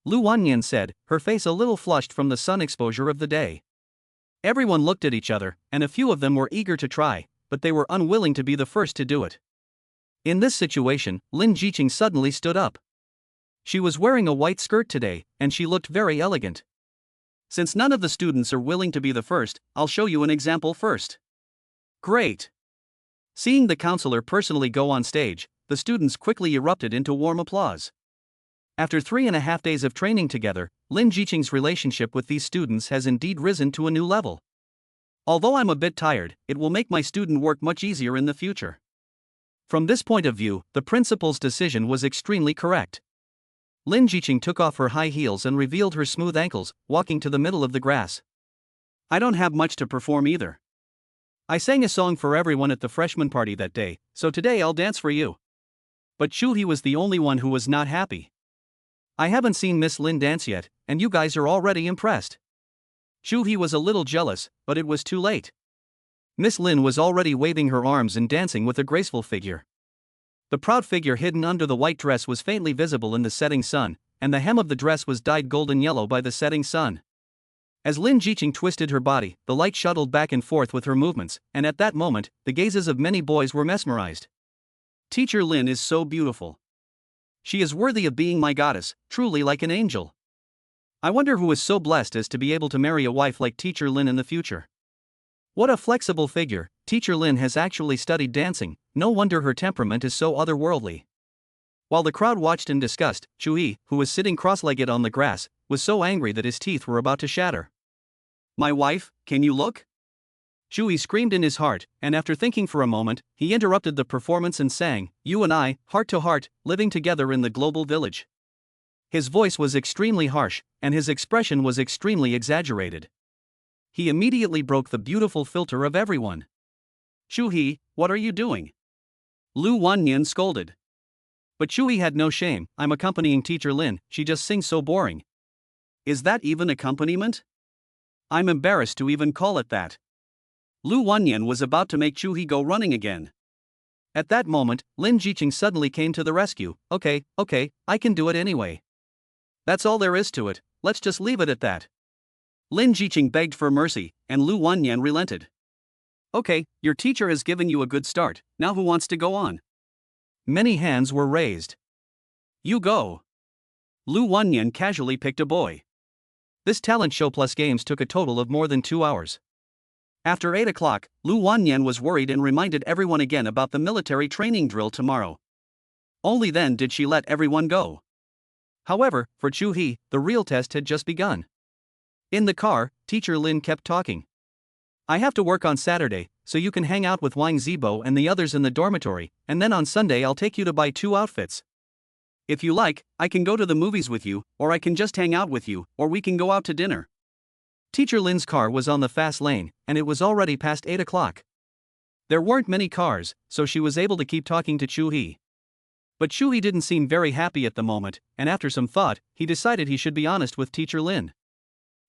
Liu Wannian said, her face a little flushed from the sun exposure of the day. Everyone looked at each other, and a few of them were eager to try, but they were unwilling to be the first to do it. In this situation, Lin Zhiqing suddenly stood up. She was wearing a white skirt today, and she looked very elegant. Since none of the students are willing to be the first, I'll show you an example first. Great! Seeing the counselor personally go on stage, the students quickly erupted into warm applause. After 3.5 days of training together, Lin Zhiqing's relationship with these students has indeed risen to a new level. Although I'm a bit tired, it will make my student work much easier in the future. From this point of view, the principal's decision was extremely correct. Lin Zhiqing took off her high heels and revealed her smooth ankles, walking to the middle of the grass. I don't have much to perform either. I sang a song for everyone at the freshman party that day, so today I'll dance for you. But Chu He was the only one who was not happy. I haven't seen Miss Lin dance yet, and you guys are already impressed. Chu He was a little jealous, but it was too late. Miss Lin was already waving her arms and dancing with a graceful figure. The proud figure hidden under the white dress was faintly visible in the setting sun, and the hem of the dress was dyed golden yellow by the setting sun. As Lin Zhiqing twisted her body, the light shuttled back and forth with her movements, and at that moment, the gazes of many boys were mesmerized. Teacher Lin is so beautiful. She is worthy of being my goddess, truly like an angel. I wonder who is so blessed as to be able to marry a wife like Teacher Lin in the future. What a flexible figure. Teacher Lin has actually studied dancing, no wonder her temperament is so otherworldly. While the crowd watched in disgust, Chu He, who was sitting cross-legged on the grass, was so angry that his teeth were about to shatter. My wife, can you look? Chu He screamed in his heart, and after thinking for a moment, he interrupted the performance and sang, You and I, heart to heart, living together in the global village. His voice was extremely harsh, and his expression was extremely exaggerated. He immediately broke the beautiful filter of everyone. Chu He, what are you doing? Liu Wannian scolded. But Chu He had no shame. I'm accompanying Teacher Lin, she just sings so boring. Is that even accompaniment? I'm embarrassed to even call it that. Liu Wannian was about to make Chu He go running again. At that moment, Lin Zhiqing suddenly came to the rescue. Okay, I can do it anyway. That's all there is to it, let's just leave it at that. Lin Zhiqing begged for mercy, and Liu Wannian relented. Okay, your teacher has given you a good start, now who wants to go on? Many hands were raised. You go. Liu Wannian casually picked a boy. This talent show plus games took a total of more than 2 hours. After 8 o'clock, Liu Wannian was worried and reminded everyone again about the military training drill tomorrow. Only then did she let everyone go. However, for Chu He, the real test had just begun. In the car, Teacher Lin kept talking. I have to work on Saturday, so you can hang out with Wang Zibo and the others in the dormitory, and then on Sunday I'll take you to buy 2 outfits. If you like, I can go to the movies with you, or I can just hang out with you, or we can go out to dinner. Teacher Lin's car was on the fast lane, and it was already past 8 o'clock. There weren't many cars, so she was able to keep talking to Chu He. But Chu He didn't seem very happy at the moment, and after some thought, he decided he should be honest with Teacher Lin.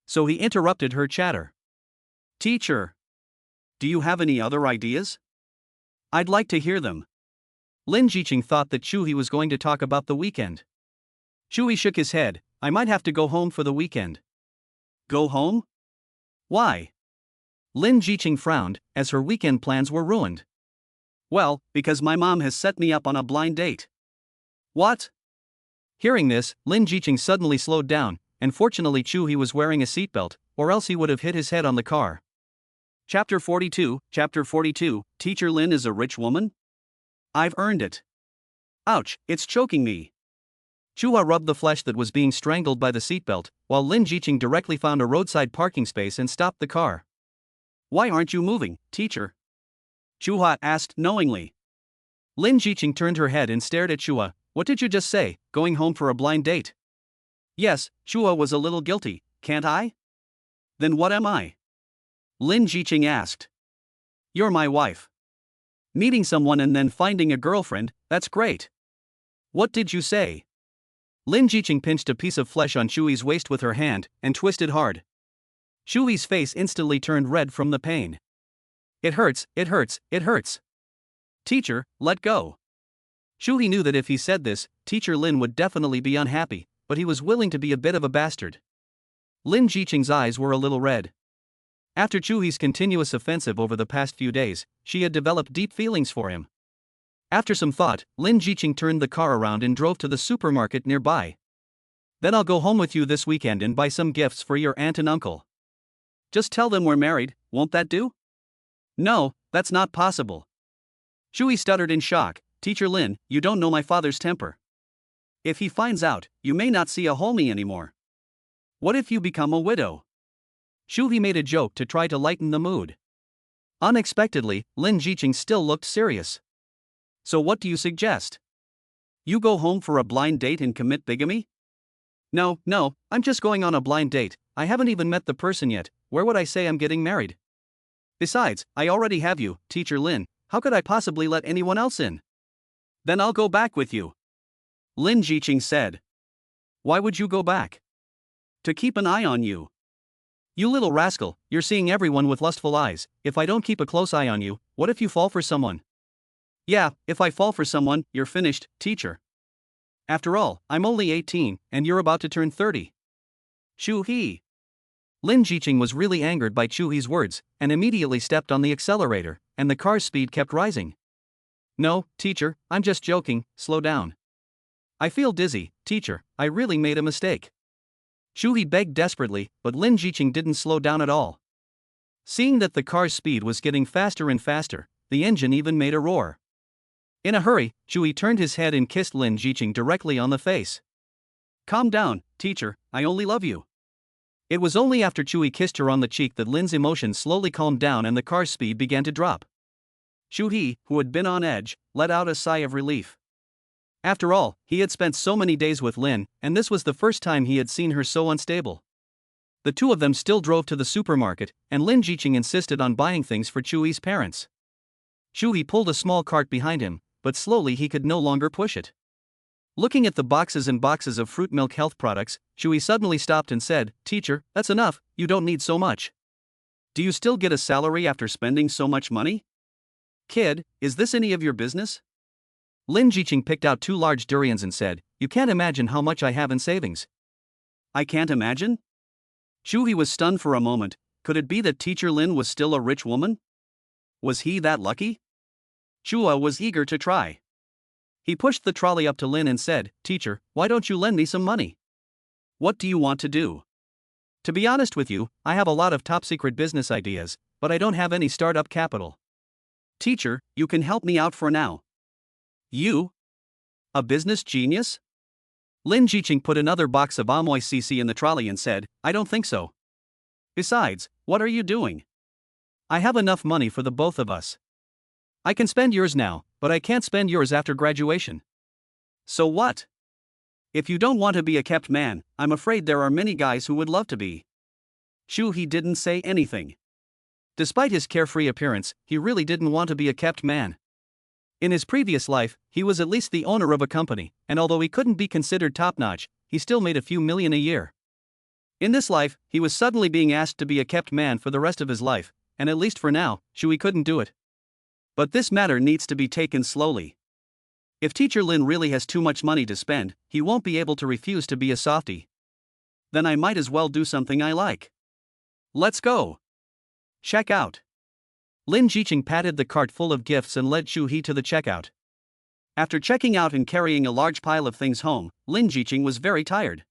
So he interrupted her chatter. Teacher, do you have any other ideas? I'd like to hear them. Lin Zhiqing thought that Chu He was going to talk about the weekend. Chu He shook his head. I might have to go home for the weekend. Go home? Why? Lin Zhiqing frowned, as her weekend plans were ruined. Well, because my mom has set me up on a blind date. What? Hearing this, Lin Zhiqing suddenly slowed down, and fortunately Chu He was wearing a seatbelt, or else he would have hit his head on the car. Chapter 42, Teacher Lin is a rich woman? I've earned it. Ouch, it's choking me. Chu He rubbed the flesh that was being strangled by the seatbelt, while Lin Zhiqing directly found a roadside parking space and stopped the car. Why aren't you moving, teacher? Chu He asked knowingly. Lin Zhiqing turned her head and stared at Chu He. What did you just say, going home for a blind date? Yes, Chu He was a little guilty, can't I? Then what am I? Lin Zhiqing asked. You're my wife. Meeting someone and then finding a girlfriend, that's great. What did you say? Lin Zhiqing pinched a piece of flesh on Chu He's waist with her hand, and twisted hard. Chu He's face instantly turned red from the pain. It hurts. Teacher, let go. Chu He knew that if he said this, Teacher Lin would definitely be unhappy, but he was willing to be a bit of a bastard. Lin Zhiqing's eyes were a little red. After Chu He's continuous offensive over the past few days, she had developed deep feelings for him. After some thought, Lin Zhiqing turned the car around and drove to the supermarket nearby. Then I'll go home with you this weekend and buy some gifts for your aunt and uncle. Just tell them we're married, won't that do? No, that's not possible. Chu He stuttered in shock. Teacher Lin, you don't know my father's temper. If he finds out, you may not see a homie anymore. What if you become a widow? Chu He made a joke to try to lighten the mood. Unexpectedly, Lin Zhiqing still looked serious. So what do you suggest? You go home for a blind date and commit bigamy? No, I'm just going on a blind date. I haven't even met the person yet. Where would I say I'm getting married? Besides, I already have you, Teacher Lin. How could I possibly let anyone else in? Then I'll go back with you. Lin Zhiqing said. Why would you go back? To keep an eye on you. You little rascal, you're seeing everyone with lustful eyes. If I don't keep a close eye on you, what if you fall for someone? Yeah, if I fall for someone, you're finished, teacher. After all, I'm only 18, and you're about to turn 30. Chu He. Lin Zhiqing was really angered by Chu He's words, and immediately stepped on the accelerator, and the car's speed kept rising. No, teacher, I'm just joking, slow down. I feel dizzy, teacher, I really made a mistake. Chu He begged desperately, but Lin Zhiqing didn't slow down at all. Seeing that the car's speed was getting faster and faster, the engine even made a roar. In a hurry, Chu He turned his head and kissed Lin Zhiqing directly on the face. Calm down, teacher, I only love you. It was only after Chu He kissed her on the cheek that Lin's emotions slowly calmed down and the car's speed began to drop. Chu He, who had been on edge, let out a sigh of relief. After all, he had spent so many days with Lin, and this was the first time he had seen her so unstable. The two of them still drove to the supermarket, and Lin Zhiqing insisted on buying things for Chu He's parents. Chu He pulled a small cart behind him, but slowly he could no longer push it. Looking at the boxes and boxes of fruit milk health products, Chu He suddenly stopped and said, Teacher, that's enough, you don't need so much. Do you still get a salary after spending so much money? Kid, is this any of your business? Lin Zhiqing picked out 2 large durians and said, You can't imagine how much I have in savings. I can't imagine? Chu He was stunned for a moment. Could it be that Teacher Lin was still a rich woman? Was he that lucky? Chu He was eager to try. He pushed the trolley up to Lin and said, Teacher, why don't you lend me some money? What do you want to do? To be honest with you, I have a lot of top-secret business ideas, but I don't have any startup capital. Teacher, you can help me out for now. You? A business genius? Lin Zhiqing put another box of Amoy CC in the trolley and said, I don't think so. Besides, what are you doing? I have enough money for the both of us. I can spend yours now, but I can't spend yours after graduation. So what? If you don't want to be a kept man, I'm afraid there are many guys who would love to be. Chu He didn't say anything. Despite his carefree appearance, he really didn't want to be a kept man. In his previous life, he was at least the owner of a company, and although he couldn't be considered top-notch, he still made a few million a year. In this life, he was suddenly being asked to be a kept man for the rest of his life, and at least for now, Chu He couldn't do it. But this matter needs to be taken slowly. If Teacher Lin really has too much money to spend, he won't be able to refuse to be a softie. Then I might as well do something I like. Let's go. Check out. Lin Zhiqing patted the cart full of gifts and led Chu He to the checkout. After checking out and carrying a large pile of things home, Lin Zhiqing was very tired.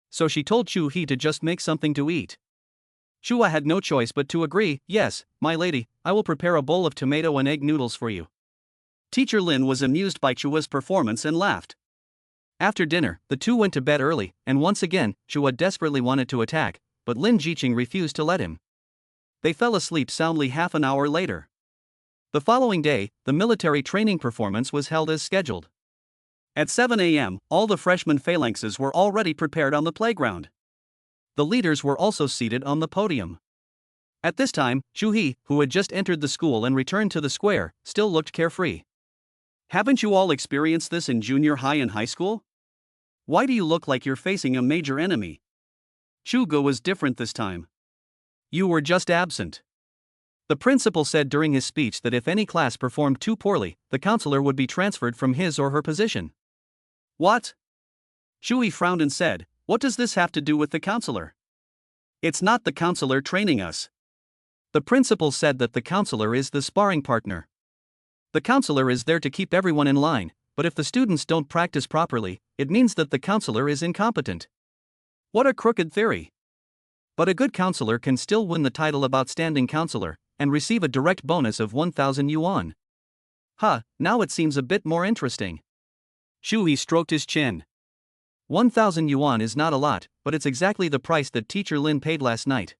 So she told Chu He to just make something to eat. Chu He had no choice but to agree. Yes, my lady, I will prepare a bowl of tomato and egg noodles for you. Teacher Lin was amused by Chu He's performance and laughed. After dinner, the two went to bed early, and once again, Chu He desperately wanted to attack, but Lin Zhiqing refused to let him. They fell asleep soundly half an hour later. The following day, the military training performance was held as scheduled. At 7 a.m., all the freshman phalanxes were already prepared on the playground. The leaders were also seated on the podium. At this time, Chu He, who had just entered the school and returned to the square, still looked carefree. Haven't you all experienced this in junior high and high school? Why do you look like you're facing a major enemy? Chu He was different this time. You were just absent. The principal said during his speech that if any class performed too poorly, the counselor would be transferred from his or her position. What? Chu He frowned and said, What does this have to do with the counselor? It's not the counselor training us. The principal said that the counselor is the sparring partner. The counselor is there to keep everyone in line, but if the students don't practice properly, it means that the counselor is incompetent. What a crooked theory. But a good counselor can still win the title of outstanding counselor and receive a direct bonus of 1,000 yuan. Now it seems a bit more interesting. Chu He stroked his chin. 1,000 yuan is not a lot, but it's exactly the price that teacher Lin paid last night.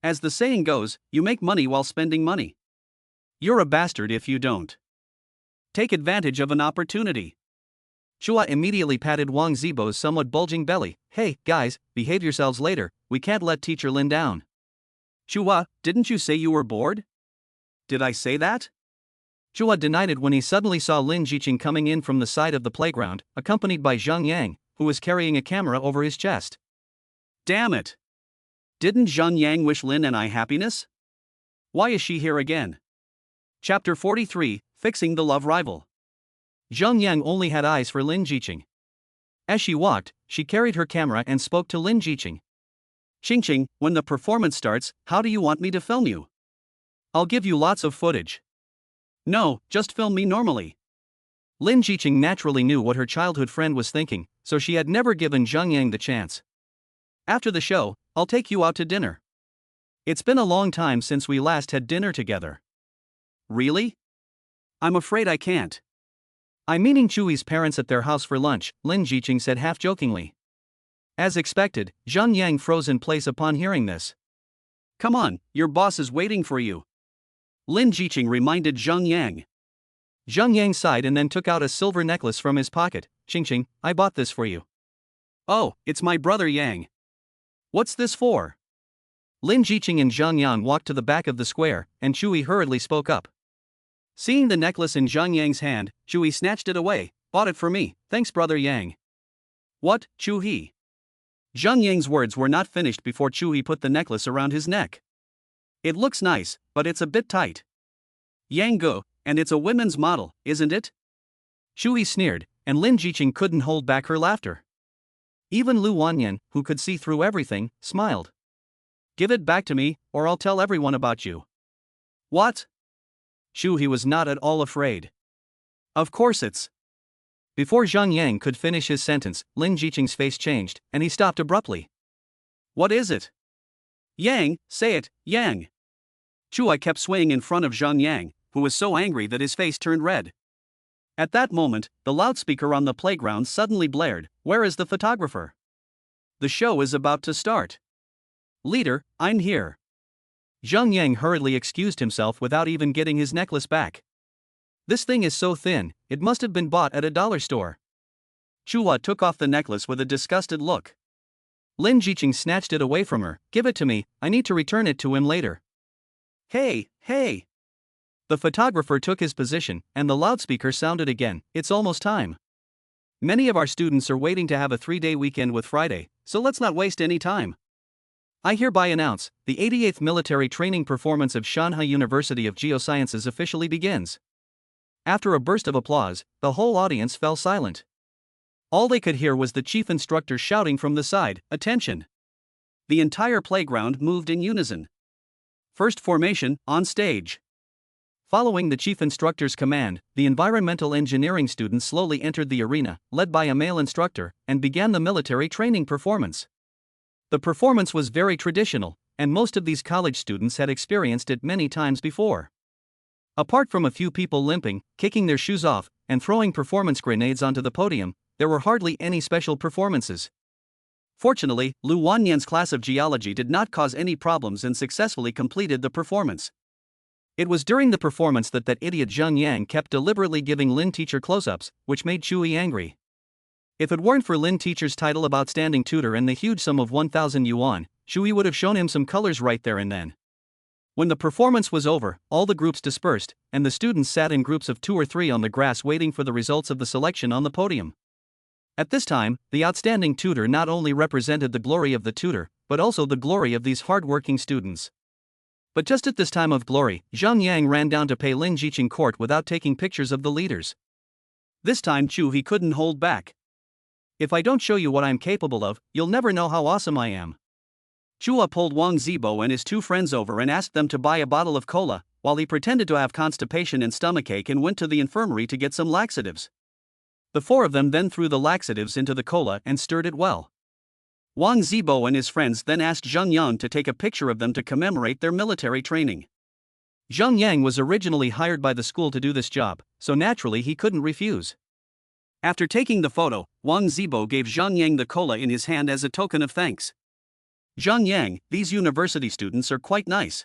As the saying goes, you make money while spending money. You're a bastard if you don't take advantage of an opportunity. Chu He immediately patted Wang Zibo's somewhat bulging belly. Hey, guys, behave yourselves later, we can't let teacher Lin down. Chu He, didn't you say you were bored? Did I say that? Chu He denied it when he suddenly saw Lin Zhiqing coming in from the side of the playground, accompanied by Zhang Yang, who was carrying a camera over his chest. Damn it! Didn't Zhang Yang wish Lin and I happiness? Why is she here again? Chapter 43, Fixing the Love Rival. Zhang Yang only had eyes for Lin Zhiqing. As she walked, she carried her camera and spoke to Lin Zhiqing. Qingqing, when the performance starts, how do you want me to film you? I'll give you lots of footage. No, just film me normally. Lin Zhiqing naturally knew what her childhood friend was thinking, so she had never given Zhang Yang the chance. After the show, I'll take you out to dinner. It's been a long time since we last had dinner together. Really? I'm afraid I can't. I'm meeting Chu He's parents at their house for lunch, Lin Zhiqing said half-jokingly. As expected, Zhang Yang froze in place upon hearing this. Come on, your boss is waiting for you. Lin Zhiqing reminded Zhang Yang. Zhang Yang sighed and then took out a silver necklace from his pocket. Qingqing, I bought this for you. Oh, it's my brother Yang. What's this for? Lin Zhiqing and Zhang Yang walked to the back of the square, and Chu He hurriedly spoke up. Seeing the necklace in Zhang Yang's hand, Chu He snatched it away. Bought it for me, thanks brother Yang. What, Chu He? Zhang Yang's words were not finished before Chu He put the necklace around his neck. It looks nice, but it's a bit tight. Yang go, and it's a women's model, isn't it? Chu He sneered, and Lin Zhiqing couldn't hold back her laughter. Even Liu Wannian, who could see through everything, smiled. Give it back to me, or I'll tell everyone about you. What? Chu He was not at all afraid. Of course it's. Before Zhang Yang could finish his sentence, Lin Zhiqing's face changed, and he stopped abruptly. What is it? Yang, say it, Yang. Chu He kept swaying in front of Zhang Yang, who was so angry that his face turned red. At that moment, the loudspeaker on the playground suddenly blared. Where is the photographer? The show is about to start. Leader, I'm here. Zhang Yang hurriedly excused himself without even getting his necklace back. This thing is so thin, it must have been bought at a dollar store. Chu He took off the necklace with a disgusted look. Lin Zhiqing snatched it away from her. Give it to me, I need to return it to him later. Hey! The photographer took his position, and the loudspeaker sounded again. It's almost time. Many of our students are waiting to have a 3-day weekend with Friday, so let's not waste any time. I hereby announce, the 88th military training performance of Shanghai University of Geosciences officially begins. After a burst of applause, the whole audience fell silent. All they could hear was the chief instructor shouting from the side, attention! The entire playground moved in unison. First formation, on stage. Following the chief instructor's command, the environmental engineering students slowly entered the arena, led by a male instructor, and began the military training performance. The performance was very traditional, and most of these college students had experienced it many times before. Apart from a few people limping, kicking their shoes off, and throwing performance grenades onto the podium, there were hardly any special performances. Fortunately, Liu Wannian's class of geology did not cause any problems and successfully completed the performance. It was during the performance that idiot Zhang Yang kept deliberately giving Lin teacher close-ups, which made Chu He angry. If it weren't for Lin teacher's title of outstanding tutor and the huge sum of 1,000 yuan, Chu He would have shown him some colors right there and then. When the performance was over, all the groups dispersed, and the students sat in groups of 2 or 3 on the grass waiting for the results of the selection on the podium. At this time, the outstanding tutor not only represented the glory of the tutor, but also the glory of these hard-working students. But just at this time of glory, Zhang Yang ran down to pay Lin Zhiqing court without taking pictures of the leaders. This time Chu He couldn't hold back. If I don't show you what I'm capable of, you'll never know how awesome I am. Chua pulled Wang Zibo and his two friends over and asked them to buy a bottle of cola, while he pretended to have constipation and stomachache and went to the infirmary to get some laxatives. The four of them then threw the laxatives into the cola and stirred it well. Wang Zibo and his friends then asked Zheng Yang to take a picture of them to commemorate their military training. Zheng Yang was originally hired by the school to do this job, so naturally he couldn't refuse. After taking the photo, Wang Zibo gave Zheng Yang the cola in his hand as a token of thanks. Zheng Yang, these university students are quite nice.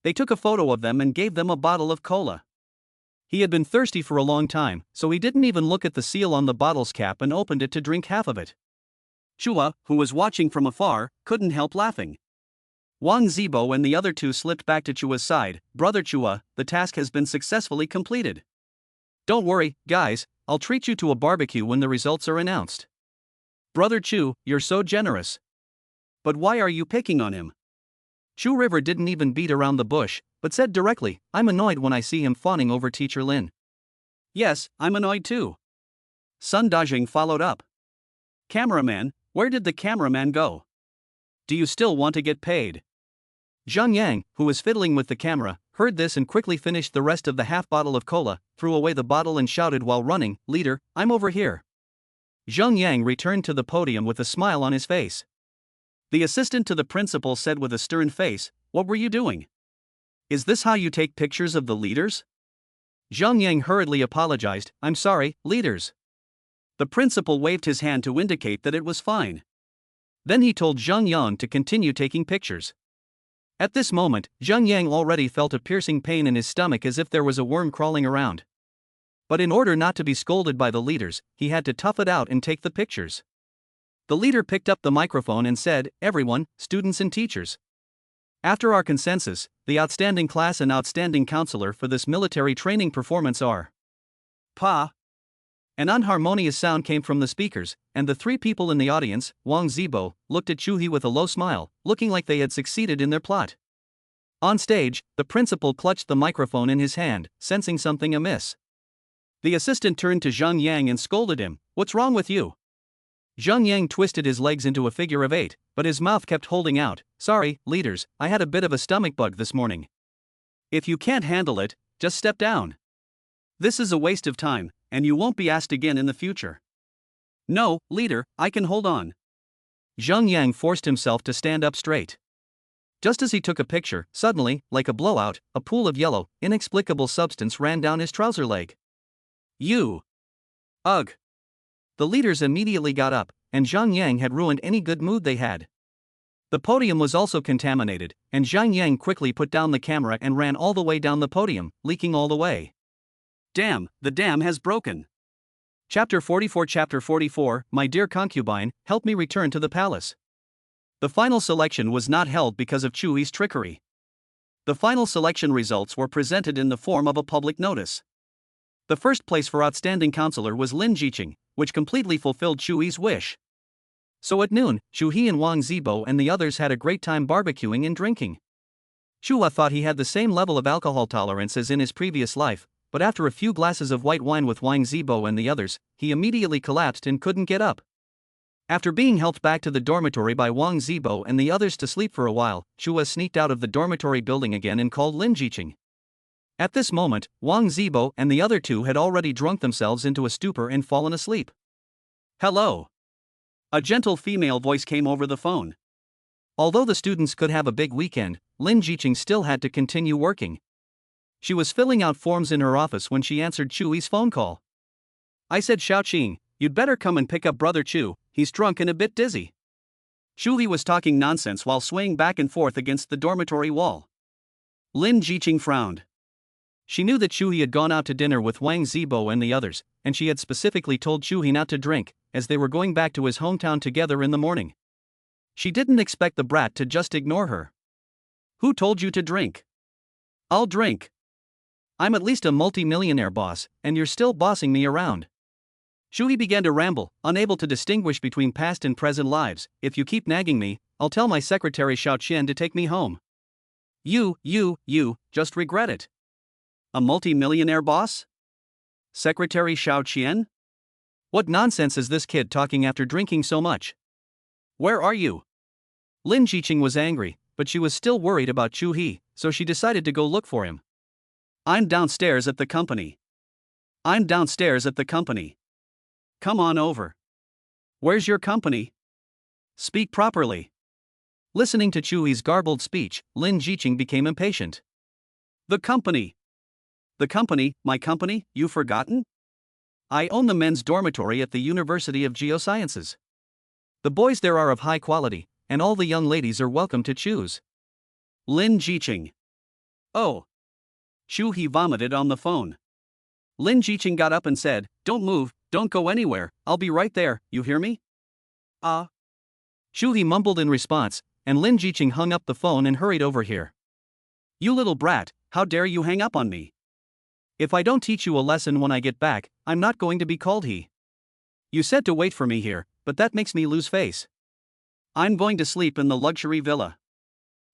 They took a photo of them and gave them a bottle of cola. He had been thirsty for a long time, so he didn't even look at the seal on the bottle's cap and opened it to drink half of it. Chua, who was watching from afar, couldn't help laughing. Wang Zibo and the other two slipped back to Chua's side. Brother Chua, the task has been successfully completed. Don't worry, guys, I'll treat you to a barbecue when the results are announced. Brother Chu, you're so generous. But why are you picking on him? Chu River didn't even beat around the bush, but said directly, I'm annoyed when I see him fawning over Teacher Lin. Yes, I'm annoyed too. Sun Dajing followed up. Cameraman, where did the cameraman go? Do you still want to get paid? Zheng Yang, who was fiddling with the camera, heard this and quickly finished the rest of the half bottle of cola, threw away the bottle and shouted while running, Leader, I'm over here. Zheng Yang returned to the podium with a smile on his face. The assistant to the principal said with a stern face, What were you doing? Is this how you take pictures of the leaders? Zheng Yang hurriedly apologized, I'm sorry, leaders. The principal waved his hand to indicate that it was fine. Then he told Zheng Yang to continue taking pictures. At this moment, Zheng Yang already felt a piercing pain in his stomach as if there was a worm crawling around. But in order not to be scolded by the leaders, he had to tough it out and take the pictures. The leader picked up the microphone and said, Everyone, students and teachers. After our consensus, the outstanding class and outstanding counselor for this military training performance are Pa. An unharmonious sound came from the speakers, and the three people in the audience, Wang Zibo, looked at Chu He with a low smile, looking like they had succeeded in their plot. On stage, the principal clutched the microphone in his hand, sensing something amiss. The assistant turned to Zheng Yang and scolded him, What's wrong with you? Zheng Yang twisted his legs into a figure of 8, but his mouth kept holding out, Sorry, leaders, I had a bit of a stomach bug this morning. If you can't handle it, just step down. This is a waste of time, and you won't be asked again in the future. No, leader, I can hold on. Zheng Yang forced himself to stand up straight. Just as he took a picture, suddenly, like a blowout, a pool of yellow, inexplicable substance ran down his trouser leg. You! Ugh! The leaders immediately got up, and Zheng Yang had ruined any good mood they had. The podium was also contaminated, and Zheng Yang quickly put down the camera and ran all the way down the podium, leaking all the way. Damn, the dam has broken. Chapter 44, My dear concubine, help me return to the palace. The final selection was not held because of Chu He's trickery. The final selection results were presented in the form of a public notice. The first place for outstanding counselor was Lin Zhiqing, which completely fulfilled Chu He's wish. So at noon, Chu He and Wang Zibo and the others had a great time barbecuing and drinking. Chua thought he had the same level of alcohol tolerance as in his previous life, but after a few glasses of white wine with Wang Zibo and the others, he immediately collapsed and couldn't get up. After being helped back to the dormitory by Wang Zibo and the others to sleep for a while, Chua sneaked out of the dormitory building again and called Lin Zhiqing. At this moment, Wang Zibo and the other two had already drunk themselves into a stupor and fallen asleep. Hello. A gentle female voice came over the phone. Although the students could have a big weekend, Lin Zhiqing still had to continue working. She was filling out forms in her office when she answered Chu He's phone call. I said Xiao Jun, you'd better come and pick up Brother Chu, he's drunk and a bit dizzy. Chu He was talking nonsense while swaying back and forth against the dormitory wall. Lin Zhiqing frowned. She knew that Chu He had gone out to dinner with Wang Zibo and the others, and she had specifically told Chu He not to drink, as they were going back to his hometown together in the morning. She didn't expect the brat to just ignore her. Who told you to drink? I'll drink. I'm at least a multi-millionaire boss, and you're still bossing me around. Chu He began to ramble, unable to distinguish between past and present lives. If you keep nagging me, I'll tell my secretary Xiao Qian to take me home. You just regret it. A multi-millionaire boss? Secretary Xiao Qian? What nonsense is this kid talking after drinking so much? Where are you? Lin Zhiqing was angry, but she was still worried about Chu He, so she decided to go look for him. I'm downstairs at the company. I'm downstairs at the company. Come on over. Where's your company? Speak properly. Listening to Chu He's garbled speech, Lin Zhiqing became impatient. The company. The company, my company, you've forgotten? I own the men's dormitory at the University of Geosciences. The boys there are of high quality, and all the young ladies are welcome to choose. Lin Zhiqing. Oh. Chu He vomited on the phone. Lin Zhiqing got up and said, Don't move, don't go anywhere, I'll be right there, you hear me? Chu He mumbled in response, and Lin Zhiqing hung up the phone and hurried over here. You little brat, how dare you hang up on me? If I don't teach you a lesson when I get back, I'm not going to be called he. You said to wait for me here, but that makes me lose face. I'm going to sleep in the luxury villa.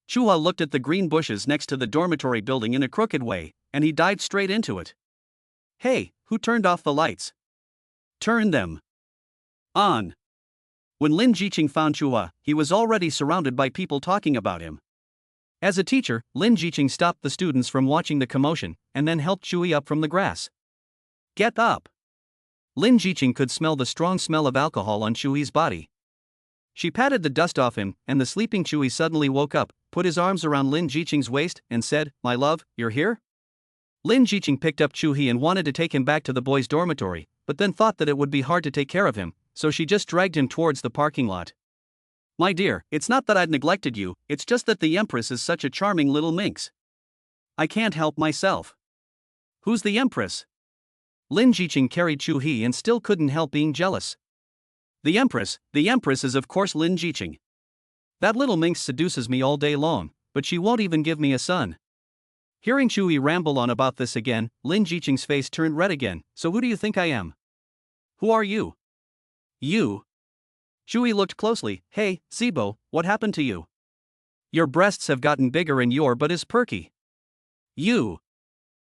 Chu He looked at the green bushes next to the dormitory building in a crooked way, and he dived straight into it. Hey, who turned off the lights? Turn them on. When Lin Zhiqing found Chu He, he was already surrounded by people talking about him. As a teacher, Lin Zhiqing stopped the students from watching the commotion, and then helped Chu He up from the grass. Get up! Lin Zhiqing could smell the strong smell of alcohol on Chu He's body. She patted the dust off him, and the sleeping Chu He suddenly woke up, put his arms around Lin Zhiqing's waist, and said, My love, you're here? Lin Zhiqing picked up Chu He and wanted to take him back to the boys' dormitory, but then thought that it would be hard to take care of him, so she just dragged him towards the parking lot. My dear, it's not that I'd neglected you, it's just that the Empress is such a charming little minx. I can't help myself. Who's the Empress? Lin Zhiqing carried Chu He and still couldn't help being jealous. The Empress is of course Lin Zhiqing. That little minx seduces me all day long, but she won't even give me a son. Hearing Chu He ramble on about this again, Lin Zhiqing's face turned red again. So who do you think I am? Who are you? You? Chu He looked closely. Hey, Zibo, what happened to you? Your breasts have gotten bigger and your butt is perky. You.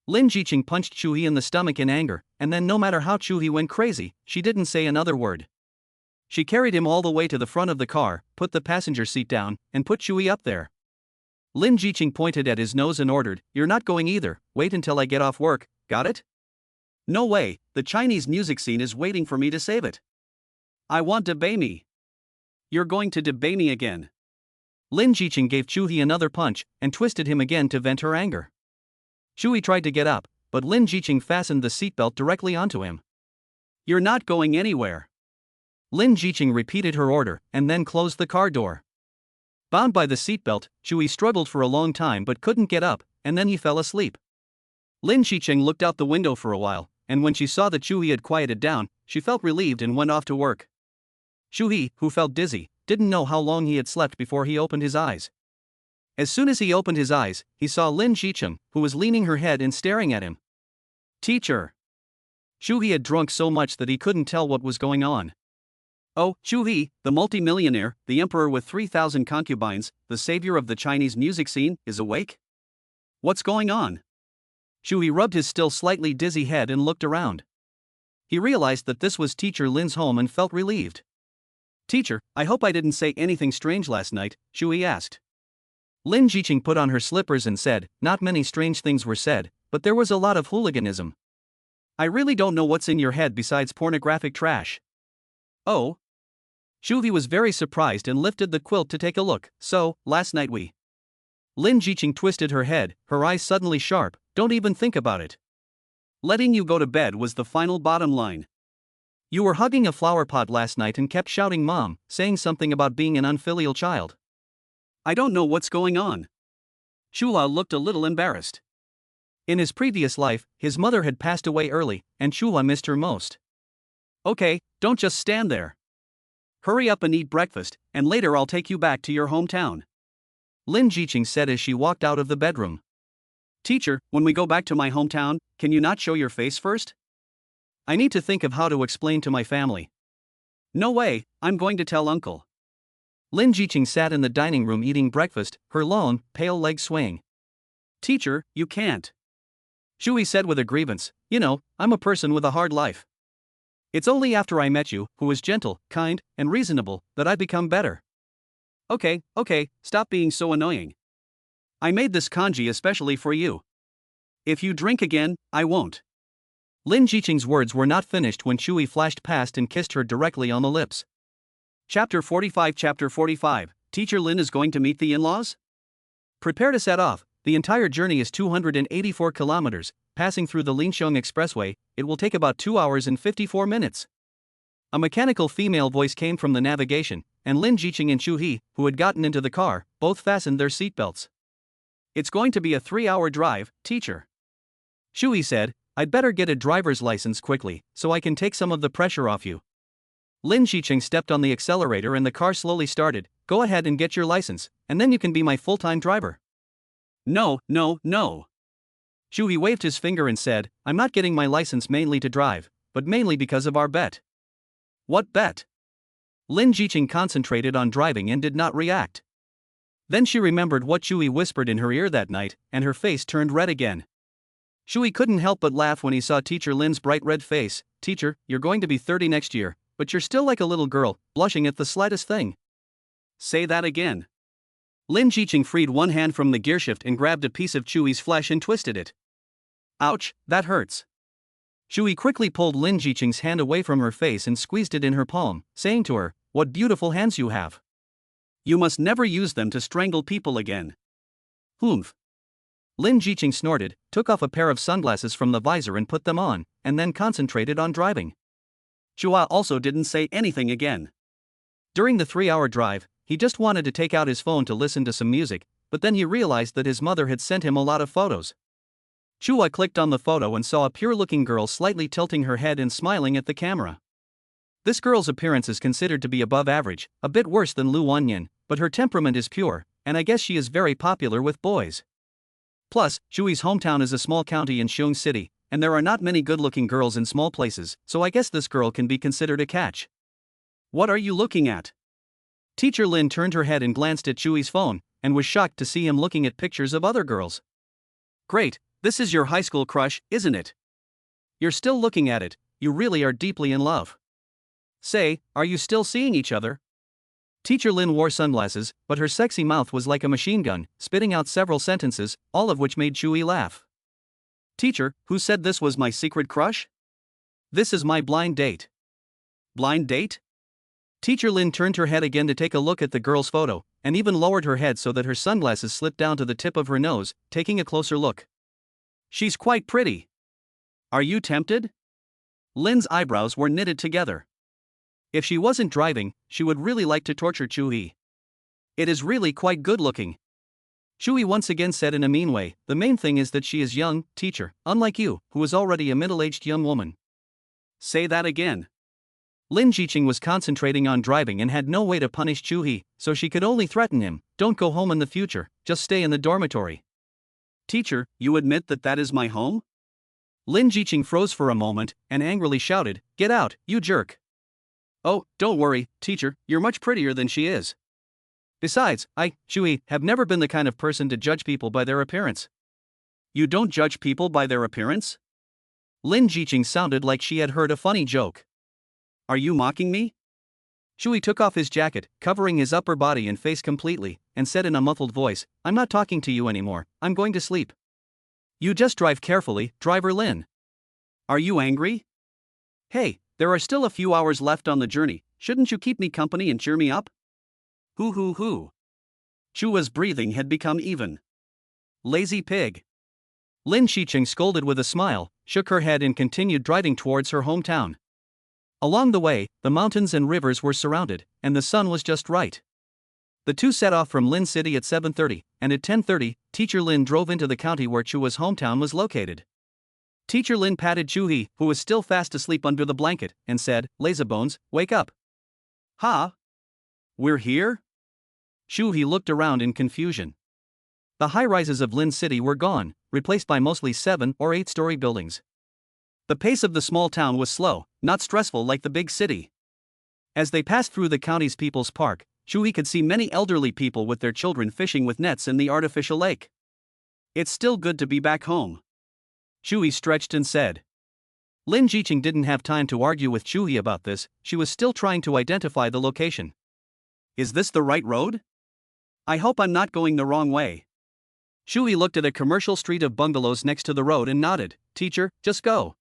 Lin Zhiqing punched Chu He in the stomach in anger, and then no matter how Chu He went crazy, she didn't say another word. She carried him all the way to the front of the car, put the passenger seat down, and put Chu He up there. Lin Zhiqing pointed at his nose and ordered, You're not going either, wait until I get off work, got it? No way, the Chinese music scene is waiting for me to save it. I want to debate me. You're going to debate me again. Lin Zhiqing gave Chu He another punch, and twisted him again to vent her anger. Chu He tried to get up, but Lin Zhiqing fastened the seatbelt directly onto him. You're not going anywhere. Lin Zhiqing repeated her order, and then closed the car door. Bound by the seatbelt, Chu He struggled for a long time but couldn't get up, and then he fell asleep. Lin Zhiqing looked out the window for a while, and when she saw that Chu He had quieted down, she felt relieved and went off to work. Chu He, who felt dizzy, didn't know how long he had slept before he opened his eyes. As soon as he opened his eyes, he saw Lin Zhiqing, who was leaning her head and staring at him. Teacher. Chu He had drunk so much that he couldn't tell what was going on. Oh, Chu He, the multimillionaire, the emperor with 3,000 concubines, the savior of the Chinese music scene, is awake? What's going on? Chu He rubbed his still slightly dizzy head and looked around. He realized that this was Teacher Lin's home and felt relieved. Teacher, I hope I didn't say anything strange last night, Chu He asked. Lin Zhiqing put on her slippers and said, Not many strange things were said, but there was a lot of hooliganism. I really don't know what's in your head besides pornographic trash. Oh? Chu He was very surprised and lifted the quilt to take a look. So, last night we... Lin Zhiqing twisted her head, her eyes suddenly sharp. Don't even think about it. Letting you go to bed was the final bottom line. You were hugging a flower pot last night and kept shouting Mom, saying something about being an unfilial child. I don't know what's going on. Chu He looked a little embarrassed. In his previous life, his mother had passed away early, and Chu He missed her most. Okay, don't just stand there. Hurry up and eat breakfast, and later I'll take you back to your hometown. Lin Zhiqing said as she walked out of the bedroom. Teacher, when we go back to my hometown, can you not show your face first? I need to think of how to explain to my family. No way, I'm going to tell Uncle. Lin Zhiqing sat in the dining room eating breakfast, her long, pale legs swaying. Teacher, you can't. Chu He said with a grievance, You know, I'm a person with a hard life. It's only after I met you, who is gentle, kind, and reasonable, that I become better. Okay, stop being so annoying. I made this kanji especially for you. If you drink again, I won't. Lin Zhiqing's words were not finished when Chu He flashed past and kissed her directly on the lips. Chapter 45 Teacher Lin is going to meet the in-laws? Prepare to set off. The entire journey is 284 kilometers, passing through the Linxiong Expressway. It will take about 2 hours and 54 minutes. A mechanical female voice came from the navigation, and Lin Zhiqing and Chu He, who had gotten into the car, both fastened their seatbelts. It's going to be a 3-hour drive, teacher. Chu He said, I'd better get a driver's license quickly, so I can take some of the pressure off you. Lin Zhiqing stepped on the accelerator and the car slowly started. Go ahead and get your license, and then you can be my full-time driver. No. Chu He waved his finger and said, I'm not getting my license mainly to drive, but mainly because of our bet. What bet? Lin Zhiqing concentrated on driving and did not react. Then she remembered what Chu He whispered in her ear that night, and her face turned red again. Chu He couldn't help but laugh when he saw Teacher Lin's bright red face. Teacher, you're going to be 30 next year, but you're still like a little girl, blushing at the slightest thing. Say that again. Lin Zhiqing freed one hand from the gearshift and grabbed a piece of Chu He's flesh and twisted it. Ouch, that hurts. Chu He quickly pulled Lin Zhiqing's hand away from her face and squeezed it in her palm, saying to her, What beautiful hands you have. You must never use them to strangle people again. Humph. Lin Zhiqing snorted, took off a pair of sunglasses from the visor and put them on, and then concentrated on driving. Chu He also didn't say anything again. During the 3-hour drive, he just wanted to take out his phone to listen to some music, but then he realized that his mother had sent him a lot of photos. Chu He clicked on the photo and saw a pure-looking girl slightly tilting her head and smiling at the camera. This girl's appearance is considered to be above average, a bit worse than Liu Wannian, but her temperament is pure, and I guess she is very popular with boys. Plus, Chu He's hometown is a small county in Lyn City, and there are not many good-looking girls in small places, so I guess this girl can be considered a catch. What are you looking at? Teacher Lin turned her head and glanced at Chu He's phone, and was shocked to see him looking at pictures of other girls. Great, this is your high school crush, isn't it? You're still looking at it, you really are deeply in love. Say, are you still seeing each other? Teacher Lin wore sunglasses, but her sexy mouth was like a machine gun, spitting out several sentences, all of which made Chu He laugh. Teacher, who said this was my secret crush? This is my blind date. Blind date? Teacher Lin turned her head again to take a look at the girl's photo, and even lowered her head so that her sunglasses slipped down to the tip of her nose, taking a closer look. She's quite pretty. Are you tempted? Lin's eyebrows were knitted together. If she wasn't driving, she would really like to torture Chu He. It is really quite good looking. Chu He once again said in a mean way, the main thing is that she is young, teacher, unlike you, who is already a middle-aged young woman. Say that again. Lin Zhiqing was concentrating on driving and had no way to punish Chu He, so she could only threaten him, don't go home in the future, just stay in the dormitory. Teacher, you admit that that is my home? Lin Zhiqing froze for a moment, and angrily shouted, Get out, you jerk. Oh, don't worry, teacher, you're much prettier than she is. Besides, Chu He, have never been the kind of person to judge people by their appearance. You don't judge people by their appearance? Lin Zhiqing sounded like she had heard a funny joke. Are you mocking me? Chu He took off his jacket, covering his upper body and face completely, and said in a muffled voice, I'm not talking to you anymore, I'm going to sleep. You just drive carefully, driver Lin. Are you angry? Hey, there are still a few hours left on the journey, shouldn't you keep me company and cheer me up? Hoo. Chu He's breathing had become even. Lazy pig. Lin Zhiqing scolded with a smile, shook her head and continued driving towards her hometown. Along the way, the mountains and rivers were surrounded, and the sun was just right. The two set off from Lyn City at 7:30, and at 10:30, Teacher Lin drove into the county where Chu He's hometown was located. Teacher Lin patted Chu He, who was still fast asleep under the blanket, and said, Lazybones, wake up. Ha? We're here? Chu He looked around in confusion. The high-rises of Lyn City were gone, replaced by mostly 7- or 8-story buildings. The pace of the small town was slow, not stressful like the big city. As they passed through the county's People's Park, Chu He could see many elderly people with their children fishing with nets in the artificial lake. It's still good to be back home. Chu He stretched and said. Lin Zhiqing didn't have time to argue with Chu He about this, she was still trying to identify the location. Is this the right road? I hope I'm not going the wrong way. Chu He looked at a commercial street of bungalows next to the road and nodded. Teacher, just go.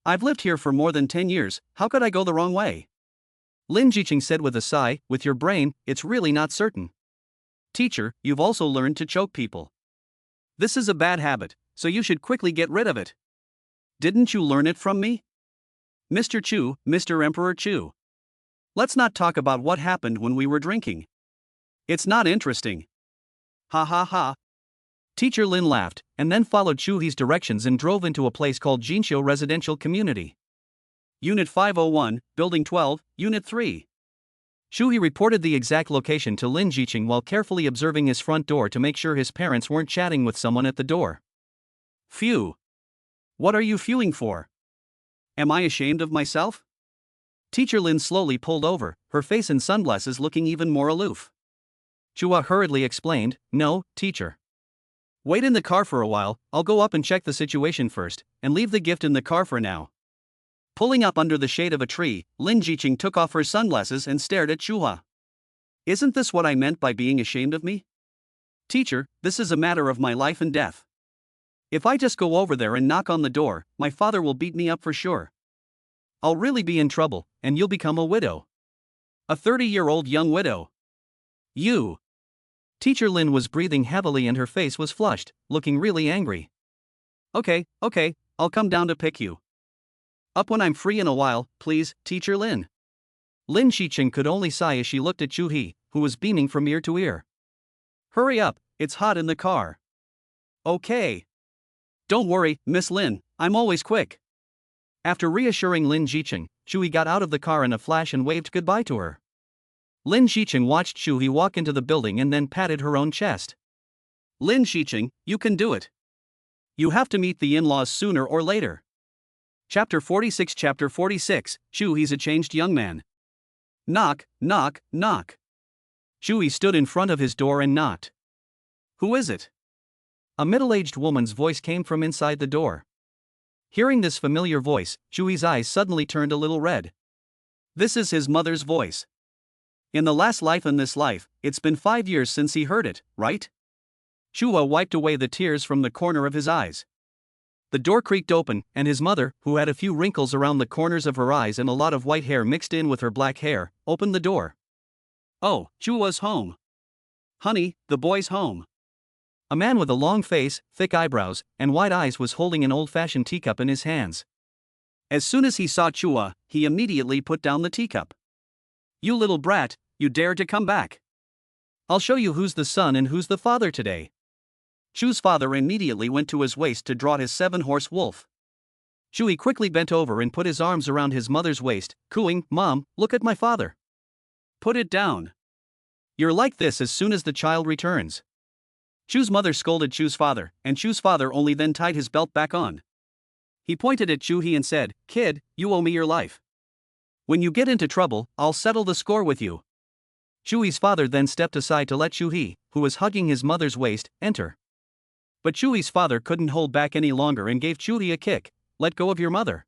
I've lived here for more than 10 years, how could I go the wrong way? Lin Zhiqing said with a sigh, with your brain, it's really not certain. Teacher, you've also learned to choke people. This is a bad habit, so you should quickly get rid of it. Didn't you learn it from me? Mr. Chu, Mr. Emperor Chu. Let's not talk about what happened when we were drinking. It's not interesting. Ha ha ha. Teacher Lin laughed, and then followed Chu He's directions and drove into a place called Jinxiu Residential Community. Unit 501, Building 12, Unit 3. Chu He reported the exact location to Lin Zhiqing while carefully observing his front door to make sure his parents weren't chatting with someone at the door. Phew. What are you fewing for? Am I ashamed of myself? Teacher Lin slowly pulled over, her face and sunglasses looking even more aloof. Chua hurriedly explained, no, teacher. Wait in the car for a while, I'll go up and check the situation first, and leave the gift in the car for now. Pulling up under the shade of a tree, Lin Zhiqing took off her sunglasses and stared at Chua. Isn't this what I meant by being ashamed of me? Teacher, this is a matter of my life and death. If I just go over there and knock on the door, my father will beat me up for sure. I'll really be in trouble, and you'll become a widow. A 30-year-old young widow. You. Teacher Lin was breathing heavily and her face was flushed, looking really angry. Okay, I'll come down to pick you up when I'm free in a while, please, Teacher Lin. Lin Zhiqing could only sigh as she looked at Chu He, who was beaming from ear to ear. Hurry up, it's hot in the car. Okay. Don't worry, Miss Lin, I'm always quick. After reassuring Lin Zhiqing, Chu He got out of the car in a flash and waved goodbye to her. Lin Zhiqing watched Chu He walk into the building and then patted her own chest. Lin Zhiqing, you can do it. You have to meet the in-laws sooner or later. Chapter 46, Chu He's a changed young man. Knock, knock, knock. Chu He stood in front of his door and knocked. Who is it? A middle-aged woman's voice came from inside the door. Hearing this familiar voice, Chu He's eyes suddenly turned a little red. This is his mother's voice. In the last life and this life, it's been 5 years since he heard it, right? Chua wiped away the tears from the corner of his eyes. The door creaked open, and his mother, who had a few wrinkles around the corners of her eyes and a lot of white hair mixed in with her black hair, opened the door. Oh, Chua's home. Honey, the boy's home. A man with a long face, thick eyebrows, and wide eyes was holding an old-fashioned teacup in his hands. As soon as he saw Chua, he immediately put down the teacup. You little brat, you dare to come back. I'll show you who's the son and who's the father today. Chu's father immediately went to his waist to draw his 7-horse wolf. Chu He quickly bent over and put his arms around his mother's waist, cooing, Mom, look at my father. Put it down. You're like this as soon as the child returns. Chu's mother scolded Chu's father, and Chu's father only then tied his belt back on. He pointed at Chu He and said, Kid, you owe me your life. When you get into trouble, I'll settle the score with you. Chu He's father then stepped aside to let Chu He, who was hugging his mother's waist, enter. But Chu He's father couldn't hold back any longer and gave Chu He a kick. Let go of your mother.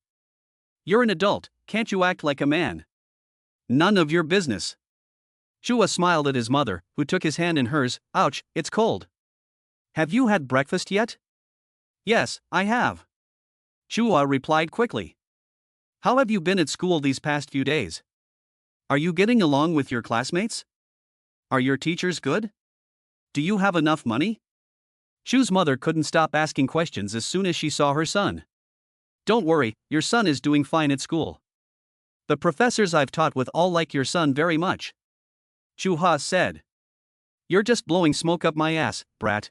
You're an adult, can't you act like a man? None of your business. Chua smiled at his mother, who took his hand in hers. Ouch, it's cold. Have you had breakfast yet? Yes, I have. Chua replied quickly. How have you been at school these past few days? Are you getting along with your classmates? Are your teachers good? Do you have enough money? Chu's mother couldn't stop asking questions as soon as she saw her son. Don't worry, your son is doing fine at school. The professors I've taught with all like your son very much. Chu He said. You're just blowing smoke up my ass, brat.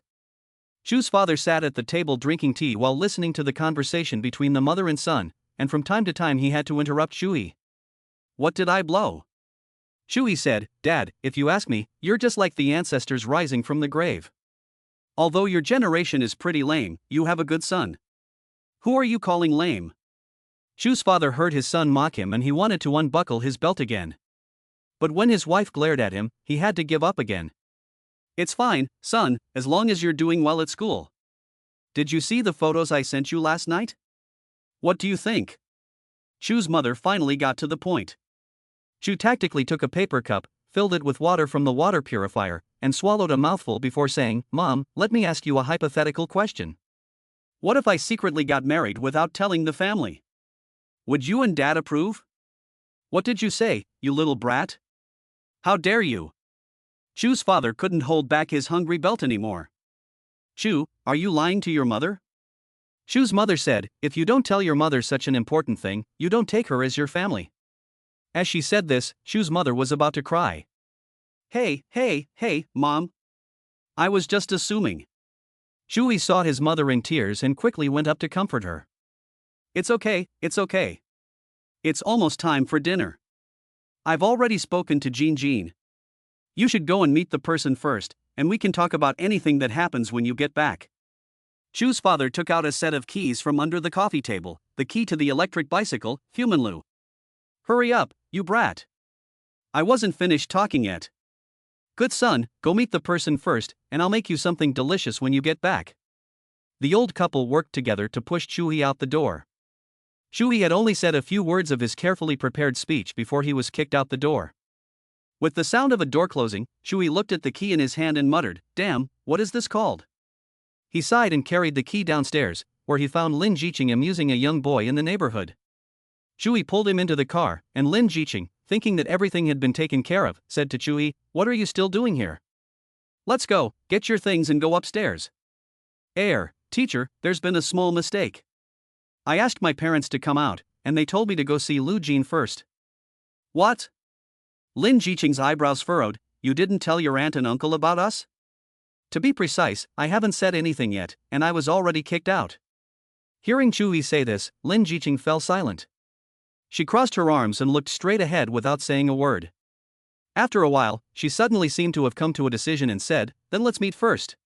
Chu's father sat at the table drinking tea while listening to the conversation between the mother and son, and from time to time he had to interrupt Chu He. What did I blow? Chu He said, Dad, if you ask me, you're just like the ancestors rising from the grave. Although your generation is pretty lame, you have a good son. Who are you calling lame? Chu's father heard his son mock him and he wanted to unbuckle his belt again. But when his wife glared at him, he had to give up again. It's fine, son, as long as you're doing well at school. Did you see the photos I sent you last night? What do you think? Chu's mother finally got to the point. Chu tactically took a paper cup, filled it with water from the water purifier, and swallowed a mouthful before saying, "Mom, let me ask you a hypothetical question. What if I secretly got married without telling the family? Would you and Dad approve?" "What did you say, you little brat? How dare you?" Chu's father couldn't hold back his hungry belt anymore. "Chu, are you lying to your mother?" Chu's mother said, "If you don't tell your mother such an important thing, you don't take her as your family." As she said this, Chu's mother was about to cry. Hey, Mom. I was just assuming." Chu He saw his mother in tears and quickly went up to comfort her. It's okay. It's almost time for dinner. I've already spoken to Jean. You should go and meet the person first, and we can talk about anything that happens when you get back." Chu's father took out a set of keys from under the coffee table, the key to the electric bicycle, Humanlu. "Hurry up, you brat. I wasn't finished talking yet. Good son, go meet the person first, and I'll make you something delicious when you get back." The old couple worked together to push Chu He out the door. Chu He had only said a few words of his carefully prepared speech before he was kicked out the door. With the sound of a door closing, Chu He looked at the key in his hand and muttered, "Damn, what is this called?" He sighed and carried the key downstairs, where he found Lin Zhiqing amusing a young boy in the neighborhood. Chu He pulled him into the car, and Lin Zhiqing, thinking that everything had been taken care of, said to Chu He, "What are you still doing here? Let's go, get your things and go upstairs." Teacher, there's been a small mistake. I asked my parents to come out, and they told me to go see Liu Jin first." "What?" Lin Zhiqing's eyebrows furrowed. "You didn't tell your aunt and uncle about us?" "To be precise, I haven't said anything yet, and I was already kicked out." Hearing Chu He say this, Lin Zhiqing fell silent. She crossed her arms and looked straight ahead without saying a word. After a while, she suddenly seemed to have come to a decision and said, "Then let's meet first."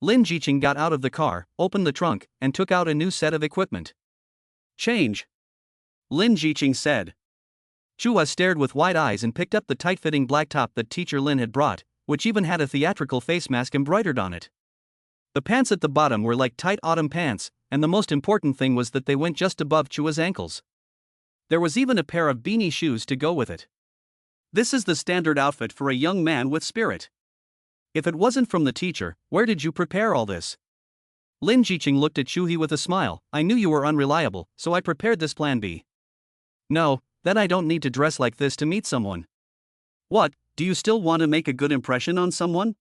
Lin Zhiqing got out of the car, opened the trunk, and took out a new set of equipment. "Change," Lin Zhiqing said. Chu He stared with wide eyes and picked up the tight-fitting black top that Teacher Lin had brought, which even had a theatrical face mask embroidered on it. The pants at the bottom were like tight autumn pants, and the most important thing was that they went just above Chu's ankles. There was even a pair of beanie shoes to go with it. This is the standard outfit for a young man with spirit. If it wasn't from the teacher, where did you prepare all this? Lin Zhiqing looked at Chu He with a smile. "I knew you were unreliable, so I prepared this plan B." "No, then I don't need to dress like this to meet someone." "What, do you still want to make a good impression on someone?"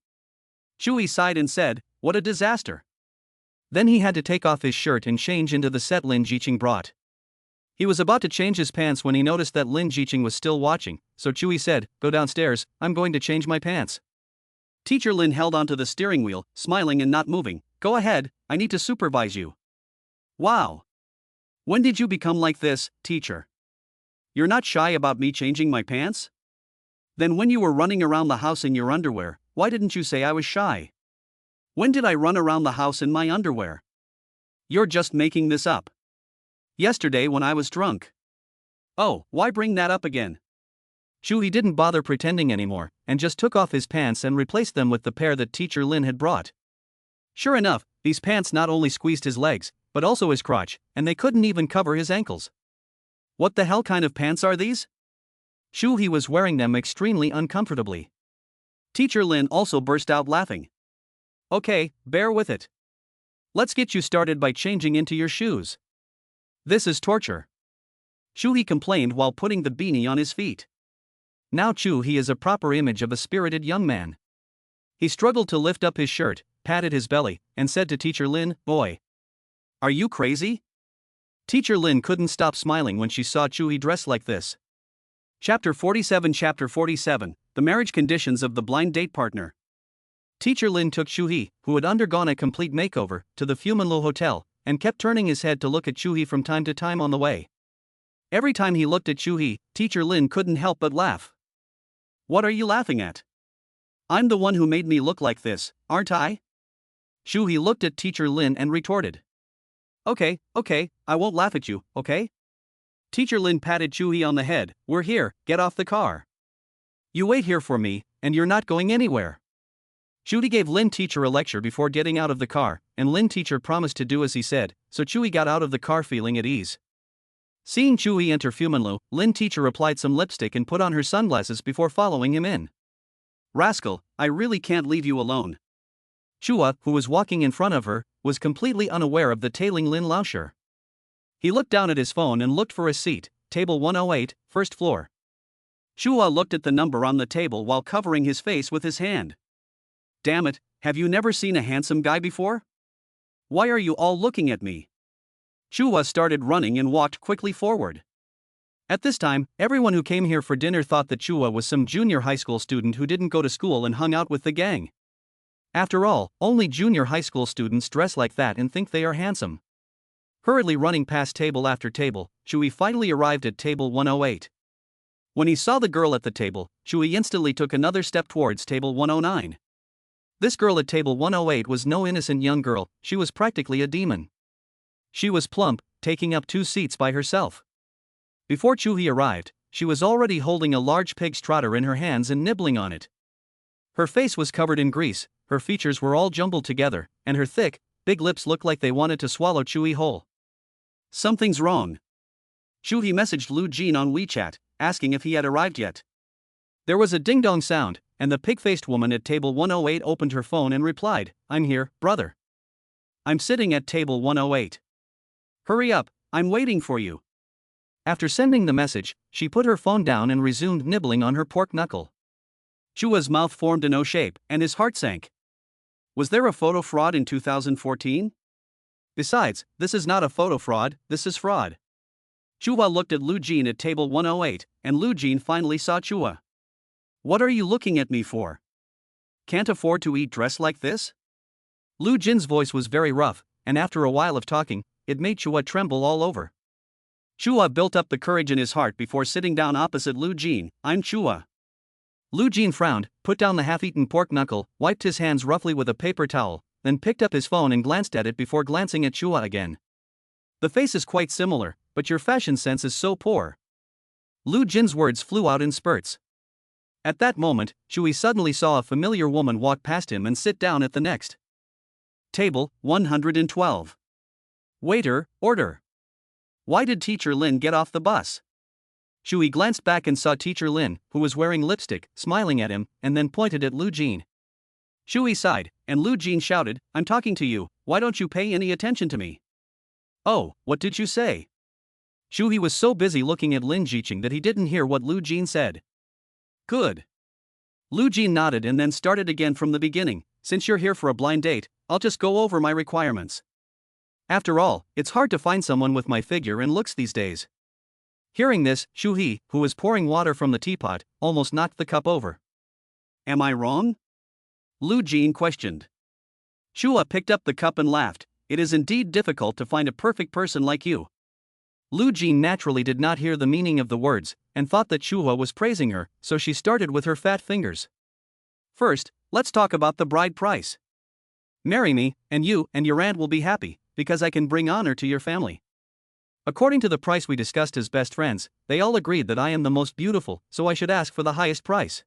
Chu He sighed and said, "What a disaster." Then he had to take off his shirt and change into the set Lin Zhiqing brought. He was about to change his pants when he noticed that Lin Zhiqing was still watching, so Chu He said, "Go downstairs, I'm going to change my pants." Teacher Lin held onto the steering wheel, smiling and not moving. "Go ahead, I need to supervise you." "Wow. When did you become like this, teacher? You're not shy about me changing my pants? Then when you were running around the house in your underwear, why didn't you say I was shy? When did I run around the house in my underwear? You're just making this up." "Yesterday when I was drunk." "Oh, why bring that up again?" Chu He didn't bother pretending anymore, and just took off his pants and replaced them with the pair that Teacher Lin had brought. Sure enough, these pants not only squeezed his legs, but also his crotch, and they couldn't even cover his ankles. "What the hell kind of pants are these?" Chu He was wearing them extremely uncomfortably. Teacher Lin also burst out laughing. "Okay, bear with it. Let's get you started by changing into your shoes. This is torture." Chu He complained while putting the beanie on his feet. Now Chu He is a proper image of a spirited young man. He struggled to lift up his shirt, patted his belly, and said to Teacher Lin, "Boy, are you crazy?" Teacher Lin couldn't stop smiling when she saw Chu He dressed like this. Chapter 47, The Marriage Conditions of the Blind Date Partner. Teacher Lin took Chu He, who had undergone a complete makeover, to the Fumanlo Hotel, and kept turning his head to look at Chu He from time to time on the way. Every time he looked at Chu He, Teacher Lin couldn't help but laugh. "What are you laughing at? I'm the one who made me look like this, aren't I?" Chu He looked at Teacher Lin and retorted. Okay, I won't laugh at you, okay?" Teacher Lin patted Chu He on the head. "We're here, get off the car. You wait here for me, and you're not going anywhere." Chu He gave Lin Teacher a lecture before getting out of the car, and Lin Teacher promised to do as he said, so Chu He got out of the car feeling at ease. Seeing Chu He enter Fumanlu, Lin teacher applied some lipstick and put on her sunglasses before following him in. Rascal, I really can't leave you alone. Chua, who was walking in front of her, was completely unaware of the tailing Lin Laosher. He looked down at his phone and looked for a seat, table 108, first floor. Chua looked at the number on the table while covering his face with his hand. Damn it, have you never seen a handsome guy before? Why are you all looking at me? Chua started running and walked quickly forward. At this time, everyone who came here for dinner thought that Chua was some junior high school student who didn't go to school and hung out with the gang. After all, only junior high school students dress like that and think they are handsome. Hurriedly running past table after table, Chu He finally arrived at table 108. When he saw the girl at the table, Chu He instantly took another step towards table 109. This girl at table 108 was no innocent young girl, she was practically a demon. She was plump, taking up 2 seats by herself. Before Chu He arrived, she was already holding a large pig's trotter in her hands and nibbling on it. Her face was covered in grease, her features were all jumbled together, and her thick, big lips looked like they wanted to swallow Chu He whole. Something's wrong. Chu He messaged Liu Jin on WeChat, asking if he had arrived yet. There was a ding-dong sound, and the pig-faced woman at table 108 opened her phone and replied, I'm here, brother. I'm sitting at table 108. Hurry up, I'm waiting for you. After sending the message, she put her phone down and resumed nibbling on her pork knuckle. Chua's mouth formed an O shape, and his heart sank. Was there a photo fraud in 2014? Besides, this is not a photo fraud, this is fraud. Chua looked at Liu Jin at table 108, and Liu Jin finally saw Chua. What are you looking at me for? Can't afford to eat dressed like this? Liu Jin's voice was very rough, and after a while of talking, it made Chua tremble all over. Chua built up the courage in his heart before sitting down opposite Liu Jin. I'm Chua. Liu Jin frowned, put down the half-eaten pork knuckle, wiped his hands roughly with a paper towel, then picked up his phone and glanced at it before glancing at Chua again. The face is quite similar, but your fashion sense is so poor. Liu Jin's words flew out in spurts. At that moment, Chu He suddenly saw a familiar woman walk past him and sit down at the next table, 112. Waiter, order. Why did Teacher Lin get off the bus? Chu He glanced back and saw Teacher Lin, who was wearing lipstick, smiling at him, and then pointed at Liu Jin. Chu He sighed, and Liu Jin shouted, I'm talking to you, why don't you pay any attention to me? Oh, what did you say? Chu He was so busy looking at Lin Zhiqing that he didn't hear what Liu Jin said. Good. Liu Jin nodded and then started again from the beginning. Since you're here for a blind date, I'll just go over my requirements. After all, it's hard to find someone with my figure and looks these days. Hearing this, Chu He, who was pouring water from the teapot, almost knocked the cup over. Am I wrong? Liu Jin questioned. Chua picked up the cup and laughed. It is indeed difficult to find a perfect person like you. Liu Jin naturally did not hear the meaning of the words, and thought that Chua was praising her, so she started with her fat fingers. First, let's talk about the bride price. Marry me, and you and your aunt will be happy, because I can bring honor to your family. According to the price we discussed as best friends, they all agreed that I am the most beautiful, so I should ask for the highest price.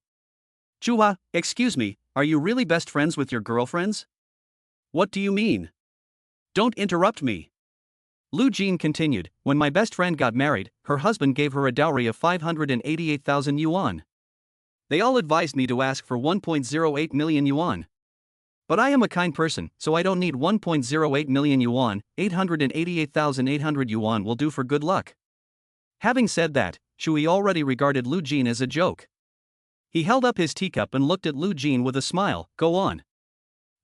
Chua, excuse me, are you really best friends with your girlfriends? What do you mean? Don't interrupt me. Liu Jin continued, when my best friend got married, her husband gave her a dowry of 588,000 yuan. They all advised me to ask for 1.08 million yuan. But I am a kind person, so I don't need 1.08 million yuan, 888,800 yuan will do for good luck. Having said that, Chu He already regarded Liu Jin as a joke. He held up his teacup and looked at Liu Jin with a smile, go on.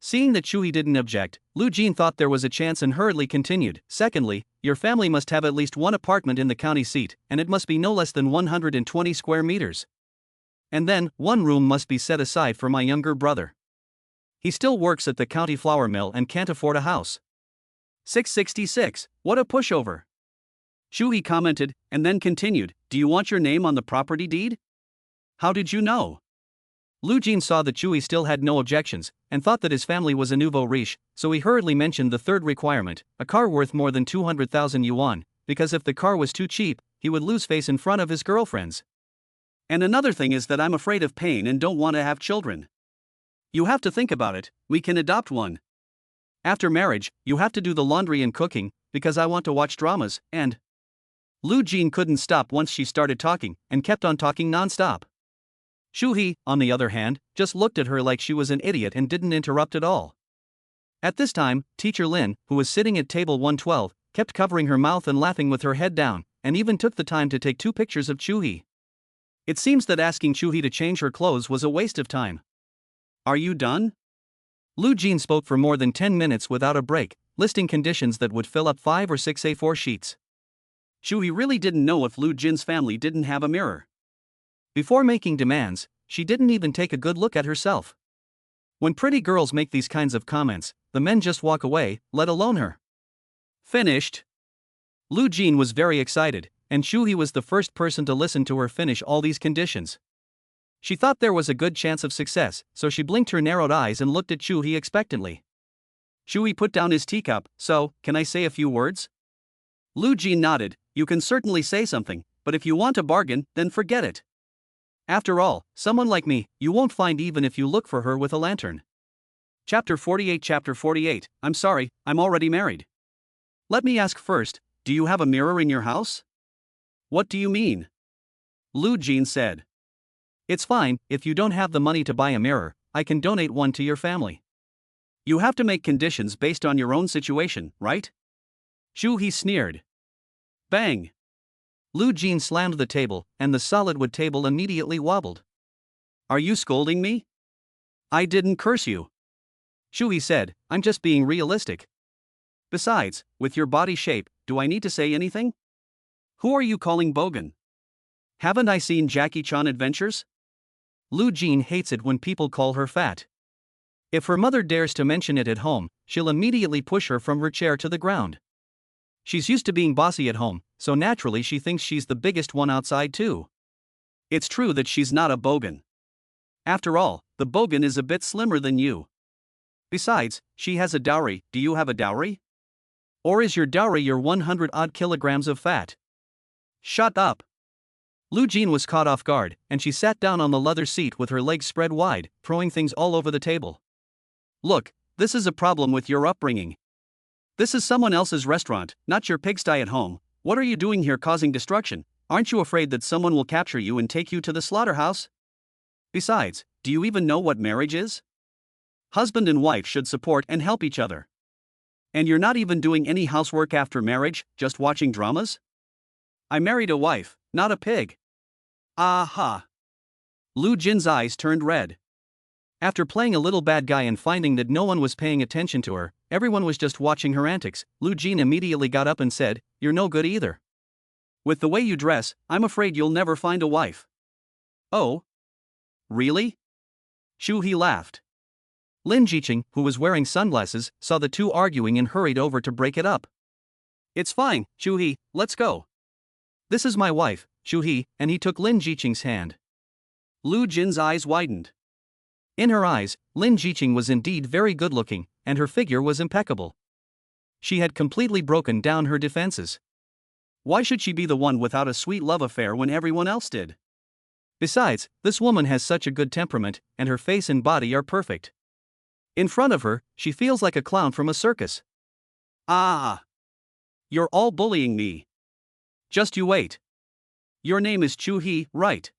Seeing that Chu He didn't object, Liu Jin thought there was a chance and hurriedly continued, secondly, your family must have at least one apartment in the county seat, and it must be no less than 120 square meters. And then, one room must be set aside for my younger brother. He still works at the county flour mill and can't afford a house. 666, what a pushover. Chu He commented, and then continued, do you want your name on the property deed? How did you know? Liu Jin saw that Chu He still had no objections, and thought that his family was a nouveau riche, so he hurriedly mentioned the third requirement, a car worth more than 200,000 yuan, because if the car was too cheap, he would lose face in front of his girlfriends. And another thing is that I'm afraid of pain and don't want to have children. You have to think about it, we can adopt one. After marriage, you have to do the laundry and cooking, because I want to watch dramas, and Liu Jin couldn't stop once she started talking, and kept on talking non-stop. Chu He, on the other hand, just looked at her like she was an idiot and didn't interrupt at all. At this time, Teacher Lin, who was sitting at table 112, kept covering her mouth and laughing with her head down, and even took the time to take 2 pictures of Chu He. It seems that asking Chu He to change her clothes was a waste of time. Are you done? Liu Jin spoke for more than 10 minutes without a break, listing conditions that would fill up 5 or 6 A4 sheets. Chu He really didn't know if Liu Jin's family didn't have a mirror. Before making demands, she didn't even take a good look at herself. When pretty girls make these kinds of comments, the men just walk away, let alone her. Finished. Liu Jin was very excited, and Chu He was the first person to listen to her finish all these conditions. She thought there was a good chance of success, so she blinked her narrowed eyes and looked at Chu He expectantly. Chu He put down his teacup. So, can I say a few words? Liu Jin nodded. You can certainly say something, but if you want a bargain, then forget it. After all, someone like me, you won't find even if you look for her with a lantern. Chapter 48. I'm sorry, I'm already married. Let me ask first, do you have a mirror in your house? What do you mean? Liu Jin said. It's fine, if you don't have the money to buy a mirror, I can donate one to your family. You have to make conditions based on your own situation, right? Chu He sneered. Bang! Liu Jin slammed the table, and the solid wood table immediately wobbled. Are you scolding me? I didn't curse you. Chu He said, I'm just being realistic. Besides, with your body shape, do I need to say anything? Who are you calling bogan? Haven't I seen Jackie Chan adventures? Liu Jin hates it when people call her fat. If her mother dares to mention it at home, she'll immediately push her from her chair to the ground. She's used to being bossy at home, so naturally she thinks she's the biggest one outside too. It's true that she's not a bogan. After all, the bogan is a bit slimmer than you. Besides, she has a dowry. Do you have a dowry? Or is your dowry your 100-odd kilograms of fat? Shut up. Liu Jin was caught off guard, and she sat down on the leather seat with her legs spread wide, throwing things all over the table. Look, this is a problem with your upbringing. This is someone else's restaurant, not your pigsty at home. What are you doing here causing destruction? Aren't you afraid that someone will capture you and take you to the slaughterhouse? Besides, do you even know what marriage is? Husband and wife should support and help each other. And you're not even doing any housework after marriage, just watching dramas? I married a wife, not a pig. Aha! Liu Jin's eyes turned red. After playing a little bad guy and finding that no one was paying attention to her, everyone was just watching her antics, Liu Jin immediately got up and said, You're no good either. With the way you dress, I'm afraid you'll never find a wife. Oh? Really? Chu He laughed. Lin Zhiqing, who was wearing sunglasses, saw the two arguing and hurried over to break it up. It's fine, Chu He, let's go. This is my wife, Chu He, and he took Lin Zhiqing's hand. Liu Jin's eyes widened. In her eyes, Lin Zhiqing was indeed very good-looking, and her figure was impeccable. She had completely broken down her defenses. Why should she be the one without a sweet love affair when everyone else did? Besides, this woman has such a good temperament, and her face and body are perfect. In front of her, she feels like a clown from a circus. Ah! You're all bullying me. Just you wait. Your name is Chu He, right?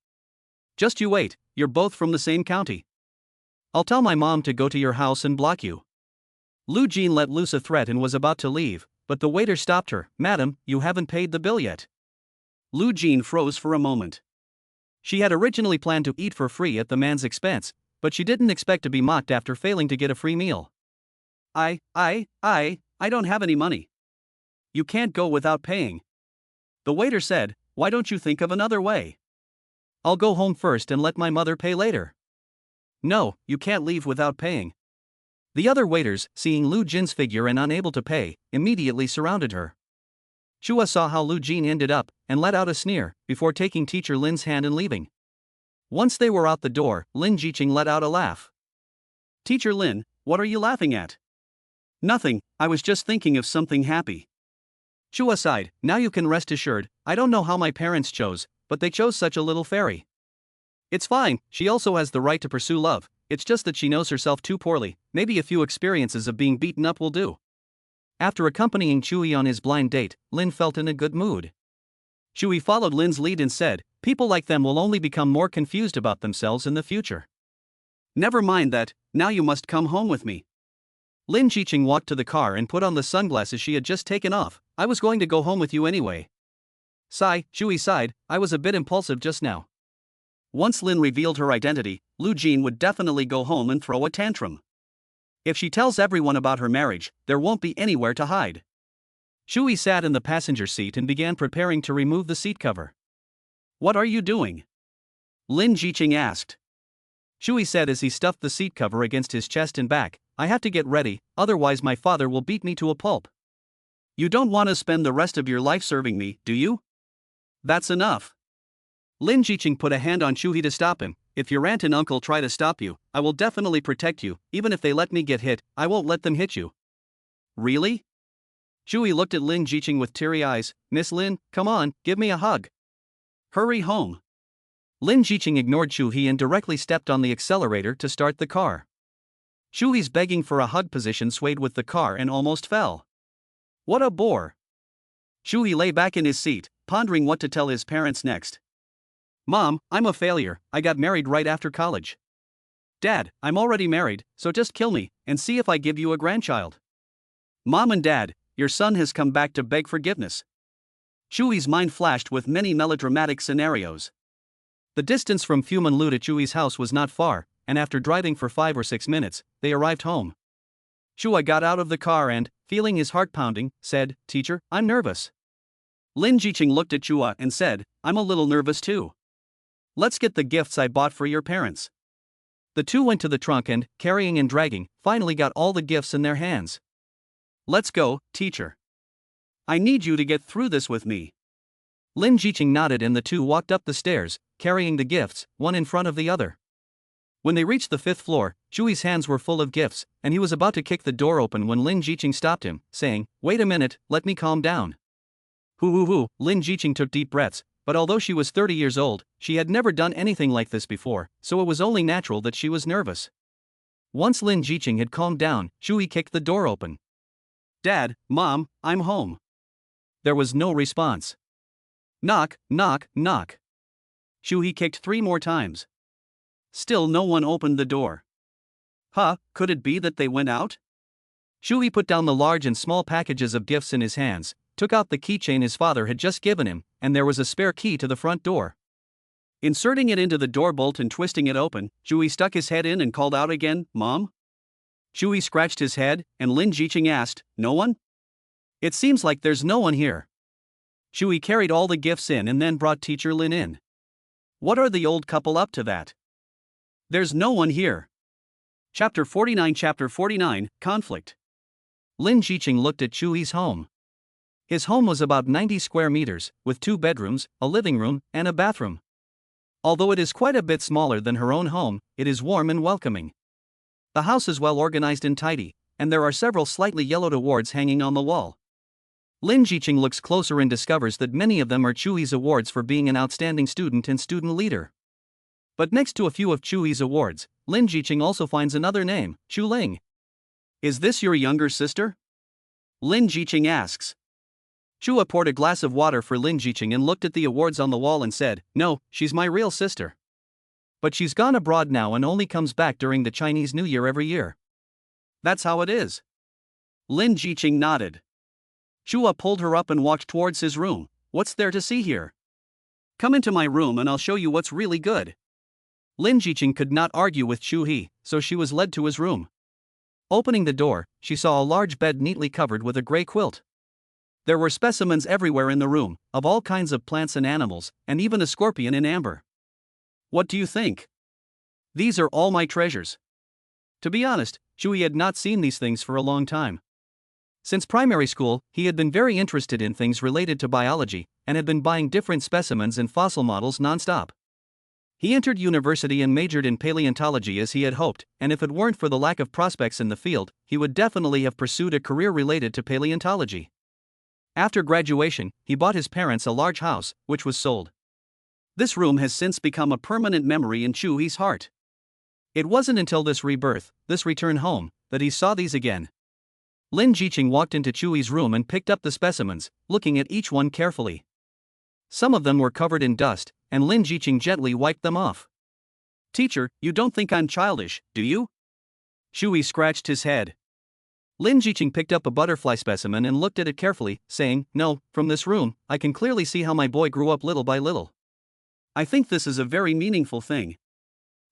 Just you wait, you're both from the same county. I'll tell my mom to go to your house and block you. Liu Jin let loose a threat and was about to leave, but the waiter stopped her. Madam, you haven't paid the bill yet. Liu Jin froze for a moment. She had originally planned to eat for free at the man's expense, but she didn't expect to be mocked after failing to get a free meal. I don't have any money. You can't go without paying. The waiter said, Why don't you think of another way? I'll go home first and let my mother pay later. No, you can't leave without paying. The other waiters, seeing Liu Jin's figure and unable to pay, immediately surrounded her. Chua saw how Liu Jin ended up, and let out a sneer, before taking Teacher Lin's hand and leaving. Once they were out the door, Lin Zhiqing let out a laugh. Teacher Lin, what are you laughing at? Nothing, I was just thinking of something happy. Chua sighed, now you can rest assured, I don't know how my parents chose, but they chose such a little fairy. It's fine, she also has the right to pursue love, it's just that she knows herself too poorly, maybe a few experiences of being beaten up will do. After accompanying Chu He on his blind date, Lin felt in a good mood. Chu He followed Lin's lead and said, people like them will only become more confused about themselves in the future. Never mind that, now you must come home with me. Lin Zhiqing walked to the car and put on the sunglasses she had just taken off. I was going to go home with you anyway. Sigh, Chu He sighed, I was a bit impulsive just now. Once Lin revealed her identity, Liu Jin would definitely go home and throw a tantrum. If she tells everyone about her marriage, there won't be anywhere to hide. Chu He sat in the passenger seat and began preparing to remove the seat cover. What are you doing? Lin Zhiqing asked. Chu He said as he stuffed the seat cover against his chest and back, I have to get ready, otherwise my father will beat me to a pulp. You don't want to spend the rest of your life serving me, do you? That's enough. Lin Zhiqing put a hand on Chu He to stop him. If your aunt and uncle try to stop you, I will definitely protect you. Even if they let me get hit, I won't let them hit you. Really? Chu He looked at Lin Zhiqing with teary eyes. Miss Lin, come on, give me a hug. Hurry home. Lin Zhiqing ignored Chu He and directly stepped on the accelerator to start the car. Chu He's begging for a hug position swayed with the car and almost fell. What a bore. Chu He lay back in his seat, pondering what to tell his parents next. Mom, I'm a failure, I got married right after college. Dad, I'm already married, so just kill me, and see if I give you a grandchild. Mom and Dad, your son has come back to beg forgiveness. Chu He's mind flashed with many melodramatic scenarios. The distance from Fumanlu to Chu He's house was not far, and after driving for 5 or 6 minutes, they arrived home. Chu He got out of the car and, feeling his heart pounding, said, Teacher, I'm nervous. Lin Zhiqing looked at Chu He and said, I'm a little nervous too. Let's get the gifts I bought for your parents. The two went to the trunk and, carrying and dragging, finally got all the gifts in their hands. Let's go, teacher. I need you to get through this with me. Lin Zhiqing nodded and the two walked up the stairs, carrying the gifts, one in front of the other. When they reached the 5th floor, Chu He's hands were full of gifts, and he was about to kick the door open when Lin Zhiqing stopped him, saying, Wait a minute, let me calm down. Hoo, Lin Zhiqing took deep breaths, but although she was 30 years old, she had never done anything like this before, so it was only natural that she was nervous. Once Lin Zhiqing had calmed down, Chu He kicked the door open. Dad, Mom, I'm home. There was no response. Knock, knock, knock. Chu He kicked 3 more times. Still no one opened the door. Could it be that they went out? Chu He put down the large and small packages of gifts in his hands, took out the keychain his father had just given him, and there was a spare key to the front door. Inserting it into the door bolt and twisting it open, Chu He stuck his head in and called out again, Mom? Chu He scratched his head, and Lin Zhiqing asked, No one? It seems like there's no one here. Chu He carried all the gifts in and then brought Teacher Lin in. What are the old couple up to that? There's no one here. Chapter 49, Conflict. Lin Zhiqing looked at Chu He's home. His home was about 90 square meters, with 2 bedrooms, a living room, and a bathroom. Although it is quite a bit smaller than her own home, it is warm and welcoming. The house is well organized and tidy, and there are several slightly yellowed awards hanging on the wall. Lin Zhiqing looks closer and discovers that many of them are Chu He's awards for being an outstanding student and student leader. But next to a few of Chu He's awards, Lin Zhiqing also finds another name, Chu Ling. Is this your younger sister? Lin Zhiqing asks. Chu He poured a glass of water for Lin Zhiqing and looked at the awards on the wall and said, No, she's my real sister. But she's gone abroad now and only comes back during the Chinese New Year every year. That's how it is. Lin Zhiqing nodded. Chu He pulled her up and walked towards his room. What's there to see here? Come into my room and I'll show you what's really good. Lin Zhiqing could not argue with Chu He, so she was led to his room. Opening the door, she saw a large bed neatly covered with a gray quilt. There were specimens everywhere in the room, of all kinds of plants and animals, and even a scorpion in amber. What do you think? These are all my treasures. To be honest, Chu He had not seen these things for a long time. Since primary school, he had been very interested in things related to biology, and had been buying different specimens and fossil models non-stop. He entered university and majored in paleontology as he had hoped, and if it weren't for the lack of prospects in the field, he would definitely have pursued a career related to paleontology. After graduation, he bought his parents a large house, which was sold. This room has since become a permanent memory in Chu He's heart. It wasn't until this rebirth, this return home, that he saw these again. Lin Zhiqing walked into Chu He's room and picked up the specimens, looking at each one carefully. Some of them were covered in dust, and Lin Zhiqing gently wiped them off. Teacher, you don't think I'm childish, do you? Chu He scratched his head. Lin Zhiqing picked up a butterfly specimen and looked at it carefully, saying, No, from this room, I can clearly see how my boy grew up little by little. I think this is a very meaningful thing.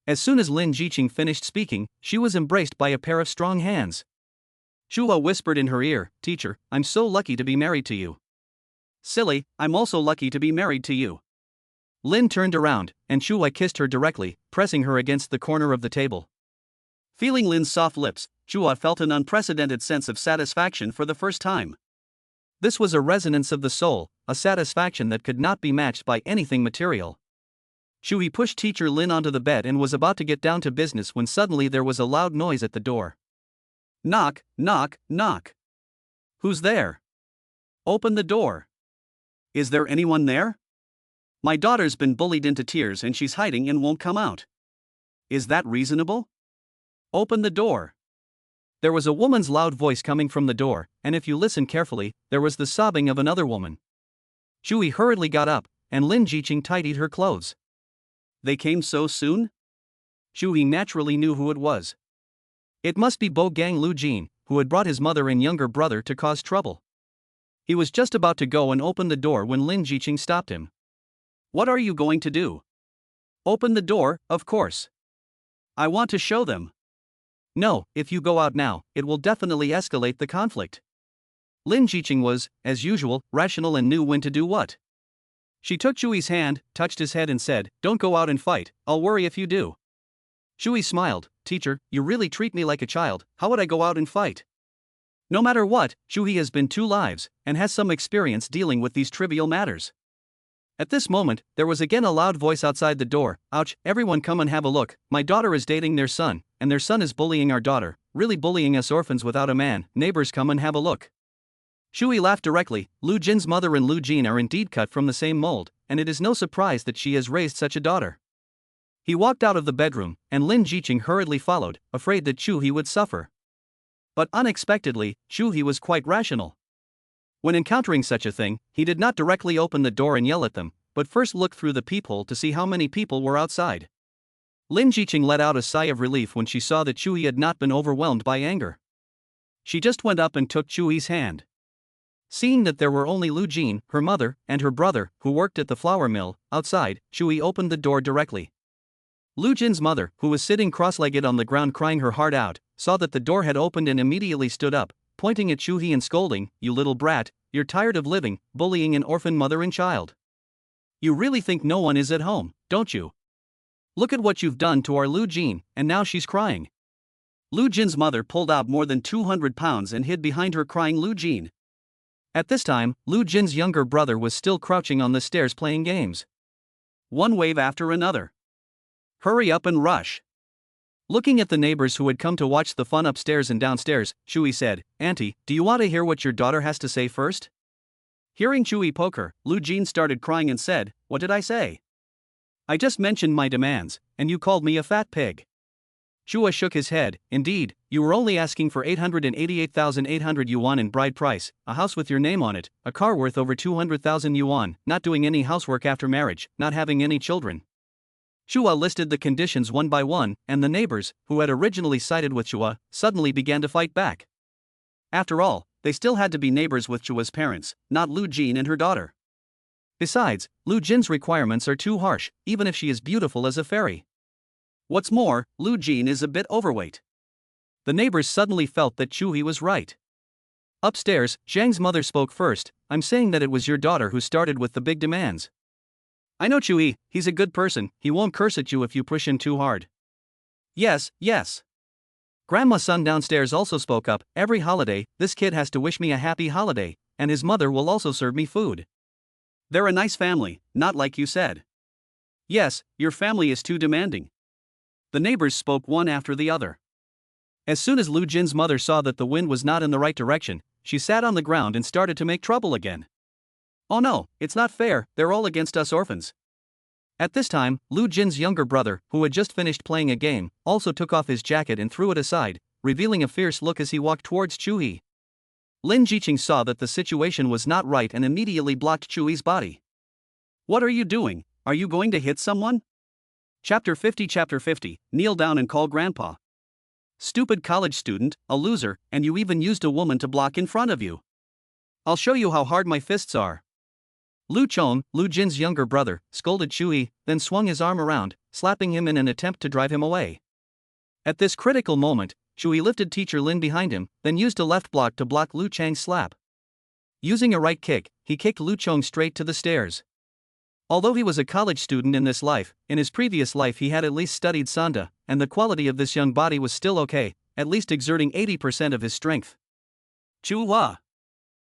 As soon as Lin Zhiqing finished speaking, she was embraced by a pair of strong hands. Chu He whispered in her ear, Teacher, I'm so lucky to be married to you. Silly, I'm also lucky to be married to you. Lin turned around, and Chu He kissed her directly, pressing her against the corner of the table. Feeling Lin's soft lips, Chu He felt an unprecedented sense of satisfaction for the first time. This was a resonance of the soul, a satisfaction that could not be matched by anything material. Chu He pushed Teacher Lin onto the bed and was about to get down to business when suddenly there was a loud noise at the door. Knock, knock, knock. Who's there? Open the door. Is there anyone there? My daughter's been bullied into tears and she's hiding and won't come out. Is that reasonable? Open the door. There was a woman's loud voice coming from the door, and if you listen carefully, there was the sobbing of another woman. Chu He hurriedly got up, and Lin Zhiqing tidied her clothes. They came so soon? Chu He naturally knew who it was. It must be Bo Gang Lu Jin, who had brought his mother and younger brother to cause trouble. He was just about to go and open the door when Lin Zhiqing stopped him. What are you going to do? Open the door, of course. I want to show them. No, if you go out now, it will definitely escalate the conflict. Lin Zhiqing was, as usual, rational and knew when to do what. She took Chu He's hand, touched his head and said, Don't go out and fight, I'll worry if you do. Chu He smiled, Teacher, you really treat me like a child, how would I go out and fight? No matter what, Chu He has been 2 lives, and has some experience dealing with these trivial matters. At this moment, there was again a loud voice outside the door, Ouch, everyone come and have a look, my daughter is dating their son, and their son is bullying our daughter, really bullying us orphans without a man, neighbors come and have a look. Chu He laughed directly, Lu Jin's mother and Lu Jin are indeed cut from the same mold, and it is no surprise that she has raised such a daughter. He walked out of the bedroom, and Lin Zhiqing hurriedly followed, afraid that Chu He would suffer. But unexpectedly, Chu He was quite rational. When encountering such a thing, he did not directly open the door and yell at them, but first looked through the peephole to see how many people were outside. Lin Zhiqing let out a sigh of relief when she saw that Chu He had not been overwhelmed by anger. She just went up and took Chu He's hand. Seeing that there were only Lu Jin, her mother, and her brother, who worked at the flour mill, outside, Chu He opened the door directly. Lu Jin's mother, who was sitting cross-legged on the ground crying her heart out, saw that the door had opened and immediately stood up, pointing at Chu He and scolding, You little brat, you're tired of living, bullying an orphan mother and child. You really think no one is at home, don't you? Look at what you've done to our Lu Jin, and now she's crying. Lu Jin's mother pulled out more than 200 pounds and hid behind her crying Lu Jin. At this time, Lu Jin's younger brother was still crouching on the stairs playing games. One wave after another. Hurry up and rush. Looking at the neighbors who had come to watch the fun upstairs and downstairs, Chu He said, Auntie, do you want to hear what your daughter has to say first? Hearing Chu He poke her, Lu Jin started crying and said, What did I say? I just mentioned my demands, and you called me a fat pig. Chu He shook his head, Indeed, you were only asking for 888,800 yuan in bride price, a house with your name on it, a car worth over 200,000 yuan, not doing any housework after marriage, not having any children. Chu He listed the conditions one by one, and the neighbors, who had originally sided with Chu He, suddenly began to fight back. After all, they still had to be neighbors with Chu He's parents, not Lu Jin and her daughter. Besides, Lu Jin's requirements are too harsh, even if she is beautiful as a fairy. What's more, Lu Jin is a bit overweight. The neighbors suddenly felt that Chu He was right. Upstairs, Zhang's mother spoke first, I'm saying that it was your daughter who started with the big demands. I know Chu He, he's a good person, he won't curse at you if you push him too hard. Yes, yes. Grandma's son downstairs also spoke up, every holiday, this kid has to wish me a happy holiday, and his mother will also serve me food. They're a nice family, not like you said. Yes, your family is too demanding. The neighbors spoke one after the other. As soon as Lu Jin's mother saw that the wind was not in the right direction, she sat on the ground and started to make trouble again. Oh no, it's not fair, they're all against us orphans. At this time, Lu Jin's younger brother, who had just finished playing a game, also took off his jacket and threw it aside, revealing a fierce look as he walked towards Chu He. Lin Zhiqing saw that the situation was not right and immediately blocked Chu He's body. What are you doing? Are you going to hit someone? Chapter 50. Kneel down and call Grandpa. Stupid college student, a loser, and you even used a woman to block in front of you. I'll show you how hard my fists are. Liu Chong, Liu Jin's younger brother, scolded Chu He, then swung his arm around, slapping him in an attempt to drive him away. At this critical moment, Chu He lifted teacher Lin behind him, then used a left block to block Liu Chang's slap. Using a right kick, he kicked Liu Chong straight to the stairs. Although he was a college student in this life, in his previous life he had at least studied Sanda, and the quality of this young body was still okay, at least exerting 80% of his strength. Chu He.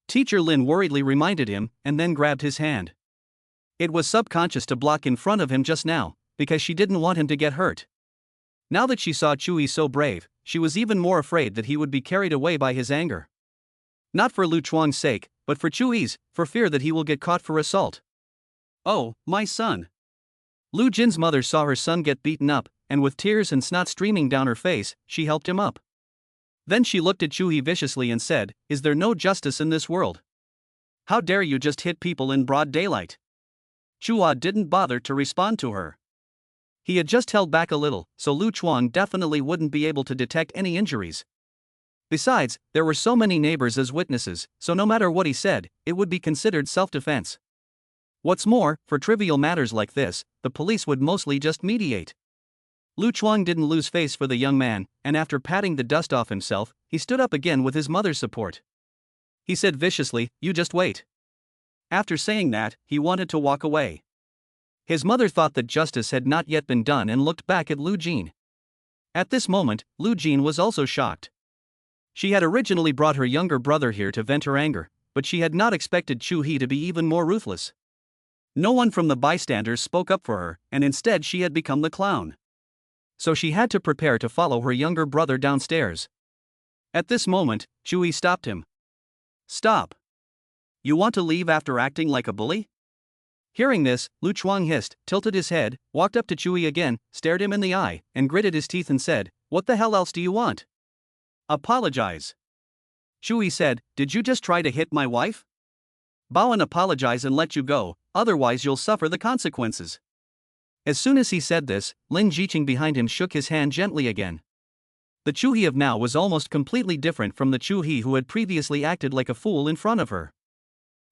Teacher Lin worriedly reminded him, and then grabbed his hand. It was subconscious to block in front of him just now, because she didn't want him to get hurt. Now that she saw Chu He so brave, she was even more afraid that he would be carried away by his anger. Not for Liu Chuang's sake, but for Chu He's, for fear that he will get caught for assault. Oh, my son. Liu Jin's mother saw her son get beaten up, and with tears and snot streaming down her face, she helped him up. Then she looked at Chu He viciously and said, "Is there no justice in this world? How dare you just hit people in broad daylight?" Chu He didn't bother to respond to her. He had just held back a little, so Liu Chuang definitely wouldn't be able to detect any injuries. Besides, there were so many neighbors as witnesses, so no matter what he said, it would be considered self-defense. What's more, for trivial matters like this, the police would mostly just mediate. Liu Chuang didn't lose face for the young man, and after patting the dust off himself, he stood up again with his mother's support. He said viciously, "You just wait." After saying that, he wanted to walk away. His mother thought that justice had not yet been done and looked back at Liu Jin. At this moment, Liu Jin was also shocked. She had originally brought her younger brother here to vent her anger, but she had not expected Chu He to be even more ruthless. No one from the bystanders spoke up for her, and instead she had become the clown. So she had to prepare to follow her younger brother downstairs. At this moment, Chu He stopped him. "Stop. You want to leave after acting like a bully?" Hearing this, Liu Chuang hissed, tilted his head, walked up to Chu He again, stared him in the eye, and gritted his teeth and said, "What the hell else do you want?" "Apologize." Chu He said, "Did you just try to hit my wife? Bow and apologize and let you go, otherwise you'll suffer the consequences." As soon as he said this, Lin Zhiqing behind him shook his hand gently again. The Chu He of now was almost completely different from the Chu He who had previously acted like a fool in front of her.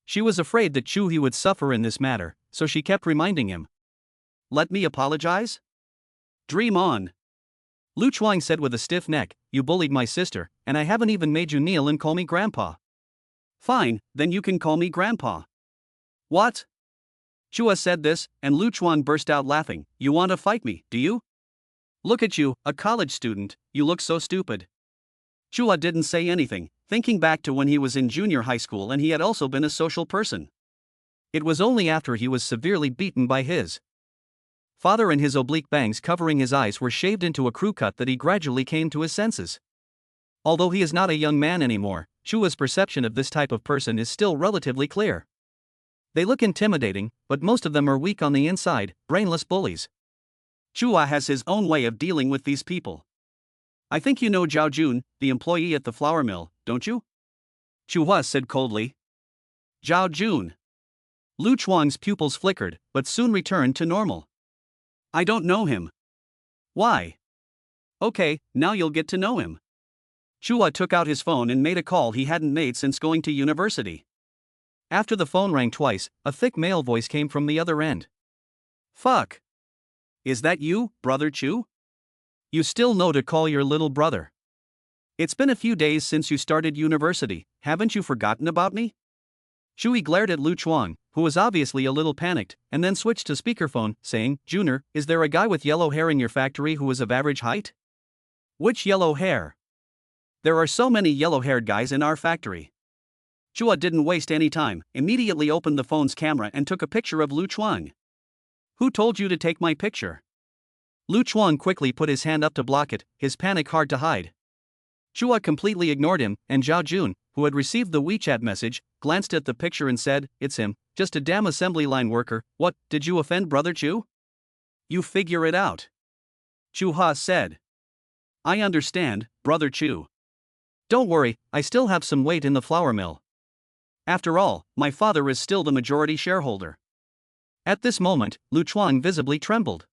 She was afraid that Chu He would suffer in this matter, so she kept reminding him. "Let me apologize? Dream on." Liu Chuang said with a stiff neck, "You bullied my sister, and I haven't even made you kneel and call me Grandpa." "Fine, then you can call me Grandpa." "What?" Chu He said this, and Liu Chuang burst out laughing. "You want to fight me, do you? Look at you, a college student, you look so stupid." Chu He didn't say anything, thinking back to when he was in junior high school and he had also been a social person. It was only after he was severely beaten by his father and his oblique bangs covering his eyes were shaved into a crew cut that he gradually came to his senses. Although he is not a young man anymore, Chu He's perception of this type of person is still relatively clear. They look intimidating, but most of them are weak on the inside, brainless bullies. Chu He has his own way of dealing with these people. "I think you know Xiao Jun, the employee at the flour mill, don't you?" Chu He said coldly. "Xiao Jun." Liu Chuang's pupils flickered, but soon returned to normal. "I don't know him." "Why?" "Okay, now you'll get to know him." Chu He took out his phone and made a call he hadn't made since going to university. After the phone rang twice, a thick male voice came from the other end. "Fuck. Is that you, Brother Chu? You still know to call your little brother. It's been a few days since you started university, haven't you forgotten about me?" Chu He glared at Liu Chuang, who was obviously a little panicked, and then switched to speakerphone, saying, "Junior, is there a guy with yellow hair in your factory who is of average height?" "Which yellow hair? There are so many yellow-haired guys in our factory." Chu He didn't waste any time, immediately opened the phone's camera and took a picture of Liu Chuang. "Who told you to take my picture?" Liu Chuang quickly put his hand up to block it, his panic hard to hide. Chu He completely ignored him, and Xiao Jun, who had received the WeChat message, glanced at the picture and said, "It's him, just a damn assembly line worker. What, did you offend Brother Chu?" "You figure it out," Chu He said. "I understand, Brother Chu. Don't worry, I still have some weight in the flour mill. After all, my father is still the majority shareholder." At this moment, Lu Chuang visibly trembled.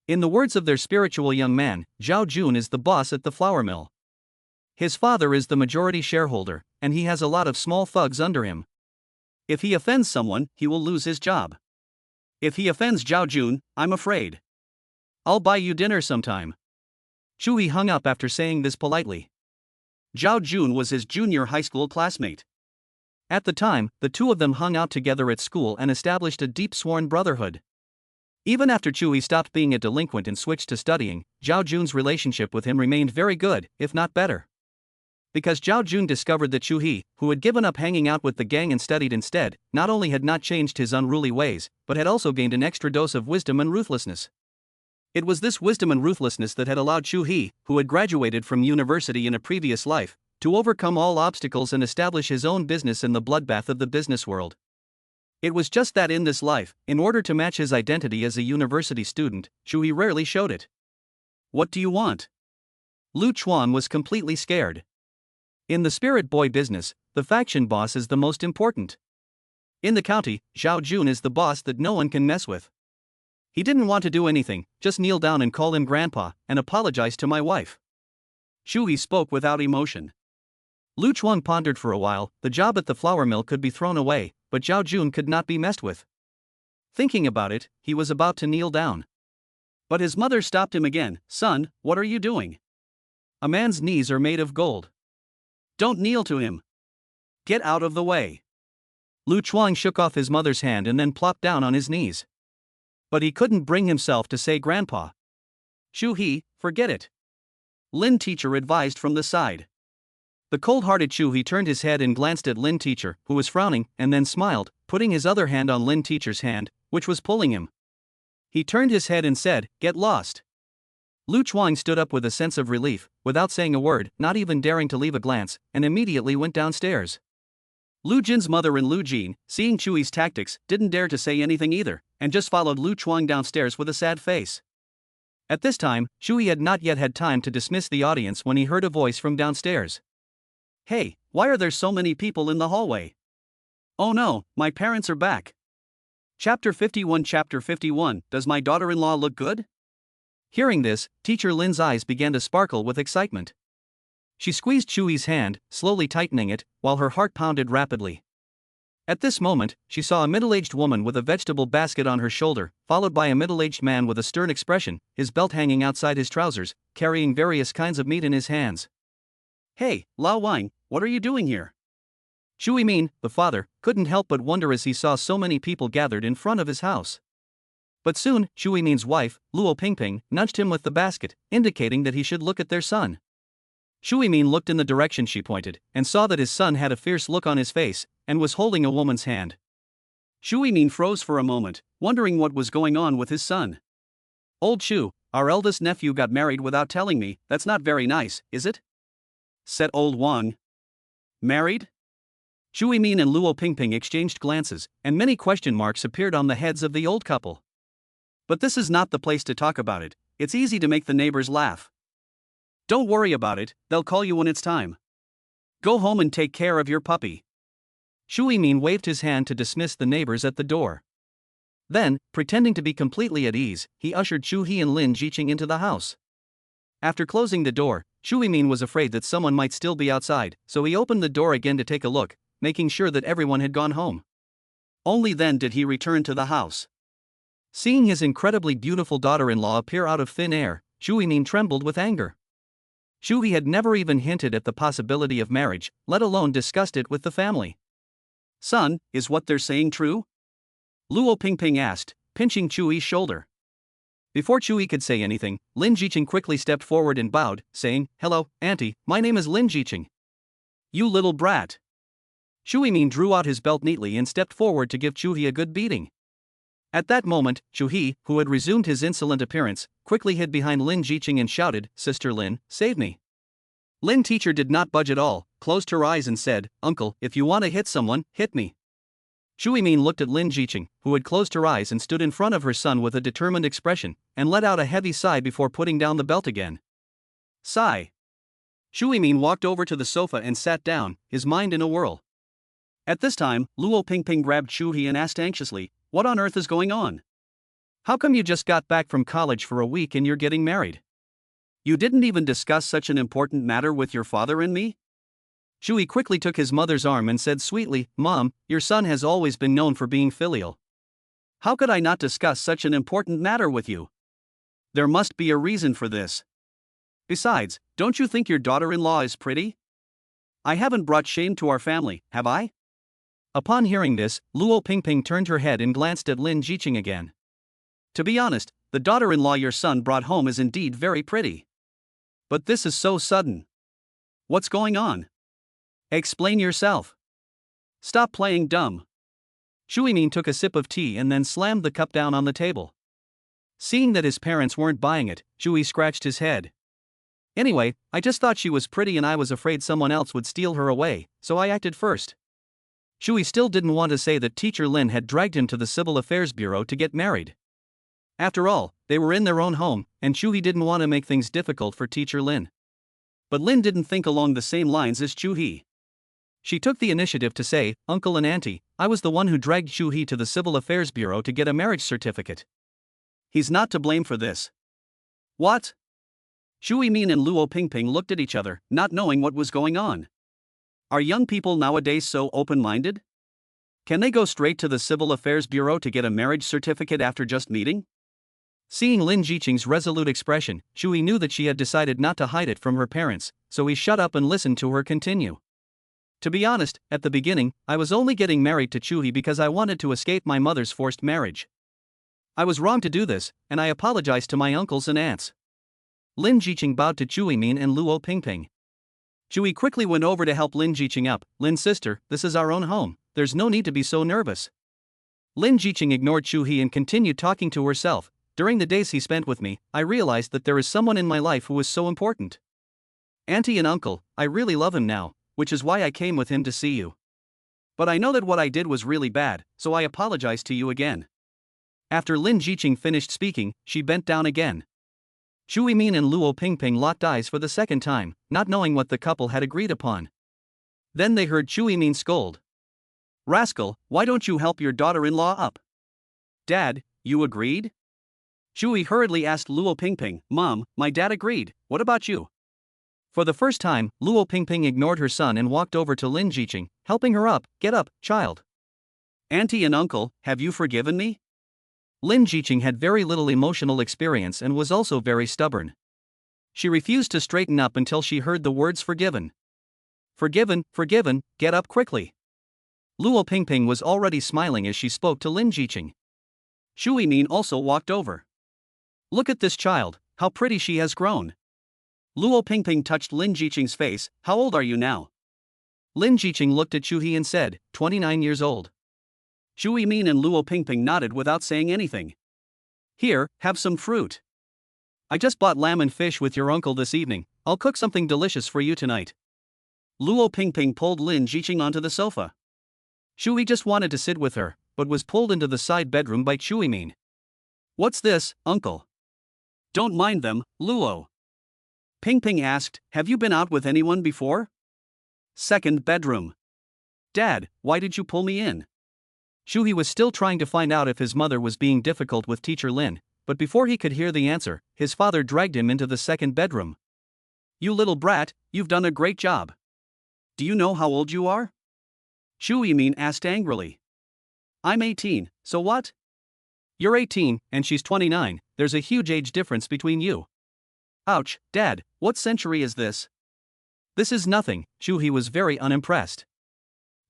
In the words of their spiritual young man, Xiao Jun is the boss at the flour mill. His father is the majority shareholder, and he has a lot of small thugs under him. If he offends someone, he will lose his job. If he offends Xiao Jun, I'm afraid. I'll buy you dinner sometime. Chu He hung up after saying this politely. Xiao Jun was his junior high school classmate. At the time, the two of them hung out together at school and established a deep sworn brotherhood. Even after Chu He stopped being a delinquent and switched to studying, Xiao Jun's relationship with him remained very good, if not better. Because Xiao Jun discovered that Chu He, who had given up hanging out with the gang and studied instead, not only had not changed his unruly ways, but had also gained an extra dose of wisdom and ruthlessness. It was this wisdom and ruthlessness that had allowed Chu He, who had graduated from university in a previous life, to overcome all obstacles and establish his own business in the bloodbath of the business world. It was just that in this life, in order to match his identity as a university student, Chu He rarely showed it. What do you want? Lu Chuan was completely scared. In the spirit boy business, the faction boss is the most important. In the county, Xiao Jun is the boss that no one can mess with. He didn't want to do anything, just kneel down and call him grandpa, and apologize to my wife. Chu He spoke without emotion. Lu Chuan pondered for a while. The job at the flour mill could be thrown away, but Xiao Jun could not be messed with. Thinking about it, he was about to kneel down. But his mother stopped him again. Son, what are you doing? A man's knees are made of gold. Don't kneel to him. Get out of the way. Lu Chuang shook off his mother's hand and then plopped down on his knees. But he couldn't bring himself to say grandpa. Chu He, forget it. Lin Teacher advised from the side. The cold-hearted Chu He turned his head and glanced at Lin Teacher, who was frowning, and then smiled, putting his other hand on Lin Teacher's hand, which was pulling him. He turned his head and said, "Get lost." Lu Chuang stood up with a sense of relief, without saying a word, not even daring to leave a glance, and immediately went downstairs. Lu Jin's mother and Lu Jin, seeing Chu He's tactics, didn't dare to say anything either, and just followed Lu Chuang downstairs with a sad face. At this time, Chu He had not yet had time to dismiss the audience when he heard a voice from downstairs. Hey, why are there so many people in the hallway? Oh no, my parents are back. Chapter 51. Does my daughter-in-law look good? Hearing this, Teacher Lin's eyes began to sparkle with excitement. She squeezed Chu He's hand, slowly tightening it, while her heart pounded rapidly. At this moment, she saw a middle-aged woman with a vegetable basket on her shoulder, followed by a middle-aged man with a stern expression, his belt hanging outside his trousers, carrying various kinds of meat in his hands. Hey, Lao Wang, what are you doing here? Chu He, the father, couldn't help but wonder as he saw so many people gathered in front of his house. But soon, Chu He's wife, Luo Pingping, nudged him with the basket, indicating that he should look at their son. Chu He looked in the direction she pointed, and saw that his son had a fierce look on his face, and was holding a woman's hand. Chu He froze for a moment, wondering what was going on with his son. Old Chu, our eldest nephew got married without telling me. That's not very nice, is it? Said old Wang. Married? Chu He and Luo Pingping exchanged glances, and many question marks appeared on the heads of the old couple. But this is not the place to talk about it. It's easy to make the neighbors laugh. Don't worry about it, they'll call you when it's time. Go home and take care of your puppy. Chu He waved his hand to dismiss the neighbors at the door. Then, pretending to be completely at ease, he ushered Chu He and Lin Zhiqing into the house. After closing the door, Chu He was afraid that someone might still be outside, so he opened the door again to take a look, making sure that everyone had gone home. Only then did he return to the house. Seeing his incredibly beautiful daughter-in-law appear out of thin air, Chu He trembled with anger. Chu He had never even hinted at the possibility of marriage, let alone discussed it with the family. Son, is what they're saying true? Luo Pingping asked, pinching Chu He's shoulder. Before Chu He could say anything, Lin Zhiqing quickly stepped forward and bowed, saying, "Hello, Auntie, my name is Lin Zhiqing." You little brat. Chu He drew out his belt neatly and stepped forward to give Chu He a good beating. At that moment, Chu He, who had resumed his insolent appearance, quickly hid behind Lin Zhiqing and shouted, "Sister Lin, save me." Lin Teacher did not budge at all, closed her eyes and said, "Uncle, if you want to hit someone, hit me." Chu He looked at Lin Zhiqing, who had closed her eyes and stood in front of her son with a determined expression, and let out a heavy sigh before putting down the belt again. Sigh. Chu He walked over to the sofa and sat down, his mind in a whirl. At this time, Luo Pingping grabbed Chu He and asked anxiously, What on earth is going on? How come you just got back from college for a week and you're getting married? You didn't even discuss such an important matter with your father and me? Chu He quickly took his mother's arm and said sweetly, Mom, your son has always been known for being filial. How could I not discuss such an important matter with you? There must be a reason for this. Besides, don't you think your daughter-in-law is pretty? I haven't brought shame to our family, have I? Upon hearing this, Luo Pingping turned her head and glanced at Lin Zhiqing again. To be honest, the daughter-in-law your son brought home is indeed very pretty. But this is so sudden. What's going on? Explain yourself. Stop playing dumb. Chu He took a sip of tea and then slammed the cup down on the table. Seeing that his parents weren't buying it, Chu He scratched his head. Anyway, I just thought she was pretty and I was afraid someone else would steal her away, so I acted first. Chu He still didn't want to say that Teacher Lin had dragged him to the Civil Affairs Bureau to get married. After all, they were in their own home, and Chu He didn't want to make things difficult for Teacher Lin. But Lin didn't think along the same lines as Chu He. She took the initiative to say, Uncle and Auntie, I was the one who dragged Chu He to the Civil Affairs Bureau to get a marriage certificate. He's not to blame for this. What? Chu He and Luo Pingping looked at each other, not knowing what was going on. Are young people nowadays so open-minded? Can they go straight to the Civil Affairs Bureau to get a marriage certificate after just meeting? Seeing Lin Zhiqing's resolute expression, Chu He knew that she had decided not to hide it from her parents, so he shut up and listened to her continue. To be honest, at the beginning, I was only getting married to Chu He because I wanted to escape my mother's forced marriage. I was wrong to do this, and I apologized to my uncles and aunts. Lin Zhiqing bowed to Chu He and Luo Pingping. Chu He quickly went over to help Lin Zhiqing up. Lin sister, this is our own home, there's no need to be so nervous. Lin Zhiqing ignored Chu He and continued talking to herself. During the days he spent with me, I realized that there is someone in my life who is so important. Auntie and uncle, I really love him now, which is why I came with him to see you. But I know that what I did was really bad, so I apologize to you again. After Lin Zhiqing finished speaking, she bent down again. Chu He and Luo Pingping locked eyes for the second time, not knowing what the couple had agreed upon. Then they heard Chu He scold. Rascal, why don't you help your daughter-in-law up? Dad, you agreed? Chu He hurriedly asked Luo Pingping, Mom, my dad agreed, what about you? For the first time, Luo Pingping ignored her son and walked over to Lin Zhiqing, helping her up. Get up, child. Auntie and uncle, have you forgiven me? Lin Zhiqing had very little emotional experience and was also very stubborn. She refused to straighten up until she heard the words forgiven. Forgiven, forgiven, get up quickly. Luo Pingping was already smiling as she spoke to Lin Zhiqing. Chu He also walked over. Look at this child, how pretty she has grown. Luo Pingping touched Lin Zhiqing's face. How old are you now? Lin Zhiqing looked at Chu He and said, 29 years old. Chu He and Luo Pingping nodded without saying anything. Here, have some fruit. I just bought lamb and fish with your uncle this evening. I'll cook something delicious for you tonight. Luo Pingping pulled Lin Zhiqing onto the sofa. Chu He just wanted to sit with her, but was pulled into the side bedroom by Chu He. What's this, uncle? Don't mind them, Luo. Pingping asked, have you been out with anyone before? Second bedroom. Dad, why did you pull me in? Chu He was still trying to find out if his mother was being difficult with Teacher Lin, but before he could hear the answer, his father dragged him into the second bedroom. You little brat, you've done a great job. Do you know how old you are? Chu He asked angrily. I'm 18, so what? You're 18, and she's 29, there's a huge age difference between you. Ouch, Dad, what century is this? This is nothing, Chu He was very unimpressed.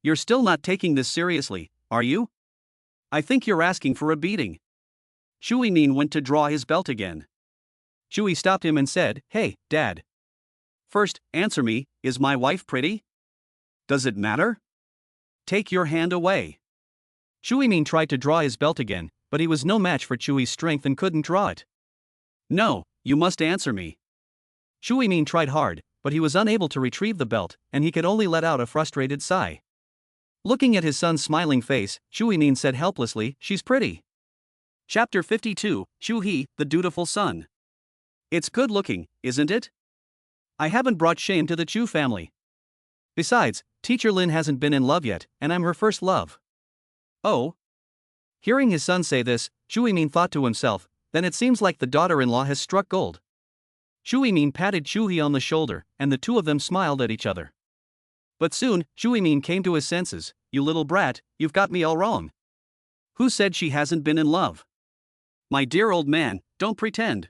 You're still not taking this seriously, are you? I think you're asking for a beating. Chu He went to draw his belt again. Chu He stopped him and said, Hey, Dad. First, answer me, is my wife pretty? Does it matter? Take your hand away. Chu He tried to draw his belt again, but he was no match for Chu He's strength and couldn't draw it. No, you must answer me. Chu He tried hard, but he was unable to retrieve the belt, and he could only let out a frustrated sigh. Looking at his son's smiling face, Chu He said helplessly, She's pretty. Chapter 52, Chu He, the dutiful son. It's good looking, isn't it? I haven't brought shame to the Chu family. Besides, Teacher Lin hasn't been in love yet, and I'm her first love. Oh? Hearing his son say this, Chu He thought to himself, then it seems like the daughter-in-law has struck gold. Chu He patted Chu He on the shoulder, and the two of them smiled at each other. But soon, Chu He came to his senses. You little brat, you've got me all wrong. Who said she hasn't been in love? My dear old man, don't pretend.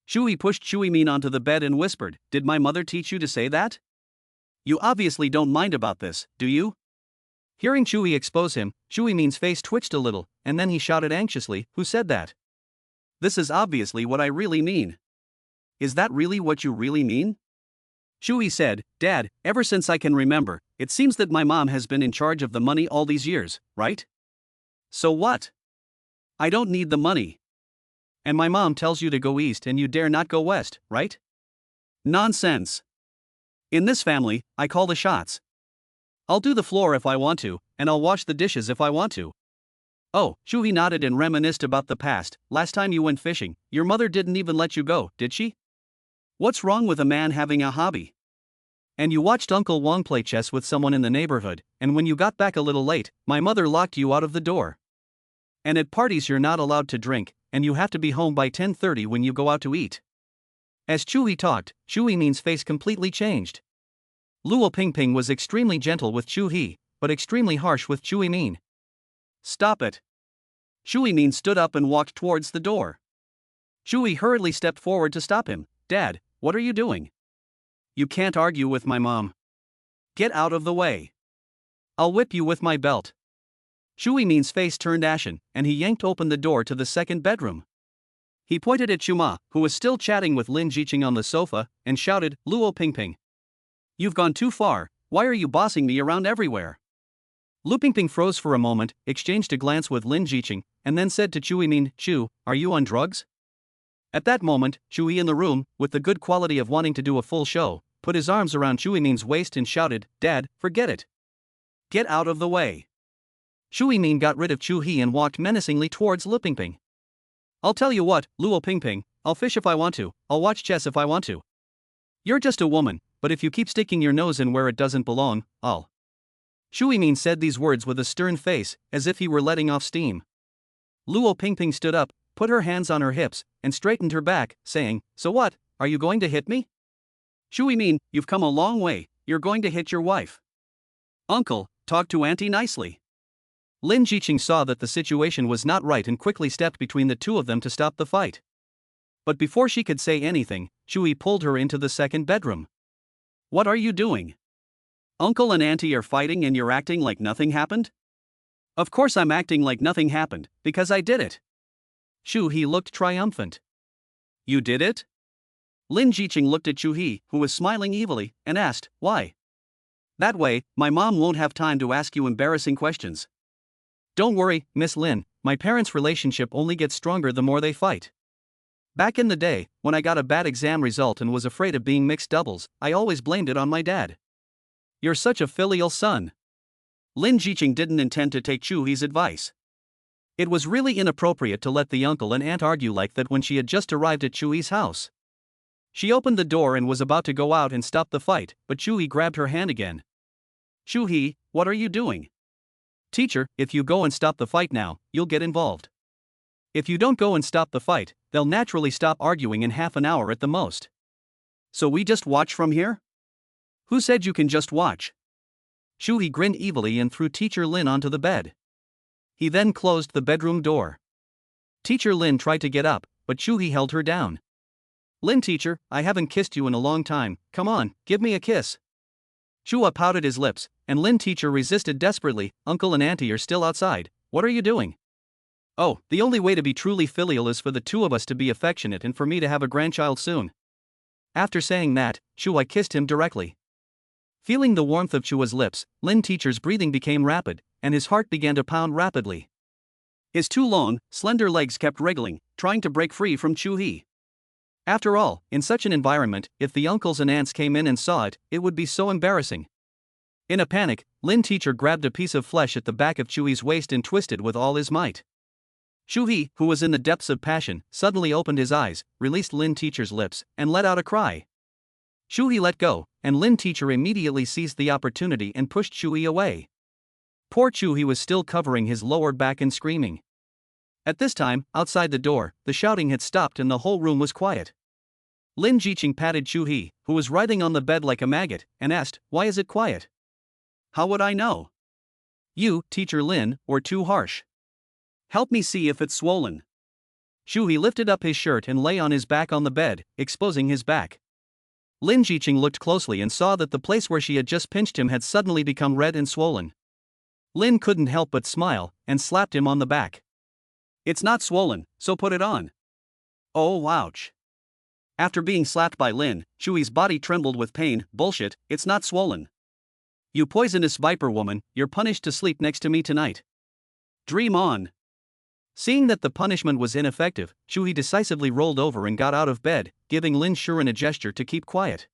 Chu He pushed Chu He onto the bed and whispered, did my mother teach you to say that? You obviously don't mind about this, do you? Hearing Chu He expose him, Chu He's face twitched a little, and then he shouted anxiously, who said that? This is obviously what I really mean. Is that really what you really mean? Chu He said, Dad, ever since I can remember, it seems that my mom has been in charge of the money all these years, right? So what? I don't need the money. And my mom tells you to go east and you dare not go west, right? Nonsense. In this family, I call the shots. I'll do the floor if I want to, and I'll wash the dishes if I want to. Oh, Chu He nodded and reminisced about the past. Last time you went fishing, your mother didn't even let you go, did she? What's wrong with a man having a hobby? And you watched Uncle Wong play chess with someone in the neighborhood, and when you got back a little late, my mother locked you out of the door. And at parties you're not allowed to drink, and you have to be home by 10:30 when you go out to eat. As Chu He talked, Chu He's face completely changed. Luo Pingping was extremely gentle with Chu He, but extremely harsh with Chu He. Stop it. Chu He stood up and walked towards the door. Chu He hurriedly stepped forward to stop him. Dad, what are you doing? You can't argue with my mom. Get out of the way. I'll whip you with my belt. Chu He's face turned ashen, and he yanked open the door to the second bedroom. He pointed at Chuma, who was still chatting with Lin Zhiqing on the sofa, and shouted, Luo Pingping. You've gone too far, why are you bossing me around everywhere? Lu Pingping froze for a moment, exchanged a glance with Lin Zhiqing, and then said to Chu He, Chu, are you on drugs? At that moment, Chu He in the room, with the good quality of wanting to do a full show, put his arms around Chu He's waist and shouted, Dad, forget it. Get out of the way. Chu He got rid of Chu He and walked menacingly towards Lu Pingping. I'll tell you what, Luo Pingping, I'll fish if I want to, I'll watch chess if I want to. You're just a woman, but if you keep sticking your nose in where it doesn't belong, I'll. Chu He said these words with a stern face, as if he were letting off steam. Luo Pingping stood up, put her hands on her hips, and straightened her back, saying, so what, are you going to hit me? Chu He, you've come a long way, you're going to hit your wife. Uncle, talk to auntie nicely. Lin Zhiqing saw that the situation was not right and quickly stepped between the two of them to stop the fight. But before she could say anything, Chu He pulled her into the second bedroom. What are you doing? Uncle and auntie are fighting and you're acting like nothing happened? Of course I'm acting like nothing happened, because I did it. Chu He looked triumphant. You did it? Lin Zhiqing looked at Chu He, who was smiling evilly, and asked, why? That way, my mom won't have time to ask you embarrassing questions. Don't worry, Miss Lin, my parents' relationship only gets stronger the more they fight. Back in the day, when I got a bad exam result and was afraid of being mixed doubles, I always blamed it on my dad. You're such a filial son. Lin Zhiqing didn't intend to take Chu He's advice. It was really inappropriate to let the uncle and aunt argue like that when she had just arrived at Chu He's house. She opened the door and was about to go out and stop the fight, but Chu He grabbed her hand again. Chu He, what are you doing? Teacher, if you go and stop the fight now, you'll get involved. If you don't go and stop the fight, they'll naturally stop arguing in half an hour at the most. So we just watch from here? Who said you can just watch? Chu He grinned evilly and threw Teacher Lin onto the bed. He then closed the bedroom door. Teacher Lin tried to get up, but Chu He held her down. Lin teacher, I haven't kissed you in a long time, come on, give me a kiss. Chua pouted his lips, and Lin teacher resisted desperately. Uncle and auntie are still outside, what are you doing? Oh, the only way to be truly filial is for the two of us to be affectionate and for me to have a grandchild soon. After saying that, Chua kissed him directly. Feeling the warmth of Chua's lips, Lin teacher's breathing became rapid, and his heart began to pound rapidly. His two long, slender legs kept wriggling, trying to break free from Chu He. After all, in such an environment, if the uncles and aunts came in and saw it, it would be so embarrassing. In a panic, Lin teacher grabbed a piece of flesh at the back of Chu He's waist and twisted with all his might. Chu He, who was in the depths of passion, suddenly opened his eyes, released Lin teacher's lips, and let out a cry. Chu He let go, and Lin teacher immediately seized the opportunity and pushed Chu He away. Poor Chu He was still covering his lower back and screaming. At this time, outside the door, the shouting had stopped and the whole room was quiet. Lin Zhiqing patted Chu He, who was writhing on the bed like a maggot, and asked, "Why is it quiet?" "How would I know? You, Teacher Lin, were too harsh. Help me see if it's swollen." Chu He lifted up his shirt and lay on his back on the bed, exposing his back. Lin Zhiqing looked closely and saw that the place where she had just pinched him had suddenly become red and swollen. Lin couldn't help but smile, and slapped him on the back. "It's not swollen, so put it on." "Oh, ouch." After being slapped by Lin, Chu He's body trembled with pain. "Bullshit, it's not swollen. You poisonous viper woman, you're punished to sleep next to me tonight. Dream on." Seeing that the punishment was ineffective, Chu He decisively rolled over and got out of bed, giving Lin Zhiqing a gesture to keep quiet.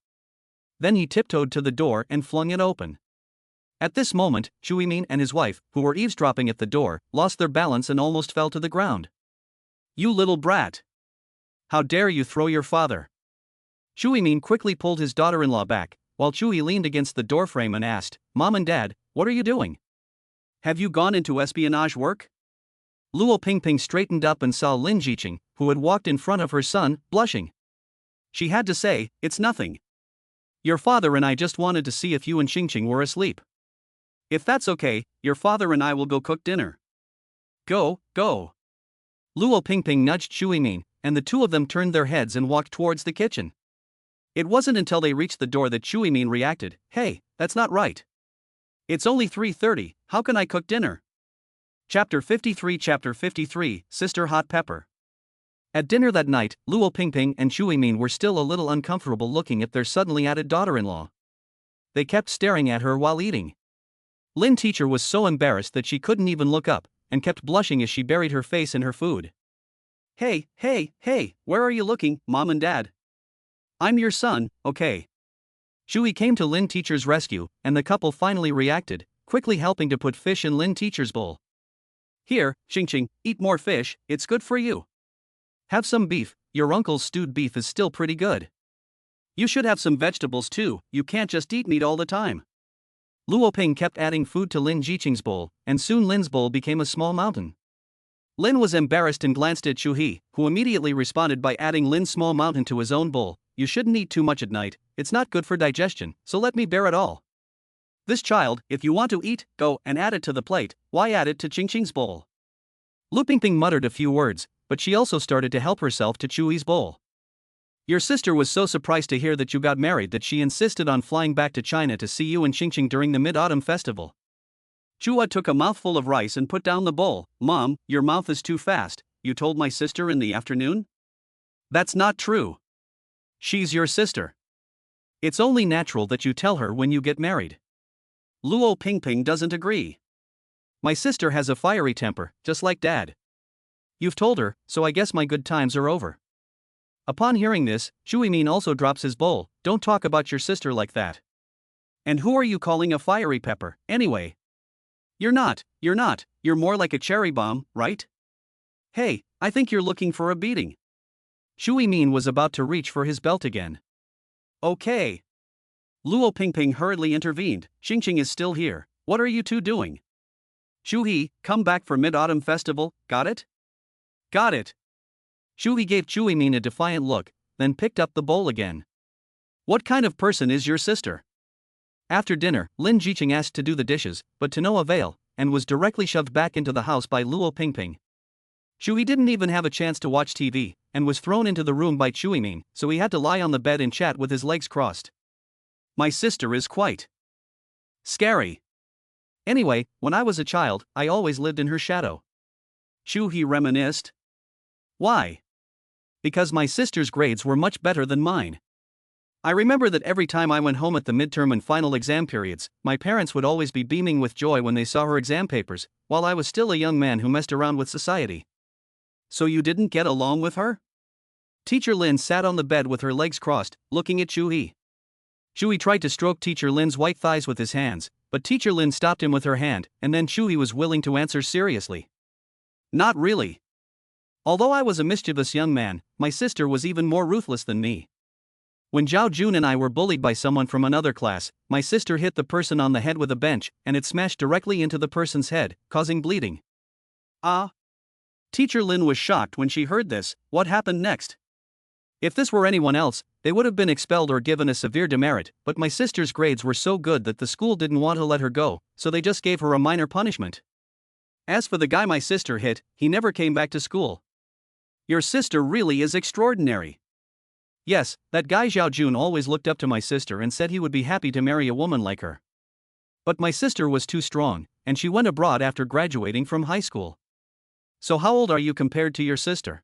Then he tiptoed to the door and flung it open. At this moment, Chu He and his wife, who were eavesdropping at the door, lost their balance and almost fell to the ground. "You little brat! How dare you throw your father?" Chu He quickly pulled his daughter-in-law back, while Chu He leaned against the doorframe and asked, "Mom and Dad, what are you doing? Have you gone into espionage work?" Luo Pingping straightened up and saw Lin Zhiqing, who had walked in front of her son, blushing. She had to say, "It's nothing. Your father and I just wanted to see if you and Xingqing were asleep. If that's okay, your father and I will go cook dinner." "Go, go." Luo Pingping nudged Chu He, and the two of them turned their heads and walked towards the kitchen. It wasn't until they reached the door that Chu He reacted, "Hey, that's not right. It's only 3:30, how can I cook dinner?" Chapter 53, Sister Hot Pepper. At dinner that night, Luo Pingping and Chu He were still a little uncomfortable looking at their suddenly added daughter-in-law. They kept staring at her while eating. Lin Teacher was so embarrassed that she couldn't even look up, and kept blushing as she buried her face in her food. Hey, where are you looking, Mom and Dad? I'm your son, okay?" Chu He came to Lin Teacher's rescue, and the couple finally reacted, quickly helping to put fish in Lin Teacher's bowl. "Here, Xingqing, eat more fish, it's good for you. Have some beef, your uncle's stewed beef is still pretty good. You should have some vegetables too, you can't just eat meat all the time." Luo Ping kept adding food to Lin Zhiqing's bowl, and soon Lin's bowl became a small mountain. Lin was embarrassed and glanced at Chu He, who immediately responded by adding Lin's small mountain to his own bowl. "You shouldn't eat too much at night, it's not good for digestion, so let me bear it all. This child, if you want to eat, go and add it to the plate, why add it to Xingqing's bowl?" Lu Pingping muttered a few words, but she also started to help herself to Chu He's bowl. "Your sister was so surprised to hear that you got married that she insisted on flying back to China to see you and Xingqing during the Mid-Autumn Festival." Chua took a mouthful of rice and put down the bowl. "Mom, your mouth is too fast, you told my sister in the afternoon? That's not true. She's your sister. It's only natural that you tell her when you get married." Luo Pingping doesn't agree. "My sister has a fiery temper, just like Dad. You've told her, so I guess my good times are over." Upon hearing this, Chu He also drops his bowl. "Don't talk about your sister like that. And who are you calling a fiery pepper, anyway? You're not, you're more like a cherry bomb, right? Hey, I think you're looking for a beating." Chu He was about to reach for his belt again. "Okay." Luo Pingping hurriedly intervened. "Xingqing is still here, what are you two doing? Chu He, come back for Mid-Autumn Festival, got it?" "Got it." Chu He gave Chu He a defiant look, then picked up the bowl again. "What kind of person is your sister?" After dinner, Lin Zhiqing asked to do the dishes, but to no avail, and was directly shoved back into the house by Luo Pingping. Chu He didn't even have a chance to watch TV, and was thrown into the room by Chu He, so he had to lie on the bed and chat with his legs crossed. "My sister is quite scary. Anyway, when I was a child, I always lived in her shadow." Chu He reminisced. "Why?" "Because my sister's grades were much better than mine. I remember that every time I went home at the midterm and final exam periods, my parents would always be beaming with joy when they saw her exam papers, while I was still a young man who messed around with society." "So you didn't get along with her?" Teacher Lin sat on the bed with her legs crossed, looking at Chu He. Chu He tried to stroke Teacher Lin's white thighs with his hands, but Teacher Lin stopped him with her hand, and then Chu He was willing to answer seriously. "Not really. Although I was a mischievous young man, my sister was even more ruthless than me. When Xiao Jun and I were bullied by someone from another class, my sister hit the person on the head with a bench, and it smashed directly into the person's head, causing bleeding." "Ah. Teacher Lin was shocked when she heard this. What happened next? If this were anyone else, they would have been expelled or given a severe demerit, but my sister's grades were so good that the school didn't want to let her go, so they just gave her a minor punishment. As for the guy my sister hit, he never came back to school. Your sister really is extraordinary. Yes, that guy Xiao Jun always looked up to my sister and said he would be happy to marry a woman like her. But my sister was too strong, and she went abroad after graduating from high school. So how old are you compared to your sister?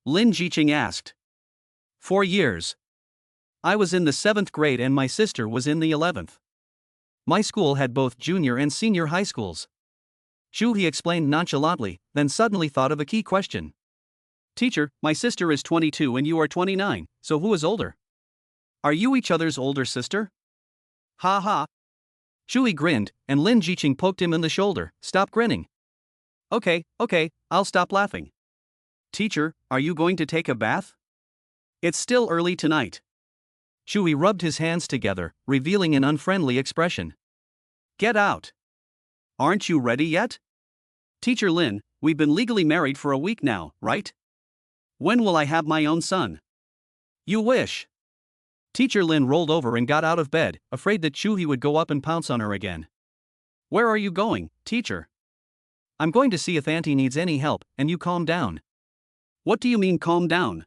Lin Zhiqing asked. 4 years. I was in the 7th grade and my sister was in the 11th. My school had both junior and senior high schools. Chu He explained nonchalantly, then suddenly thought of a key question. Teacher, my sister is 22 and you are 29, so who is older? Are you each other's older sister? Ha ha. Chu He grinned, and Lin Zhiqing poked him in the shoulder. Stop grinning. Okay, I'll stop laughing. Teacher, are you going to take a bath? It's still early tonight. Chu He rubbed his hands together, revealing an unfriendly expression. Get out. Aren't you ready yet? Teacher Lin, we've been legally married for a week now, right? When will I have my own son? You wish. Teacher Lin rolled over and got out of bed, afraid that Chu He would go up and pounce on her again. Where are you going, teacher? I'm going to see if Auntie needs any help, and you calm down. What do you mean calm down?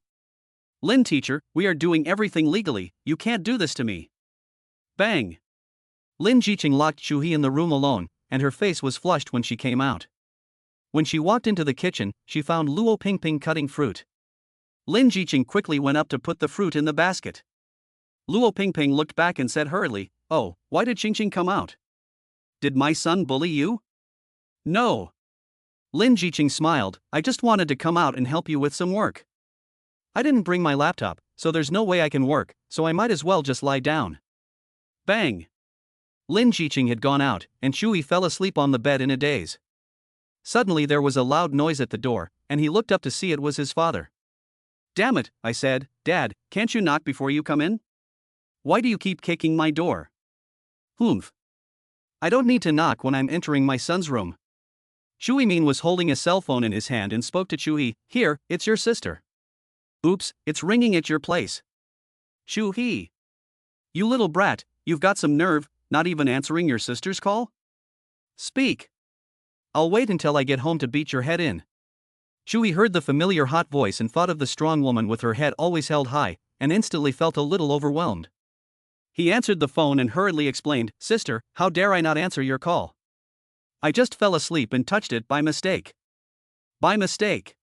Lin teacher, we are doing everything legally, you can't do this to me. Bang! Lin Zhiqing locked Chu He in the room alone, and her face was flushed when she came out. When she walked into the kitchen, she found Luo Pingping cutting fruit. Lin Zhiqing quickly went up to put the fruit in the basket. Luo Pingping looked back and said hurriedly, Oh, why did Qingqing come out? Did my son bully you? No. Lin Zhiqing smiled, I just wanted to come out and help you with some work. I didn't bring my laptop, so there's no way I can work, so I might as well just lie down. Bang! Lin Zhiqing had gone out, and Chu He fell asleep on the bed in a daze. Suddenly there was a loud noise at the door, and he looked up to see it was his father. Damn it, I said, Dad, can't you knock before you come in? Why do you keep kicking my door? Humph. I don't need to knock when I'm entering my son's room. Chu He was holding a cell phone in his hand and spoke to Chu He, Here, it's your sister. Oops, it's ringing at your place. Chu He. You little brat, you've got some nerve, not even answering your sister's call? Speak. I'll wait until I get home to beat your head in. Chu He heard the familiar hot voice and thought of the strong woman with her head always held high, and instantly felt a little overwhelmed. He answered the phone and hurriedly explained, Sister, how dare I not answer your call? I just fell asleep and touched it by mistake. By mistake?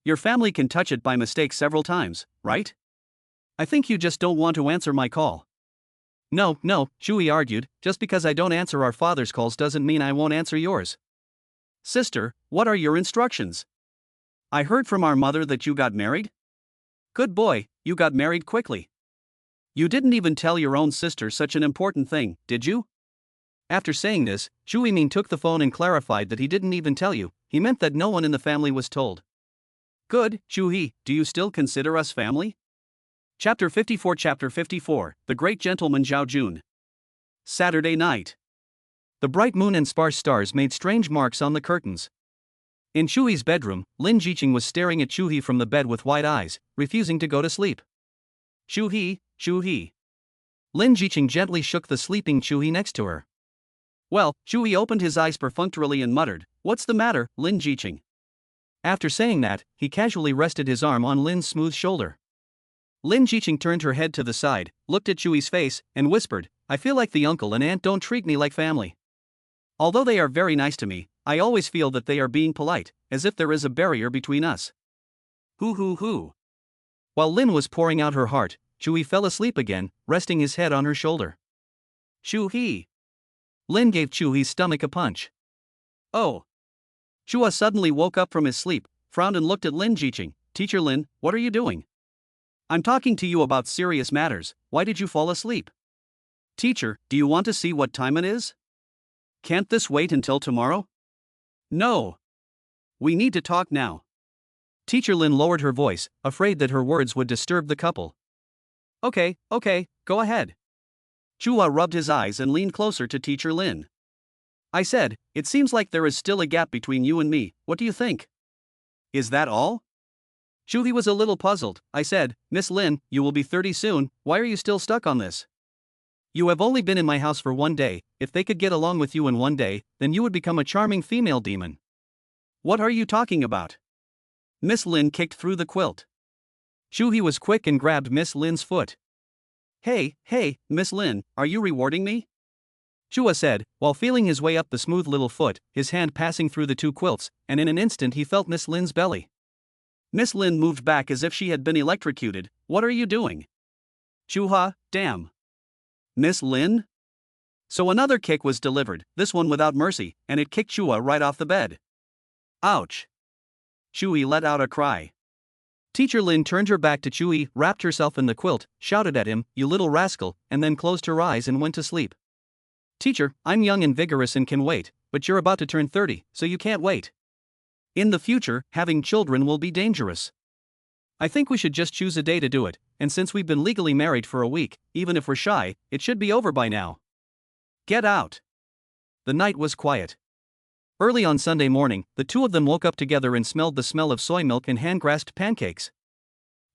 Your family can touch it by mistake several times, right? I think you just don't want to answer my call. No, Chu He argued, just because I don't answer our father's calls doesn't mean I won't answer yours. Sister, what are your instructions? I heard from our mother that you got married? Good boy, you got married quickly. You didn't even tell your own sister such an important thing, did you? After saying this, Chu He took the phone and clarified that he didn't even tell you, he meant that no one in the family was told. Good, Chu He, do you still consider us family? Chapter 54 The Great Gentleman Xiao Jun. Saturday night. The bright moon and sparse stars made strange marks on the curtains. In Chu He's bedroom, Lin Zhiqing was staring at Chu He from the bed with wide eyes, refusing to go to sleep. Chu He. Lin Zhiqing gently shook the sleeping Chu He next to her. Well, Chu He opened his eyes perfunctorily and muttered, What's the matter, Lin Zhiqing? After saying that, he casually rested his arm on Lin's smooth shoulder. Lin Zhiqing turned her head to the side, looked at Chu He's face, and whispered, I feel like the uncle and aunt don't treat me like family. Although they are very nice to me, I always feel that they are being polite, as if there is a barrier between us. Hoo. While Lin was pouring out her heart, Chu He fell asleep again, resting his head on her shoulder. Chu He. Lin gave Chu He's stomach a punch. Oh. Chu suddenly woke up from his sleep, frowned and looked at Lin Zhiqing. Teacher Lin, what are you doing? I'm talking to you about serious matters, why did you fall asleep? Teacher, do you want to see what time it is? Can't this wait until tomorrow? No. We need to talk now. Teacher Lin lowered her voice, afraid that her words would disturb the couple. Okay, go ahead. Chu rubbed his eyes and leaned closer to Teacher Lin. I said, it seems like there is still a gap between you and me, what do you think? Is that all? Chu He was a little puzzled. I said, Miss Lin, you will be 30 soon, why are you still stuck on this? You have only been in my house for 1 day, if they could get along with you in 1 day, then you would become a charming female demon. What are you talking about? Miss Lin kicked through the quilt. Chu He was quick and grabbed Miss Lin's foot. Hey, Miss Lin, are you rewarding me? Chua said, while feeling his way up the smooth little foot, his hand passing through the two quilts, and in an instant he felt Miss Lin's belly. Miss Lin moved back as if she had been electrocuted. What are you doing? Chua, damn. Miss Lin? So another kick was delivered, this one without mercy, and it kicked Chua right off the bed. Ouch. Chui let out a cry. Teacher Lin turned her back to Chui, wrapped herself in the quilt, shouted at him, you little rascal, and then closed her eyes and went to sleep. Teacher, I'm young and vigorous and can wait, but you're about to turn 30, so you can't wait. In the future, having children will be dangerous. I think we should just choose a day to do it, and since we've been legally married for a week, even if we're shy, it should be over by now. Get out. The night was quiet. Early on Sunday morning, the two of them woke up together and smelled the smell of soy milk and hand-grasped pancakes.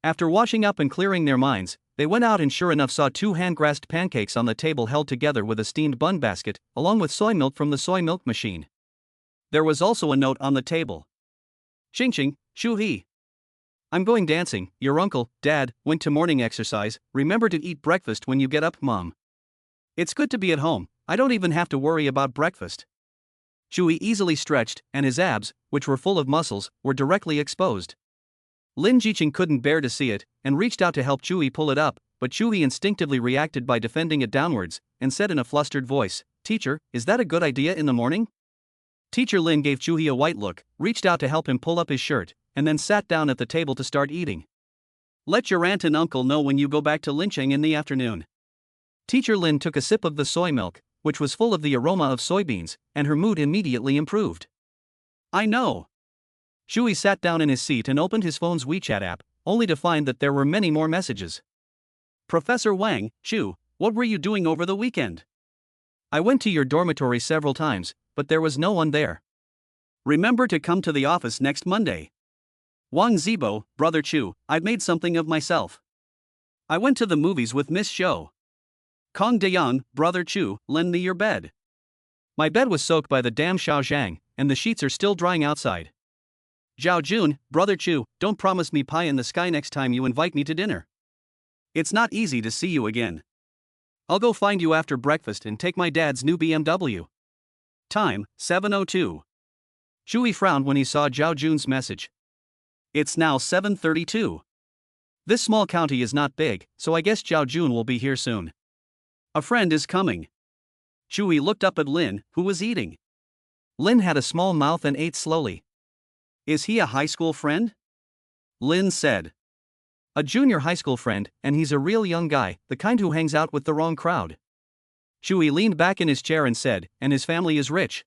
After washing up and clearing their minds, they went out and sure enough saw two hand-grasped pancakes on the table held together with a steamed bun basket, along with soy milk from the soy milk machine. There was also a note on the table. Xing, Chu He. I'm going dancing, your uncle, dad, went to morning exercise, remember to eat breakfast when you get up, mom. It's good to be at home, I don't even have to worry about breakfast. Chui easily stretched, and his abs, which were full of muscles, were directly exposed. Lin Zhiqing couldn't bear to see it, and reached out to help Chui pull it up, but Chui instinctively reacted by defending it downwards, and said in a flustered voice, Teacher, is that a good idea in the morning? Teacher Lin gave Chui a white look, reached out to help him pull up his shirt, and then sat down at the table to start eating. Let your aunt and uncle know when you go back to Linqing in the afternoon. Teacher Lin took a sip of the soy milk, which was full of the aroma of soybeans, and her mood immediately improved. I know. Chui sat down in his seat and opened his phone's WeChat app, only to find that there were many more messages. Professor Wang, Chu, what were you doing over the weekend? I went to your dormitory several times, but there was no one there. Remember to come to the office next Monday. Wang Zibo, brother Chu, I've made something of myself. I went to the movies with Miss Shou. Kong Dayang, brother Chu, lend me your bed. My bed was soaked by the damn Xiaozhang, and the sheets are still drying outside. Xiao Jun, brother Chu, don't promise me pie in the sky next time you invite me to dinner. It's not easy to see you again. I'll go find you after breakfast and take my dad's new BMW. Time, 7:02. Chui frowned when he saw Xiao Jun's message. It's now 7:32. This small county is not big, so I guess Xiao Jun will be here soon. A friend is coming. Chui looked up at Lin, who was eating. Lin had a small mouth and ate slowly. Is he a high school friend? Lin said. A junior high school friend, and he's a real young guy, the kind who hangs out with the wrong crowd. Chui leaned back in his chair and said, and his family is rich.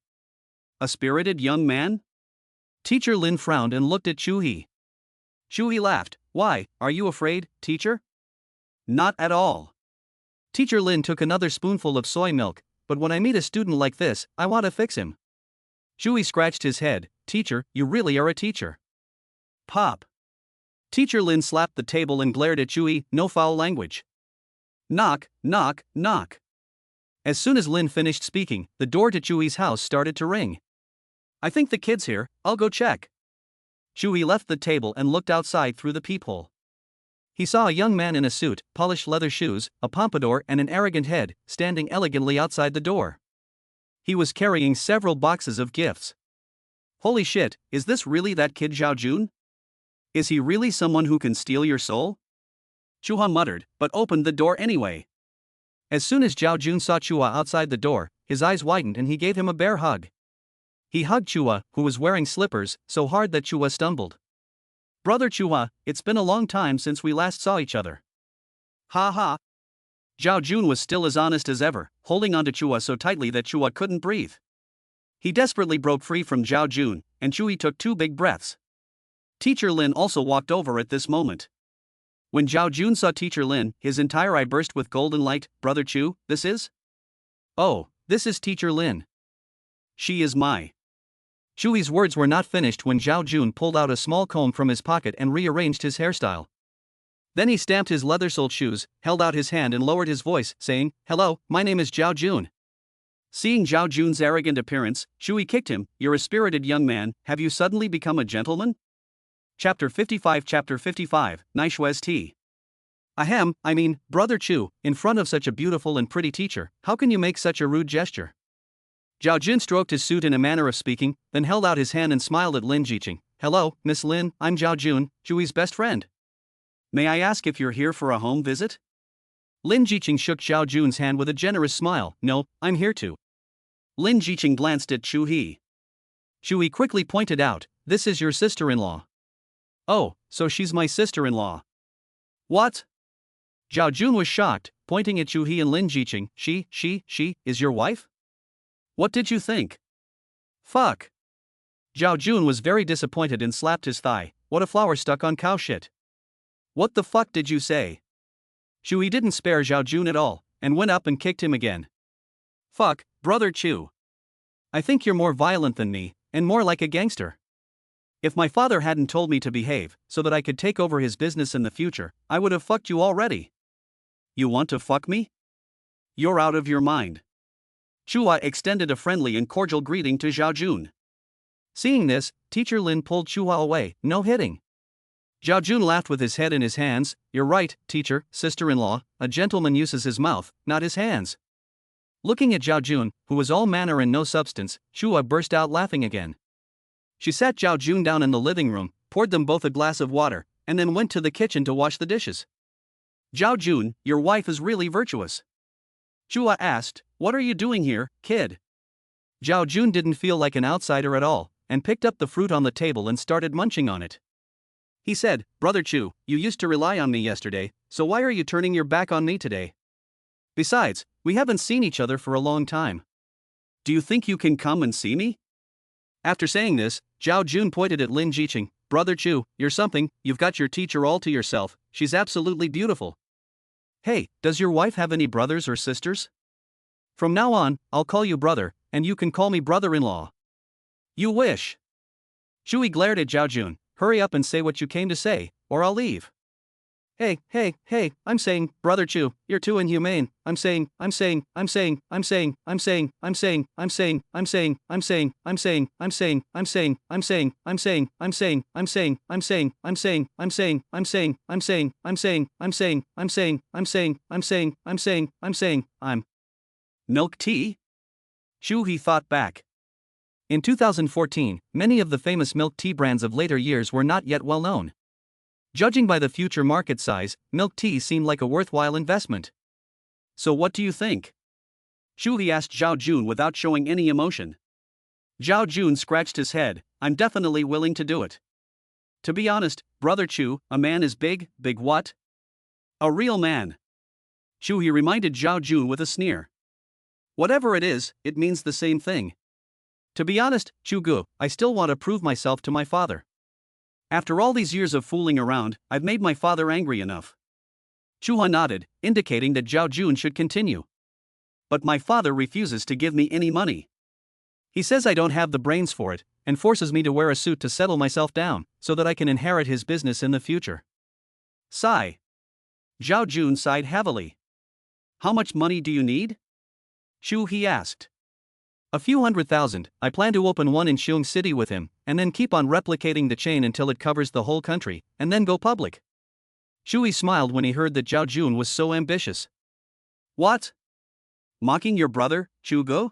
A spirited young man? Teacher Lin frowned and looked at Chu He. Chui laughed. Why, are you afraid, teacher? Not at all. Teacher Lin took another spoonful of soy milk, but when I meet a student like this, I want to fix him. Chui scratched his head. Teacher, you really are a teacher. Pop. Teacher Lin slapped the table and glared at Chui, no foul language. Knock, knock, knock. As soon as Lin finished speaking, the door to Chui's house started to ring. I think the kid's here, I'll go check. Chui left the table and looked outside through the peephole. He saw a young man in a suit, polished leather shoes, a pompadour and an arrogant head, standing elegantly outside the door. He was carrying several boxes of gifts. Holy shit, is this really that kid Xiao Jun? Is he really someone who can steal your soul? Chua muttered, but opened the door anyway. As soon as Xiao Jun saw Chua outside the door, his eyes widened and he gave him a bear hug. He hugged Chua, who was wearing slippers, so hard that Chua stumbled. Brother Chua, it's been a long time since we last saw each other. Ha ha. Xiao Jun was still as honest as ever, holding onto Chua so tightly that Chua couldn't breathe. He desperately broke free from Xiao Jun, and Chui took 2 big breaths. Teacher Lin also walked over at this moment. When Xiao Jun saw Teacher Lin, his entire eye burst with golden light. Brother Chu, this is? Oh, this is Teacher Lin. She is my Chu He's words were not finished when Xiao Jun pulled out a small comb from his pocket and rearranged his hairstyle. Then he stamped his leather-soled shoes, held out his hand and lowered his voice, saying, "Hello, my name is Xiao Jun." Seeing Xiao Jun's arrogant appearance, Chu He kicked him. "You're a spirited young man, have you suddenly become a gentleman?" Chapter 55, Naishui's tea. Ahem, Brother Chu, in front of such a beautiful and pretty teacher, how can you make such a rude gesture? Xiao Jun stroked his suit in a manner of speaking, then held out his hand and smiled at Lin Zhiqing. "Hello, Miss Lin, I'm Xiao Jun, Chu He's best friend. May I ask if you're here for a home visit?" Lin Zhiqing shook Xiao Jun's hand with a generous smile. "No, I'm here to." Lin Zhiqing glanced at Chu He. Chu He quickly pointed out, "This is your sister-in-law." "Oh, so she's my sister-in-law." "What?" Xiao Jun was shocked, pointing at Chu He and Lin Zhiqing. She is your wife? What did you think?" "Fuck." Xiao Jun was very disappointed and slapped his thigh. "What a flower stuck on cow shit. What the fuck did you say?" Chu He didn't spare Xiao Jun at all, and went up and kicked him again. "Fuck, Brother Chu. I think you're more violent than me, and more like a gangster. If my father hadn't told me to behave, so that I could take over his business in the future, I would have fucked you already." "You want to fuck me? You're out of your mind." Chu He extended a friendly and cordial greeting to Xiao Jun. Seeing this, Teacher Lin pulled Chu He away. "No hitting." Xiao Jun laughed with his head in his hands. "You're right, teacher, sister-in-law, a gentleman uses his mouth, not his hands." Looking at Xiao Jun, who was all manner and no substance, Chu He burst out laughing again. She sat Xiao Jun down in the living room, poured them both a glass of water, and then went to the kitchen to wash the dishes. "Xiao Jun, your wife is really virtuous." Chu He asked, "What are you doing here, kid?" Xiao Jun didn't feel like an outsider at all, and picked up the fruit on the table and started munching on it. He said, "Brother Chu, you used to rely on me yesterday, so why are you turning your back on me today? Besides, we haven't seen each other for a long time. Do you think you can come and see me?" After saying this, Xiao Jun pointed at Lin Zhiqing. "Brother Chu, you're something, you've got your teacher all to yourself, she's absolutely beautiful. Hey, does your wife have any brothers or sisters? From now on, I'll call you brother, and you can call me brother-in-law." "You wish." Chu He glared at Xiao Jun. "Hurry up and say what you came to say, or I'll leave." Hey, I'm saying, Brother Chu, you're too inhumane. I'm saying, milk tea? Chu He thought back. In 2014, many of the famous milk tea brands of later years were not yet well known. Judging by the future market size, milk tea seemed like a worthwhile investment. "So what do you think?" Chu He asked Xiao Jun without showing any emotion. Xiao Jun scratched his head. "I'm definitely willing to do it. To be honest, Brother Chu, a man is big what? A real man." Chu He reminded Xiao Jun with a sneer. "Whatever it is, it means the same thing. To be honest, Chu Gu, I still want to prove myself to my father. After all these years of fooling around, I've made my father angry enough." Chu He nodded, indicating that Xiao Jun should continue. "But my father refuses to give me any money. He says I don't have the brains for it, and forces me to wear a suit to settle myself down, so that I can inherit his business in the future." Sigh. Xiao Jun sighed heavily. "How much money do you need?" Chu He asked. "A few $100,000, I plan to open one in Lyn City with him, and then keep on replicating the chain until it covers the whole country, and then go public." Chu He smiled when he heard that Xiao Jun was so ambitious. "What? Mocking your brother, Chu Gu?"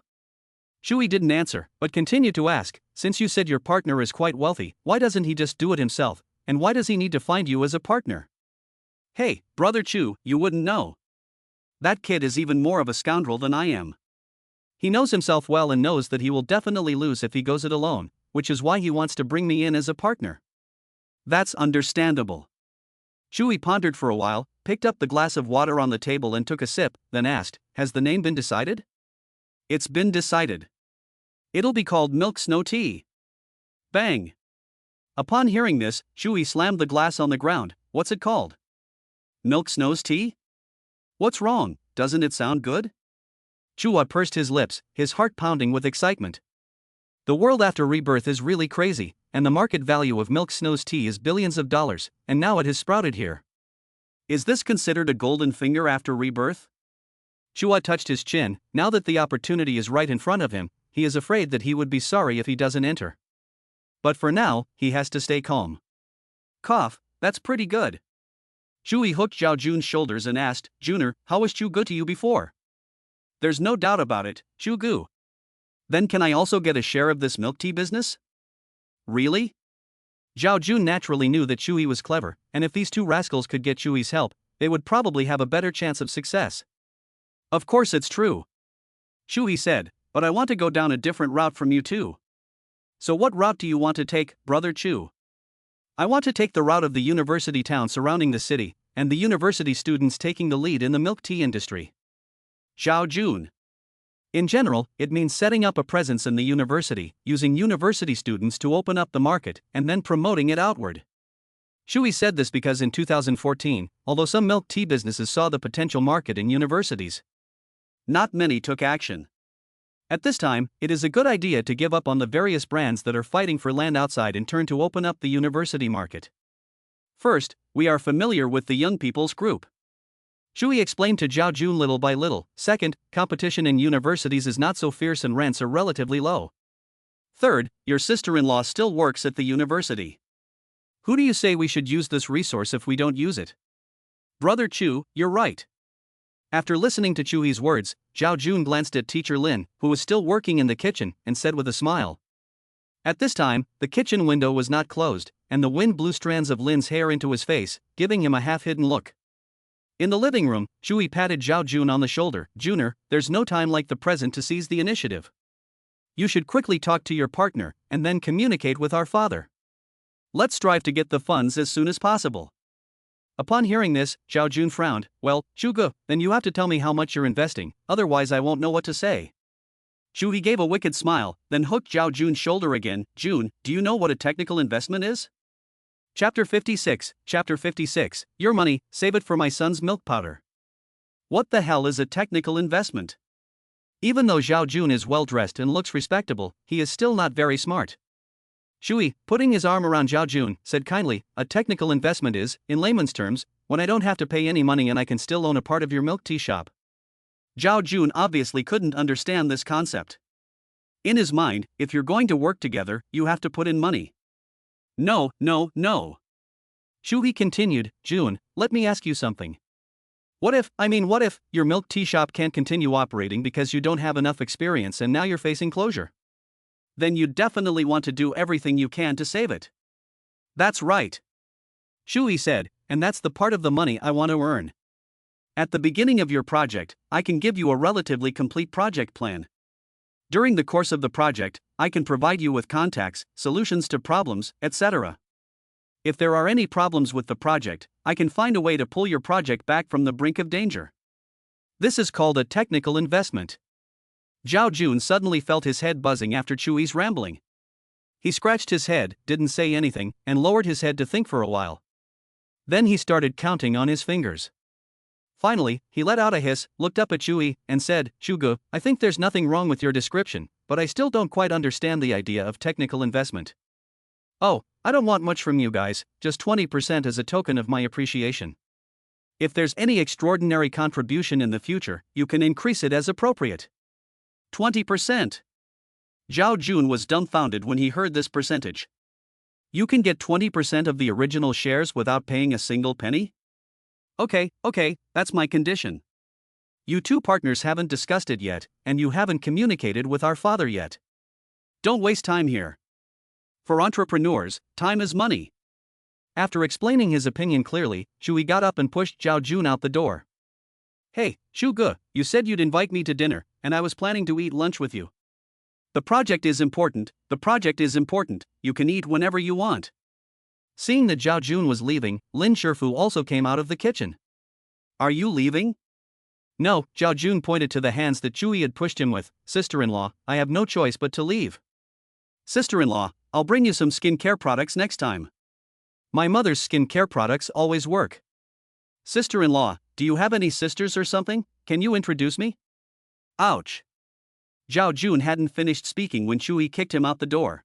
Chu He didn't answer, but continued to ask, "Since you said your partner is quite wealthy, why doesn't he just do it himself, and why does he need to find you as a partner?" "Hey, Brother Chu, you wouldn't know. That kid is even more of a scoundrel than I am. He knows himself well and knows that he will definitely lose if he goes it alone, which is why he wants to bring me in as a partner." "That's understandable." Chu He pondered for a while, picked up the glass of water on the table and took a sip, then asked, "Has the name been decided?" "It's been decided. It'll be called Milk Snow Tea." Bang! Upon hearing this, Chu He slammed the glass on the ground. "What's it called? Milk Snow's Tea? What's wrong, doesn't it sound good?" Chu He pursed his lips, his heart pounding with excitement. The world after rebirth is really crazy, and the market value of milk snow's tea is billions of dollars, and now it has sprouted here. Is this considered a golden finger after rebirth? Chu He touched his chin. Now that the opportunity is right in front of him, he is afraid that he would be sorry if he doesn't enter. But for now, he has to stay calm. Cough, that's pretty good. Chu He hooked Xiao Jun's shoulders and asked, Junior, how was Chu good to you before? There's no doubt about it, Chu Gu. Then can I also get a share of this milk tea business? Really? Xiao Jun naturally knew that Chu He was clever, and if these two rascals could get Chu He's help, they would probably have a better chance of success. Of course it's true. Chu He said, but I want to go down a different route from you too. So what route do you want to take, Brother Chu? I want to take the route of the university town surrounding the city, and the university students taking the lead in the milk tea industry. Xiao Jun. In general, it means setting up a presence in the university, using university students to open up the market, and then promoting it outward. Chu He said this because in 2014, although some milk tea businesses saw the potential market in universities, not many took action. At this time, it is a good idea to give up on the various brands that are fighting for land outside and turn to open up the university market. First, we are familiar with the young people's group. Chu He explained to Xiao Jun little by little. Second, competition in universities is not so fierce and rents are relatively low. Third, your sister-in-law still works at the university. Who do you say we should use this resource if we don't use it? Brother Chu, you're right. After listening to Chu He's words, Xiao Jun glanced at teacher Lin, who was still working in the kitchen, and said with a smile. At this time, the kitchen window was not closed, and the wind blew strands of Lin's hair into his face, giving him a half-hidden look. In the living room, Chu He patted Xiao Jun on the shoulder. Junior, there's no time like the present to seize the initiative. You should quickly talk to your partner, and then communicate with our father. Let's strive to get the funds as soon as possible. Upon hearing this, Xiao Jun frowned. Well, Chu Ge, then you have to tell me how much you're investing, otherwise I won't know what to say. Chu He gave a wicked smile, then hooked Xiao Jun's shoulder again. Jun, do you know what a technical investment is? Chapter 56, Your money, save it for my son's milk powder. What the hell is a technical investment? Even though Xiao Jun is well dressed and looks respectable, he is still not very smart. Chu He, putting his arm around Xiao Jun, said kindly, a technical investment is, in layman's terms, when I don't have to pay any money and I can still own a part of your milk tea shop. Xiao Jun obviously couldn't understand this concept. In his mind, if you're going to work together, you have to put in money. No. Chu He continued, Jun, let me ask you something. What if, your milk tea shop can't continue operating because you don't have enough experience and now you're facing closure? Then you definitely want to do everything you can to save it. That's right. Chu He said, and that's the part of the money I want to earn. At the beginning of your project, I can give you a relatively complete project plan. During the course of the project, I can provide you with contacts, solutions to problems, etc. If there are any problems with the project, I can find a way to pull your project back from the brink of danger. This is called a technical investment. Xiao Jun suddenly felt his head buzzing after Chu He's rambling. He scratched his head, didn't say anything, and lowered his head to think for a while. Then he started counting on his fingers. Finally, he let out a hiss, looked up at Chu He, and said, Chu Ge, I think there's nothing wrong with your description, but I still don't quite understand the idea of technical investment. Oh, I don't want much from you guys, just 20% as a token of my appreciation. If there's any extraordinary contribution in the future, you can increase it as appropriate. 20%. Xiao Jun was dumbfounded when he heard this percentage. You can get 20% of the original shares without paying a single penny? Okay, that's my condition. You two partners haven't discussed it yet, and you haven't communicated with our father yet. Don't waste time here. For entrepreneurs, time is money. After explaining his opinion clearly, Chu He got up and pushed Xiao Jun out the door. Hey, Chu Ge, you said you'd invite me to dinner, and I was planning to eat lunch with you. The project is important, you can eat whenever you want. Seeing that Xiao Jun was leaving, Lin Shifu also came out of the kitchen. Are you leaving? No, Xiao Jun pointed to the hands that Chu He had pushed him with. Sister-in-law, I have no choice but to leave. Sister-in-law, I'll bring you some skincare products next time. My mother's skincare products always work. Sister-in-law, do you have any sisters or something? Can you introduce me? Ouch. Xiao Jun hadn't finished speaking when Chu He kicked him out the door.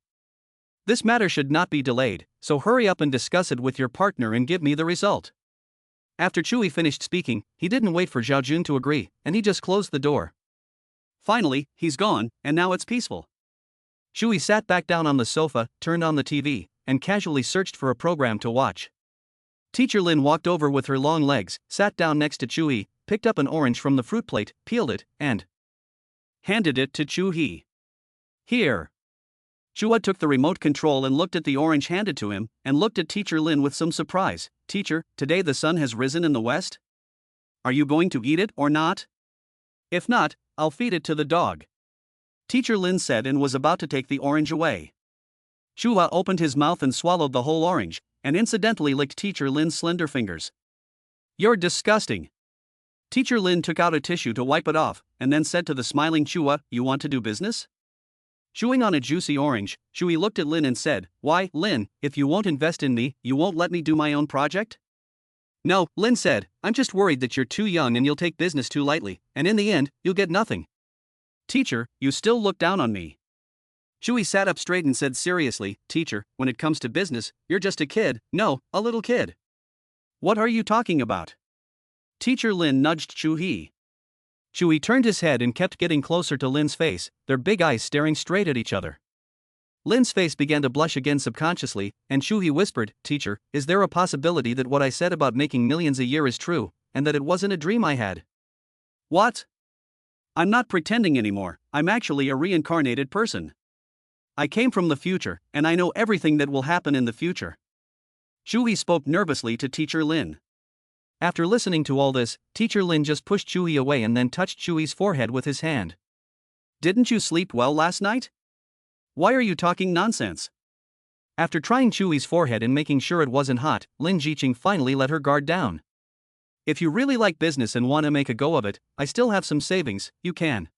This matter should not be delayed, so hurry up and discuss it with your partner and give me the result. After Chu He finished speaking, he didn't wait for Xiao Jun to agree, and he just closed the door. Finally, he's gone, and now it's peaceful. Chu He sat back down on the sofa, turned on the TV, and casually searched for a program to watch. Teacher Lin walked over with her long legs, sat down next to Chu He, picked up an orange from the fruit plate, peeled it, and handed it to Chu He. Here. Chu He took the remote control and looked at the orange handed to him, and looked at Teacher Lin with some surprise. Teacher, today the sun has risen in the west? Are you going to eat it or not? If not, I'll feed it to the dog. Teacher Lin said and was about to take the orange away. Chu He opened his mouth and swallowed the whole orange, and incidentally licked Teacher Lin's slender fingers. You're disgusting. Teacher Lin took out a tissue to wipe it off, and then said to the smiling Chu He, you want to do business? Chewing on a juicy orange, Chu He looked at Lin and said, why, Lin, if you won't invest in me, you won't let me do my own project? No, Lin said, I'm just worried that you're too young and you'll take business too lightly, and in the end, you'll get nothing. Teacher, you still look down on me. Chu He sat up straight and said seriously, Teacher, when it comes to business, you're just a kid, no, a little kid. What are you talking about? Teacher Lin nudged Chu He. Chu He turned his head and kept getting closer to Lin's face, their big eyes staring straight at each other. Lin's face began to blush again subconsciously, and Chu He whispered, Teacher, is there a possibility that what I said about making millions a year is true, and that it wasn't a dream I had? What? I'm not pretending anymore, I'm actually a reincarnated person. I came from the future, and I know everything that will happen in the future. Chu He spoke nervously to Teacher Lin. After listening to all this, Teacher Lin just pushed Chu He away and then touched Chu He's forehead with his hand. Didn't you sleep well last night? Why are you talking nonsense? After trying Chu He's forehead and making sure it wasn't hot, Lin Zhiqing finally let her guard down. If you really like business and want to make a go of it, I still have some savings, you can.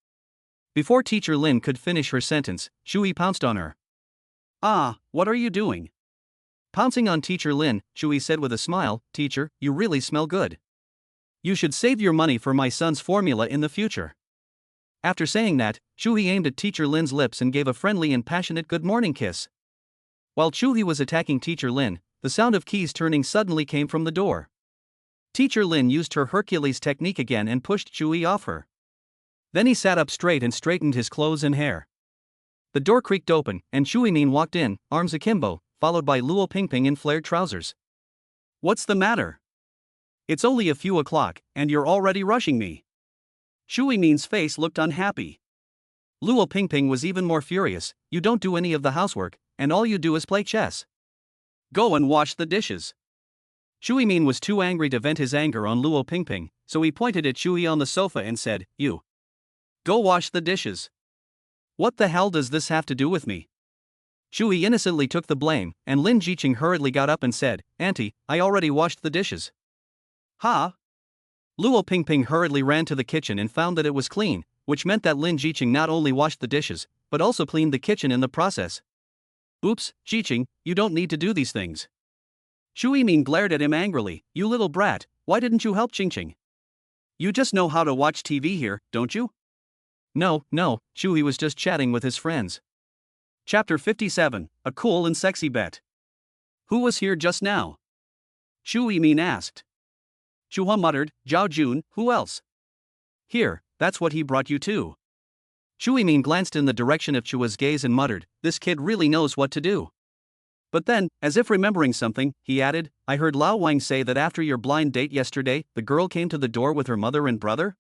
Before Teacher Lin could finish her sentence, Chu He pounced on her. Ah, what are you doing? Pouncing on Teacher Lin, Chu He said with a smile, Teacher, you really smell good. You should save your money for my son's formula in the future. After saying that, Chu He aimed at Teacher Lin's lips and gave a friendly and passionate good morning kiss. While Chu He was attacking Teacher Lin, the sound of keys turning suddenly came from the door. Teacher Lin used her Hercules technique again and pushed Chu He off her. Then he sat up straight and straightened his clothes and hair. The door creaked open, and Chu He walked in, arms akimbo, followed by Luo Pingping in flared trousers. What's the matter? It's only a few o'clock, and you're already rushing me. Chu He's face looked unhappy. Luo Pingping was even more furious, you don't do any of the housework, and all you do is play chess. Go and wash the dishes. Chu He was too angry to vent his anger on Luo Pingping, so he pointed at Chu He on the sofa and said, you. Go wash the dishes. What the hell does this have to do with me? Chu He innocently took the blame, and Lin Zhiqing hurriedly got up and said, Auntie, I already washed the dishes. Huh? Luo Pingping hurriedly ran to the kitchen and found that it was clean, which meant that Lin Zhiqing not only washed the dishes, but also cleaned the kitchen in the process. Oops, Zhiqing, you don't need to do these things. Chu He glared at him angrily, you little brat, why didn't you help Qingqing? You just know how to watch TV here, don't you? No, Chu He was just chatting with his friends. Chapter 57, A Cool and Sexy Bet. Who was here just now? Chu He asked. Chu He muttered, Xiao Jun, who else? Here, that's what he brought you to. Chu He glanced in the direction of Chu He's gaze and muttered, this kid really knows what to do. But then, as if remembering something, he added, I heard Lao Wang say that after your blind date yesterday, the girl came to the door with her mother and brother?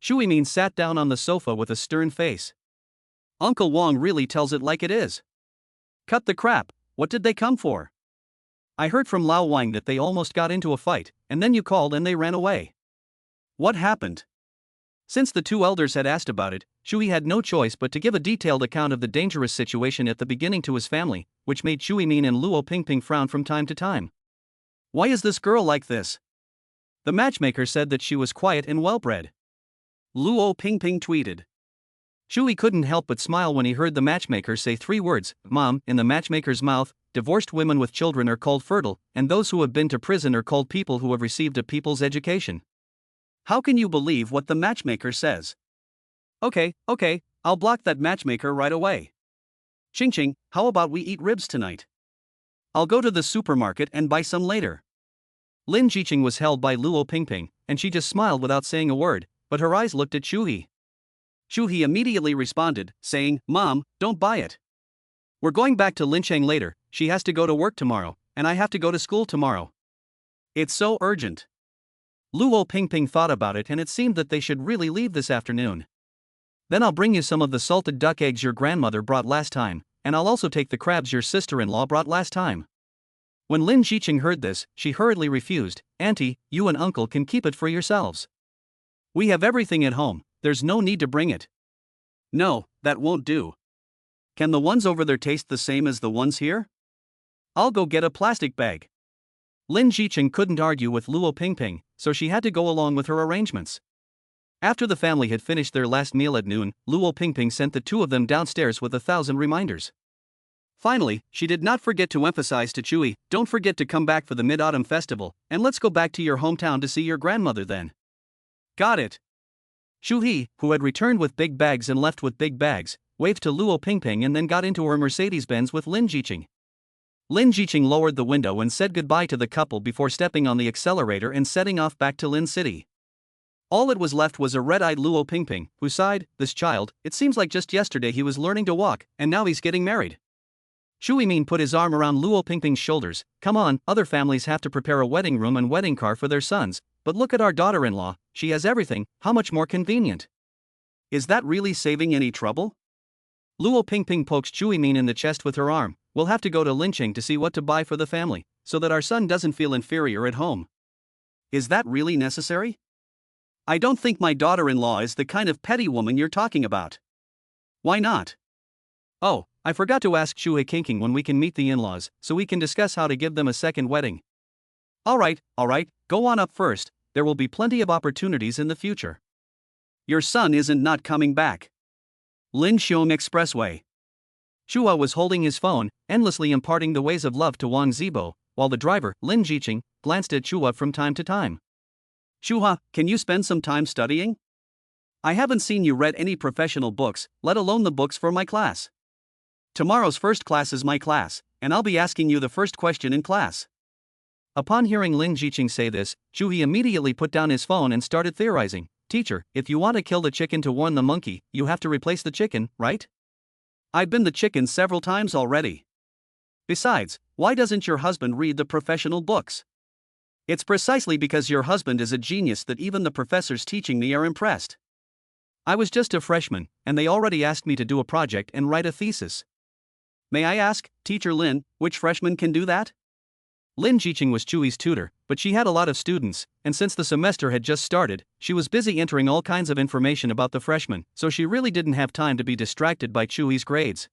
Chu He sat down on the sofa with a stern face. Uncle Wang really tells it like it is. Cut the crap, what did they come for? I heard from Lao Wang that they almost got into a fight, and then you called and they ran away. What happened? Since the two elders had asked about it, Chu He had no choice but to give a detailed account of the dangerous situation at the beginning to his family, which made Chu He and Luo Pingping frown from time to time. Why is this girl like this? The matchmaker said that she was quiet and well-bred. Luo Pingping tweeted. Chu He couldn't help but smile when he heard the matchmaker say 3 words, Mom, in the matchmaker's mouth, divorced women with children are called fertile, and those who have been to prison are called people who have received a people's education. How can you believe what the matchmaker says? Okay, I'll block that matchmaker right away. Ching, how about we eat ribs tonight? I'll go to the supermarket and buy some later. Lin Zhiqing was held by Luo Pingping, and she just smiled without saying a word, but her eyes looked at Chu He. Chu He immediately responded, saying, Mom, don't buy it. We're going back to Lincheng later, she has to go to work tomorrow, and I have to go to school tomorrow. It's so urgent. Luo Pingping thought about it and it seemed that they should really leave this afternoon. Then I'll bring you some of the salted duck eggs your grandmother brought last time, and I'll also take the crabs your sister-in-law brought last time. When Lin Zhiqing heard this, she hurriedly refused, Auntie, you and Uncle can keep it for yourselves. We have everything at home, there's no need to bring it. No, that won't do. Can the ones over there taste the same as the ones here? I'll go get a plastic bag. Lin Zhiqing couldn't argue with Luo Pingping, so she had to go along with her arrangements. After the family had finished their last meal at noon, Luo Pingping sent the two of them downstairs with 1,000 reminders. Finally, she did not forget to emphasize to Chu He, don't forget to come back for the Mid-Autumn Festival, and let's go back to your hometown to see your grandmother then. Got it. Chu He, who had returned with big bags and left with big bags, waved to Luo Pingping and then got into her Mercedes-Benz with Lin Zhiqing. Lin Zhiqing lowered the window and said goodbye to the couple before stepping on the accelerator and setting off back to Lyn City. All it was left was a red-eyed Luo Pingping, who sighed, this child, it seems like just yesterday he was learning to walk, and now he's getting married. Chu He put his arm around Luo Pingping's shoulders, come on, other families have to prepare a wedding room and wedding car for their sons, but look at our daughter-in-law, she has everything, how much more convenient. Is that really saving any trouble? Luo Pingping pokes Chu He in the chest with her arm, we'll have to go to Lincheng to see what to buy for the family, so that our son doesn't feel inferior at home. Is that really necessary? I don't think my daughter-in-law is the kind of petty woman you're talking about. Why not? Oh, I forgot to ask Chu He when we can meet the in-laws, so we can discuss how to give them a second wedding. Alright, go on up first, there will be plenty of opportunities in the future. Your son isn't not coming back. Lin Xiong Expressway. Chu He was holding his phone, endlessly imparting the ways of love to Wang Zibo, while the driver, Lin Zhiqing, glanced at Chu He from time to time. Chu He, can you spend some time studying? I haven't seen you read any professional books, let alone the books for my class. Tomorrow's first class is my class, and I'll be asking you the first question in class. Upon hearing Lin Zhiqing say this, Chu He immediately put down his phone and started theorizing. Teacher, if you want to kill the chicken to warn the monkey, you have to replace the chicken, right? I've been the chicken several times already. Besides, why doesn't your husband read the professional books? It's precisely because your husband is a genius that even the professors teaching me are impressed. I was just a freshman, and they already asked me to do a project and write a thesis. May I ask, Teacher Lin, which freshman can do that? Lin Zhiqing was Chu He's tutor, but she had a lot of students, and since the semester had just started, she was busy entering all kinds of information about the freshmen, so she really didn't have time to be distracted by Chu He's grades.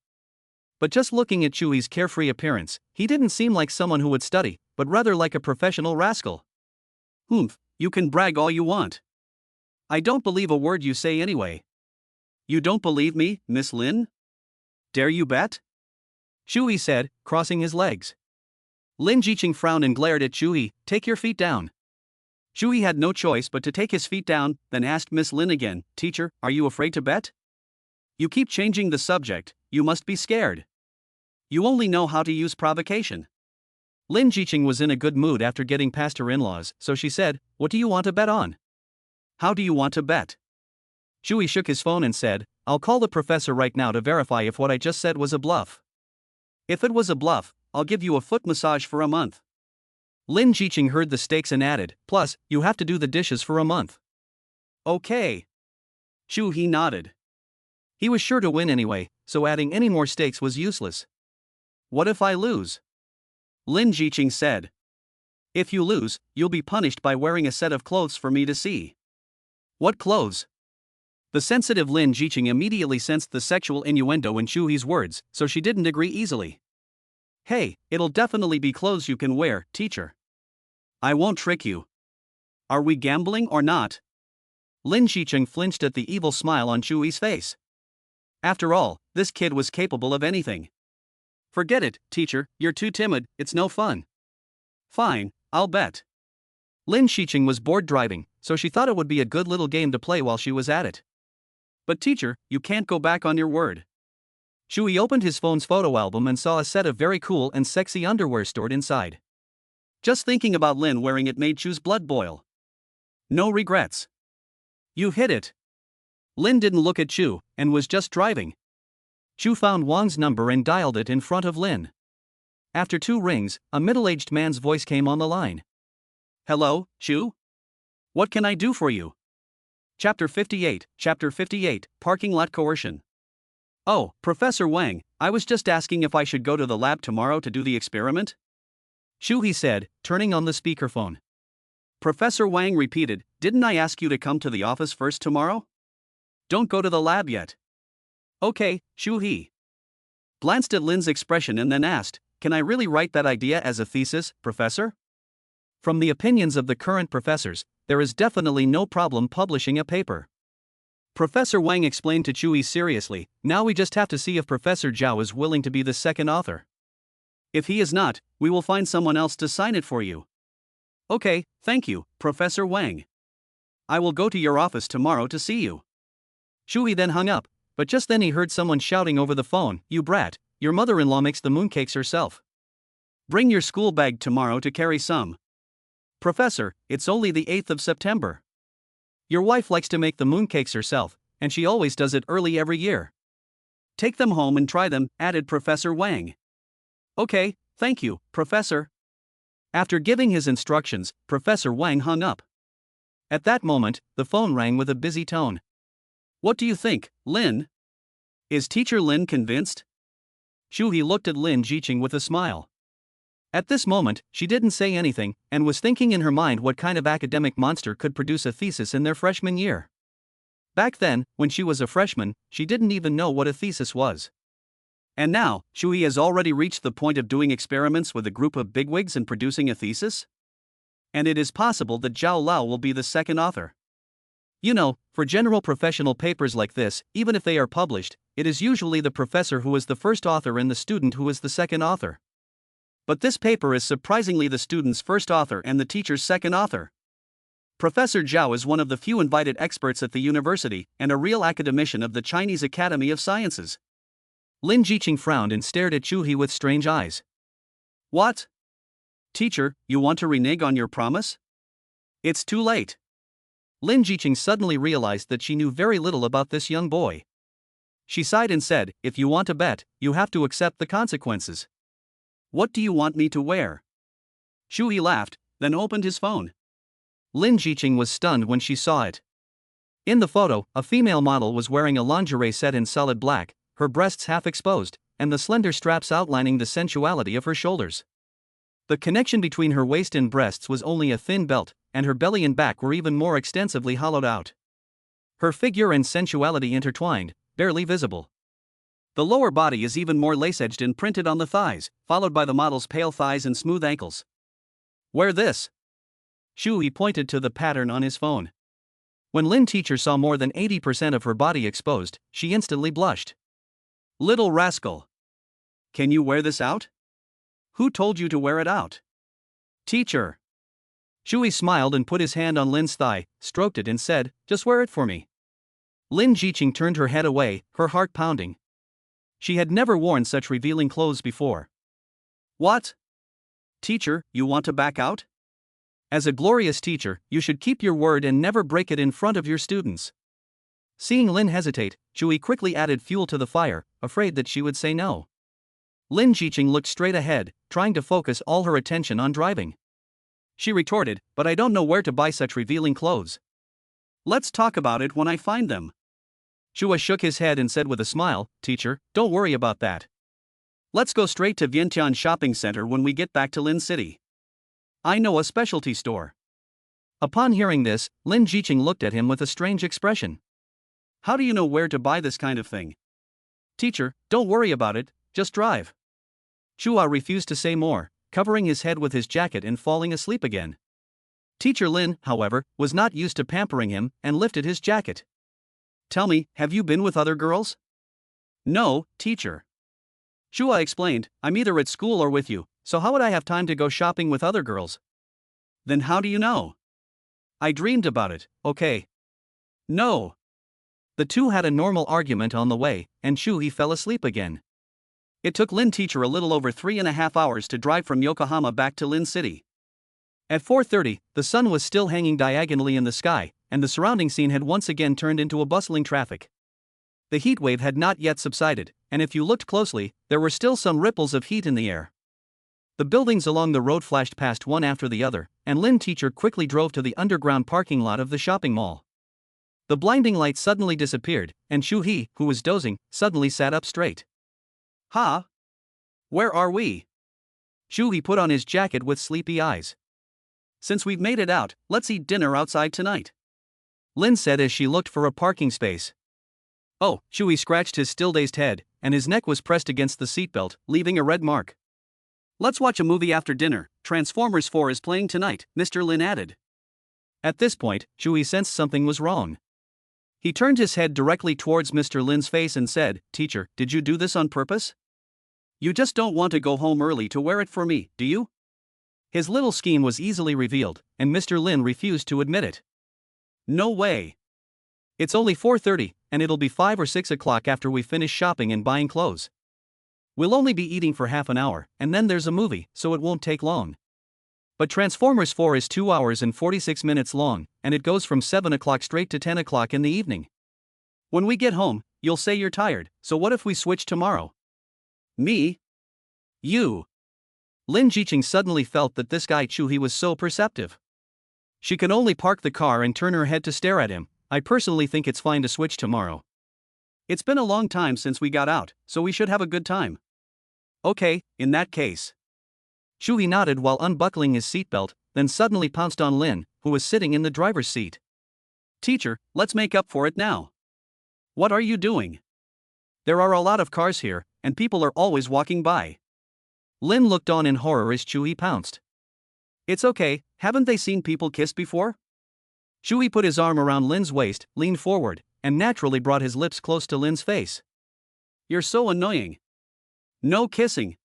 But just looking at Chu He's carefree appearance, he didn't seem like someone who would study, but rather like a professional rascal. You can brag all you want. I don't believe a word you say anyway. You don't believe me, Miss Lin? Dare you bet? Chu He said, crossing his legs. Lin Zhiqing frowned and glared at Chu He, take your feet down. Chu He had no choice but to take his feet down, then asked Miss Lin again, Teacher, are you afraid to bet? You keep changing the subject, you must be scared. You only know how to use provocation. Lin Zhiqing was in a good mood after getting past her in-laws, so she said, what do you want to bet on? How do you want to bet? Chu He shook his phone and said, I'll call the professor right now to verify if what I just said was a bluff. If it was a bluff, I'll give you a foot massage for a month. Lin Zhiqing heard the stakes and added, plus, you have to do the dishes for a month. Okay. Chu He nodded. He was sure to win anyway, so adding any more stakes was useless. What if I lose? Lin Zhiqing said. If you lose, you'll be punished by wearing a set of clothes for me to see. What clothes? The sensitive Lin Zhiqing immediately sensed the sexual innuendo in Chu He's words, so she didn't agree easily. Hey, it'll definitely be clothes you can wear, teacher. I won't trick you. Are we gambling or not? Lin Zhiqing flinched at the evil smile on Chu He's face. After all, this kid was capable of anything. Forget it, teacher, you're too timid, it's no fun. Fine, I'll bet. Lin Zhiqing was bored driving, so she thought it would be a good little game to play while she was at it. But teacher, you can't go back on your word. Chu He opened his phone's photo album and saw a set of very cool and sexy underwear stored inside. Just thinking about Lin wearing it made Chu's blood boil. No regrets. You hit it. Lin didn't look at Chu, and was just driving. Chu found Wang's number and dialed it in front of Lin. After 2 rings, a middle-aged man's voice came on the line. Hello, Chu? What can I do for you? Chapter 58, Parking Lot Coercion. Oh, Professor Wang, I was just asking if I should go to the lab tomorrow to do the experiment? Chu He said, turning on the speakerphone. Professor Wang repeated, didn't I ask you to come to the office first tomorrow? Don't go to the lab yet. Okay, Chu He glanced at Lin's expression and then asked, can I really write that idea as a thesis, Professor? From the opinions of the current professors, there is definitely no problem publishing a paper. Professor Wang explained to Chu He seriously, now we just have to see if Professor Zhao is willing to be the second author. If he is not, we will find someone else to sign it for you. Okay, thank you, Professor Wang. I will go to your office tomorrow to see you. Chu He then hung up, but just then he heard someone shouting over the phone, you brat, your mother-in-law makes the mooncakes herself. Bring your school bag tomorrow to carry some. Professor, it's only the 8th of September. Your wife likes to make the mooncakes herself, and she always does it early every year. Take them home and try them, added Professor Wang. Okay, thank you, Professor. After giving his instructions, Professor Wang hung up. At that moment, the phone rang with a busy tone. What do you think, Lin? Is Teacher Lin convinced? Chu He looked at Lin Zhiqing with a smile. At this moment, she didn't say anything, and was thinking in her mind what kind of academic monster could produce a thesis in their freshman year. Back then, when she was a freshman, she didn't even know what a thesis was. And now, Chu He has already reached the point of doing experiments with a group of bigwigs and producing a thesis? And it is possible that Zhao Lao will be the second author. You know, for general professional papers like this, even if they are published, it is usually the professor who is the first author and the student who is the second author. But this paper is surprisingly the student's first author and the teacher's second author. Professor Zhao is one of the few invited experts at the university and a real academician of the Chinese Academy of Sciences. Lin Zhiqing frowned and stared at Chu He with strange eyes. What? Teacher, you want to renege on your promise? It's too late. Lin Zhiqing suddenly realized that she knew very little about this young boy. She sighed and said, if you want to bet, you have to accept the consequences. What do you want me to wear? Chu He laughed, then opened his phone. Lin Zhiqing was stunned when she saw it. In the photo, a female model was wearing a lingerie set in solid black, her breasts half exposed, and the slender straps outlining the sensuality of her shoulders. The connection between her waist and breasts was only a thin belt, and her belly and back were even more extensively hollowed out. Her figure and sensuality intertwined, barely visible. The lower body is even more lace-edged and printed on the thighs, followed by the model's pale thighs and smooth ankles. Wear this. Chu He pointed to the pattern on his phone. When Lin teacher saw more than 80% of her body exposed, she instantly blushed. Little rascal. Can you wear this out? Who told you to wear it out? Teacher. Chu He smiled and put his hand on Lin's thigh, stroked it and said, just wear it for me. Lin Zhiqing turned her head away, her heart pounding. She had never worn such revealing clothes before. What? Teacher, you want to back out? As a glorious teacher, you should keep your word and never break it in front of your students. Seeing Lin hesitate, Chu He quickly added fuel to the fire, afraid that she would say no. Lin Zhiqing looked straight ahead, trying to focus all her attention on driving. She retorted, but I don't know where to buy such revealing clothes. Let's talk about it when I find them. Chu He shook his head and said with a smile, Teacher, don't worry about that. Let's go straight to Vientiane Shopping Center when we get back to Lyn City. I know a specialty store. Upon hearing this, Lin Zhiqing looked at him with a strange expression. How do you know where to buy this kind of thing? Teacher, don't worry about it, just drive. Chu He refused to say more, covering his head with his jacket and falling asleep again. Teacher Lin, however, was not used to pampering him and lifted his jacket. Tell me, have you been with other girls? No, teacher. Chu He explained, I'm either at school or with you, so how would I have time to go shopping with other girls? Then how do you know? I dreamed about it, okay. No. The two had a normal argument on the way, and Chu He fell asleep again. It took Lyn teacher a little over 3.5 hours to drive from Yokohama back to Lyn City. At 4:30, the sun was still hanging diagonally in the sky, and the surrounding scene had once again turned into a bustling traffic. The heat wave had not yet subsided, and if you looked closely, there were still some ripples of heat in the air. The buildings along the road flashed past one after the other, and Lyn teacher quickly drove to the underground parking lot of the shopping mall. The blinding light suddenly disappeared, and Chu He, who was dozing, suddenly sat up straight. "Ha! Where are we?" Chu He put on his jacket with sleepy eyes. "Since we've made it out, let's eat dinner outside tonight," Lyn said as she looked for a parking space. "Oh," Chu He scratched his still-dazed head, and his neck was pressed against the seatbelt, leaving a red mark. "Let's watch a movie after dinner. Transformers 4 is playing tonight," Mr. Lyn added. At this point, Chu He sensed something was wrong. He turned his head directly towards Mr. Lyn's face and said, "Teacher, did you do this on purpose? You just don't want to go home early to wear it for me, do you?" His little scheme was easily revealed, and Mr. Lyn refused to admit it. "No way. It's only 4:30, and it'll be 5 or 6 o'clock after we finish shopping and buying clothes. We'll only be eating for half an hour, and then there's a movie, so it won't take long. But Transformers 4 is 2 hours and 46 minutes long, and it goes from 7 o'clock straight to 10 o'clock in the evening. When we get home, you'll say you're tired, so what if we switch tomorrow?" "Me? You?" Lin Zhiqing suddenly felt that this guy Chu He was so perceptive. She could only park the car and turn her head to stare at him. "I personally think it's fine to switch tomorrow. It's been a long time since we got out, so we should have a good time." "Okay, in that case." Chu He nodded while unbuckling his seatbelt, then suddenly pounced on Lyn, who was sitting in the driver's seat. "Teacher, let's make up for it now. What are you doing? There are a lot of cars here, and people are always walking by." Lyn looked on in horror as Chu He pounced. "It's okay, haven't they seen people kiss before?" Chu He put his arm around Lyn's waist, leaned forward, and naturally brought his lips close to Lyn's face. "You're so annoying. No kissing."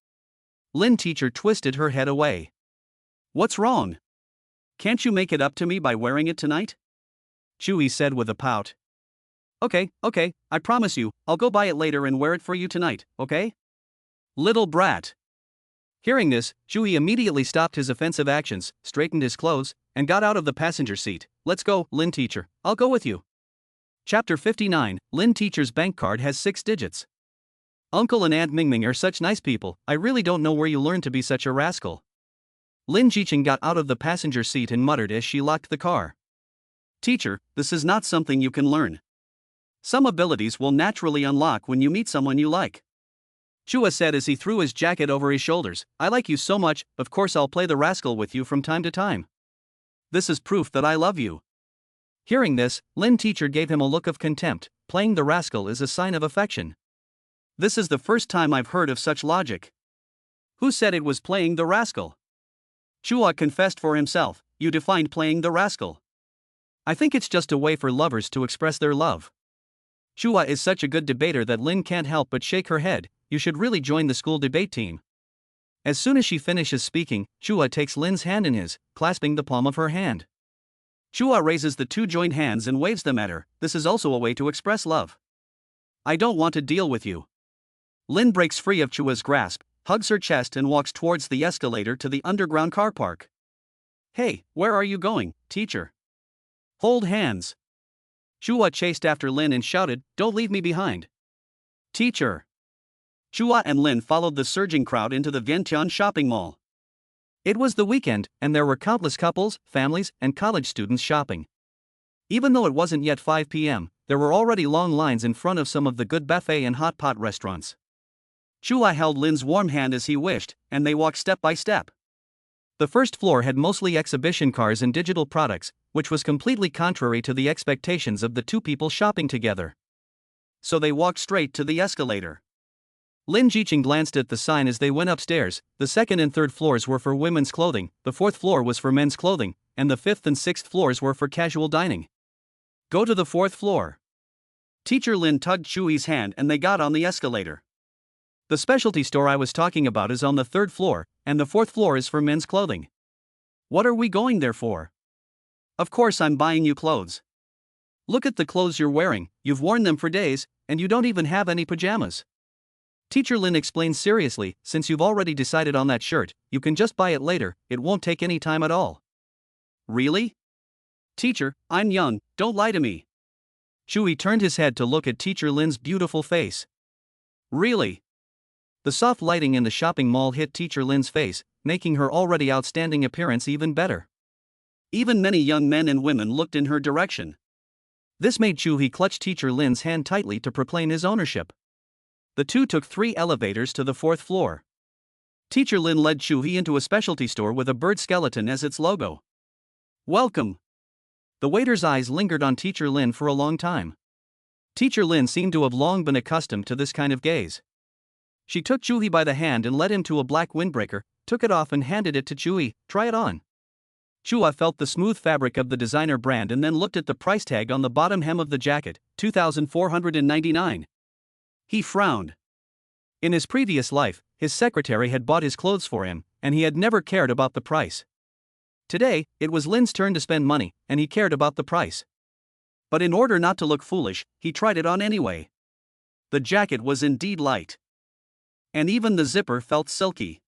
Lyn teacher twisted her head away. "What's wrong? Can't you make it up to me by wearing it tonight?" Chu He said with a pout. Okay, I promise you, I'll go buy it later and wear it for you tonight, okay? Little brat." Hearing this, Chu He immediately stopped his offensive actions, straightened his clothes, and got out of the passenger seat. "Let's go, Lyn teacher, I'll go with you." Chapter 59, Lyn teacher's bank card has 6 digits. "Uncle and Aunt Mingming are such nice people, I really don't know where you learned to be such a rascal." Lin Zhiqing got out of the passenger seat and muttered as she locked the car. "Teacher, this is not something you can learn. Some abilities will naturally unlock when you meet someone you like." Chua said as he threw his jacket over his shoulders. "I like you so much, of course I'll play the rascal with you from time to time. This is proof that I love you." Hearing this, Lyn teacher gave him a look of contempt. Playing the rascal is a sign of affection. This is the first time I've heard of such logic. Who said it was playing the rascal? Chua confessed for himself. "You defined playing the rascal." "I think it's just a way for lovers to express their love." Chua is such a good debater that Lyn can't help but shake her head. "You should really join the school debate team." As soon as she finishes speaking, Chua takes Lyn's hand in his, clasping the palm of her hand. Chua raises the 2 joined hands and waves them at her. This is also a way to express love. "I don't want to deal with you." Lyn breaks free of Chua's grasp, hugs her chest and walks towards the escalator to the underground car park. "Hey, where are you going, teacher? Hold hands." Chua chased after Lyn and shouted, "Don't leave me behind." "Teacher." Chua and Lyn followed the surging crowd into the Vientiane shopping mall. It was the weekend, and there were countless couples, families, and college students shopping. Even though it wasn't yet 5 p.m., there were already long lines in front of some of the good buffet and hot pot restaurants. Chua held Lyn's warm hand as he wished, and they walked step by step. The first floor had mostly exhibition cars and digital products, which was completely contrary to the expectations of the 2 people shopping together. So they walked straight to the escalator. Lin Zhiqing glanced at the sign as they went upstairs. The 2nd and 3rd floors were for women's clothing, the 4th floor was for men's clothing, and the 5th and 6th floors were for casual dining. "Go to the 4th floor." Teacher Lyn tugged Chui's hand and they got on the escalator. "The specialty store I was talking about is on the 3rd floor, and the 4th floor is for men's clothing." "What are we going there for?" "Of course I'm buying you clothes." Look at the clothes you're wearing, you've worn them for days, and you don't even have any pajamas. Teacher Lin explained seriously, since you've already decided on that shirt, you can just buy it later, it won't take any time at all. Really? Teacher, I'm young, don't lie to me. Chu He turned his head to look at Teacher Lin's beautiful face. Really? The soft lighting in the shopping mall hit Teacher Lin's face, making her already outstanding appearance even better. Even many young men and women looked in her direction. This made Chu He clutch Teacher Lin's hand tightly to proclaim his ownership. The two took 3 elevators to the 4th floor. Teacher Lin led Chu He into a specialty store with a bird skeleton as its logo. Welcome. The waiter's eyes lingered on Teacher Lin for a long time. Teacher Lin seemed to have long been accustomed to this kind of gaze. She took Chu He by the hand and led him to a black windbreaker, took it off and handed it to Chu He. Try it on. Chu He felt the smooth fabric of the designer brand and then looked at the price tag on the bottom hem of the jacket, $2,499. He frowned. In his previous life, his secretary had bought his clothes for him, and he had never cared about the price. Today, it was Lin's turn to spend money, and he cared about the price. But in order not to look foolish, he tried it on anyway. The jacket was indeed light. And even the zipper felt silky.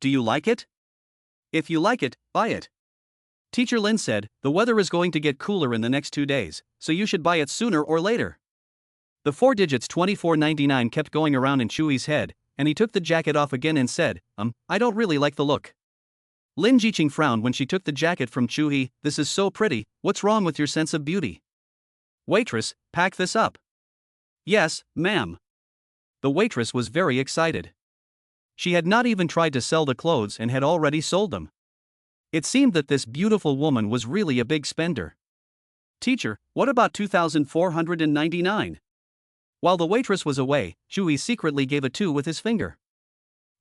Do you like it? If you like it, buy it. Teacher Lin said, the weather is going to get cooler in the next 2 days, so you should buy it sooner or later. The 4 digits $24.99 kept going around in Chu He's head, and he took the jacket off again and said, I don't really like the look. Lin Zhiqing frowned when she took the jacket from Chu He. This is so pretty, what's wrong with your sense of beauty? Waitress, pack this up. Yes, ma'am. The waitress was very excited. She had not even tried to sell the clothes and had already sold them. It seemed that this beautiful woman was really a big spender. Teacher, what about $2,499? While the waitress was away, Chu He secretly gave a 2 with his finger.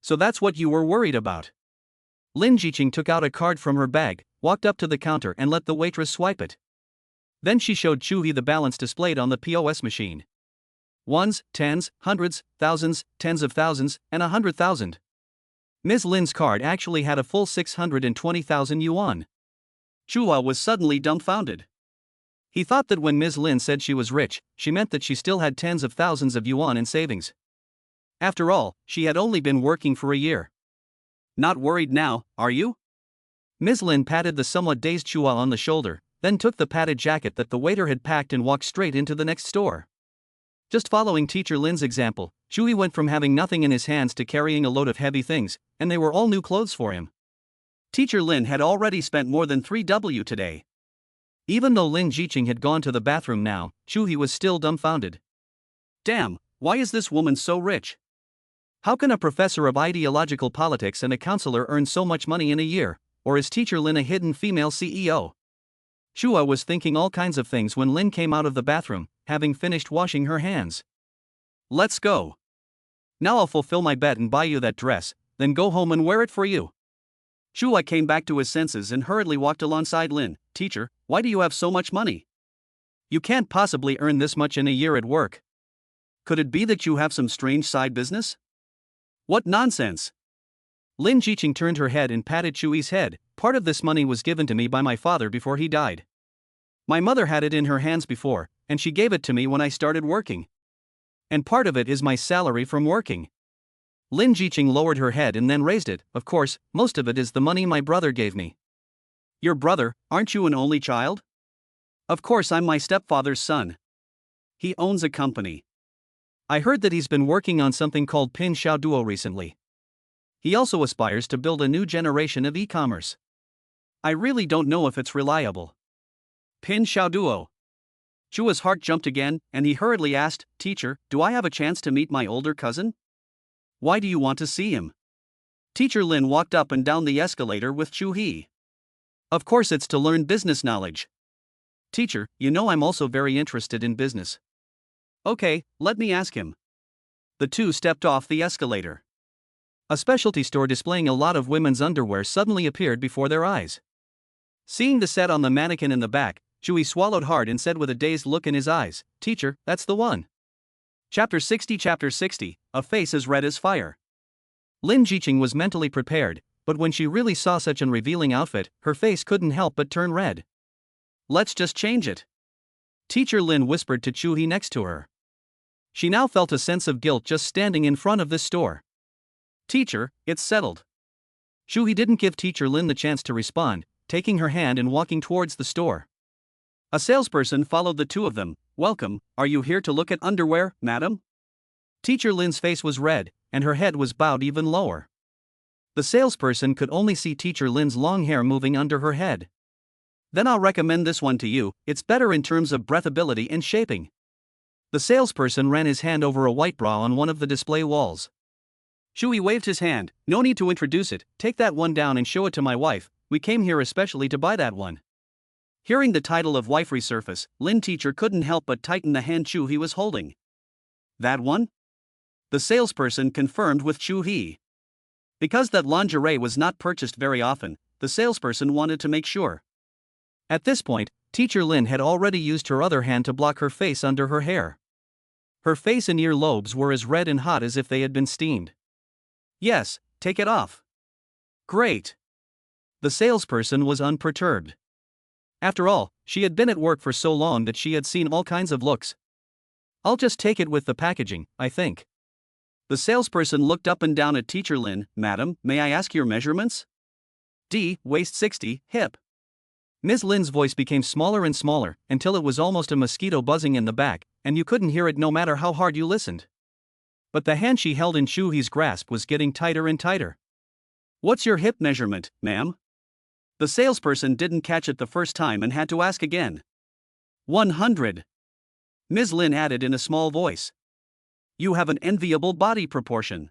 So that's what you were worried about. Lin Zhiqing took out a card from her bag, walked up to the counter and let the waitress swipe it. Then she showed Chu He the balance displayed on the POS machine. Ones, tens, hundreds, thousands, tens of thousands, and 100,000. Ms. Lin's card actually had a full 620,000 yuan. Chu He was suddenly dumbfounded. He thought that when Ms. Lin said she was rich, she meant that she still had tens of thousands of yuan in savings. After all, she had only been working for a year. Not worried now, are you? Ms. Lin patted the somewhat dazed Chu He on the shoulder, then took the padded jacket that the waiter had packed and walked straight into the next store. Just following Teacher Lin's example, Chu He went from having nothing in his hands to carrying a load of heavy things, and they were all new clothes for him. Teacher Lin had already spent more than 3W today. Even though Lin Zhiqing had gone to the bathroom now, Chu He was still dumbfounded. Damn, why is this woman so rich? How can a professor of ideological politics and a counselor earn so much money in a year, or is Teacher Lin a hidden female CEO? Chu He was thinking all kinds of things when Lin came out of the bathroom, having finished washing her hands. Let's go. Now I'll fulfill my bet and buy you that dress, then go home and wear it for you. Chu He came back to his senses and hurriedly walked alongside Lin. Teacher, why do you have so much money? You can't possibly earn this much in a year at work. Could it be that you have some strange side business? What nonsense! Lin Zhiqing turned her head and patted Chu He's head. Part of this money was given to me by my father before he died. My mother had it in her hands before, and she gave it to me when I started working. And part of it is my salary from working. Lin Zhiqing lowered her head and then raised it. Of course, most of it is the money my brother gave me. Your brother, aren't you an only child? Of course, I'm my stepfather's son. He owns a company. I heard that he's been working on something called Pin Xiao Duo recently. He also aspires to build a new generation of e-commerce. I really don't know if it's reliable. Pin Xiao Duo. Chua's heart jumped again, and he hurriedly asked, Teacher, do I have a chance to meet my older cousin? Why do you want to see him? Teacher Lin walked up and down the escalator with Chu He. Of course it's to learn business knowledge. Teacher, you know I'm also very interested in business. Okay, let me ask him. The two stepped off the escalator. A specialty store displaying a lot of women's underwear suddenly appeared before their eyes. Seeing the set on the mannequin in the back, Chu He swallowed hard and said with a dazed look in his eyes, Teacher, that's the one. Chapter 60, A Face as Red as Fire. Lin Zhiqing was mentally prepared, but when she really saw such an revealing outfit, her face couldn't help but turn red. Let's just change it. Teacher Lin whispered to Chu He next to her. She now felt a sense of guilt just standing in front of this store. Teacher, it's settled. Chu He didn't give Teacher Lin the chance to respond, taking her hand and walking towards the store. A salesperson followed the two of them. Welcome, are you here to look at underwear, madam? Teacher Lin's face was red, and her head was bowed even lower. The salesperson could only see Teacher Lin's long hair moving under her head. Then I'll recommend this one to you, it's better in terms of breathability and shaping. The salesperson ran his hand over a white bra on one of the display walls. Chu He waved his hand. No need to introduce it, take that one down and show it to my wife, we came here especially to buy that one. Hearing the title of wife resurface, Lin teacher couldn't help but tighten the hand Chu He was holding. That one? The salesperson confirmed with Chu He. Because that lingerie was not purchased very often, the salesperson wanted to make sure. At this point, Teacher Lin had already used her other hand to block her face under her hair. Her face and ear lobes were as red and hot as if they had been steamed. Yes, take it off. Great. The salesperson was unperturbed. After all, she had been at work for so long that she had seen all kinds of looks. I'll just take it with the packaging, I think. The salesperson looked up and down at Teacher Lin. Madam, may I ask your measurements? D, waist 60, hip. Ms. Lin's voice became smaller and smaller, until it was almost a mosquito buzzing in the back, and you couldn't hear it no matter how hard you listened. But the hand she held in Chu He's grasp was getting tighter and tighter. What's your hip measurement, ma'am? The salesperson didn't catch it the first time and had to ask again. 100. Ms. Lin added in a small voice. You have an enviable body proportion.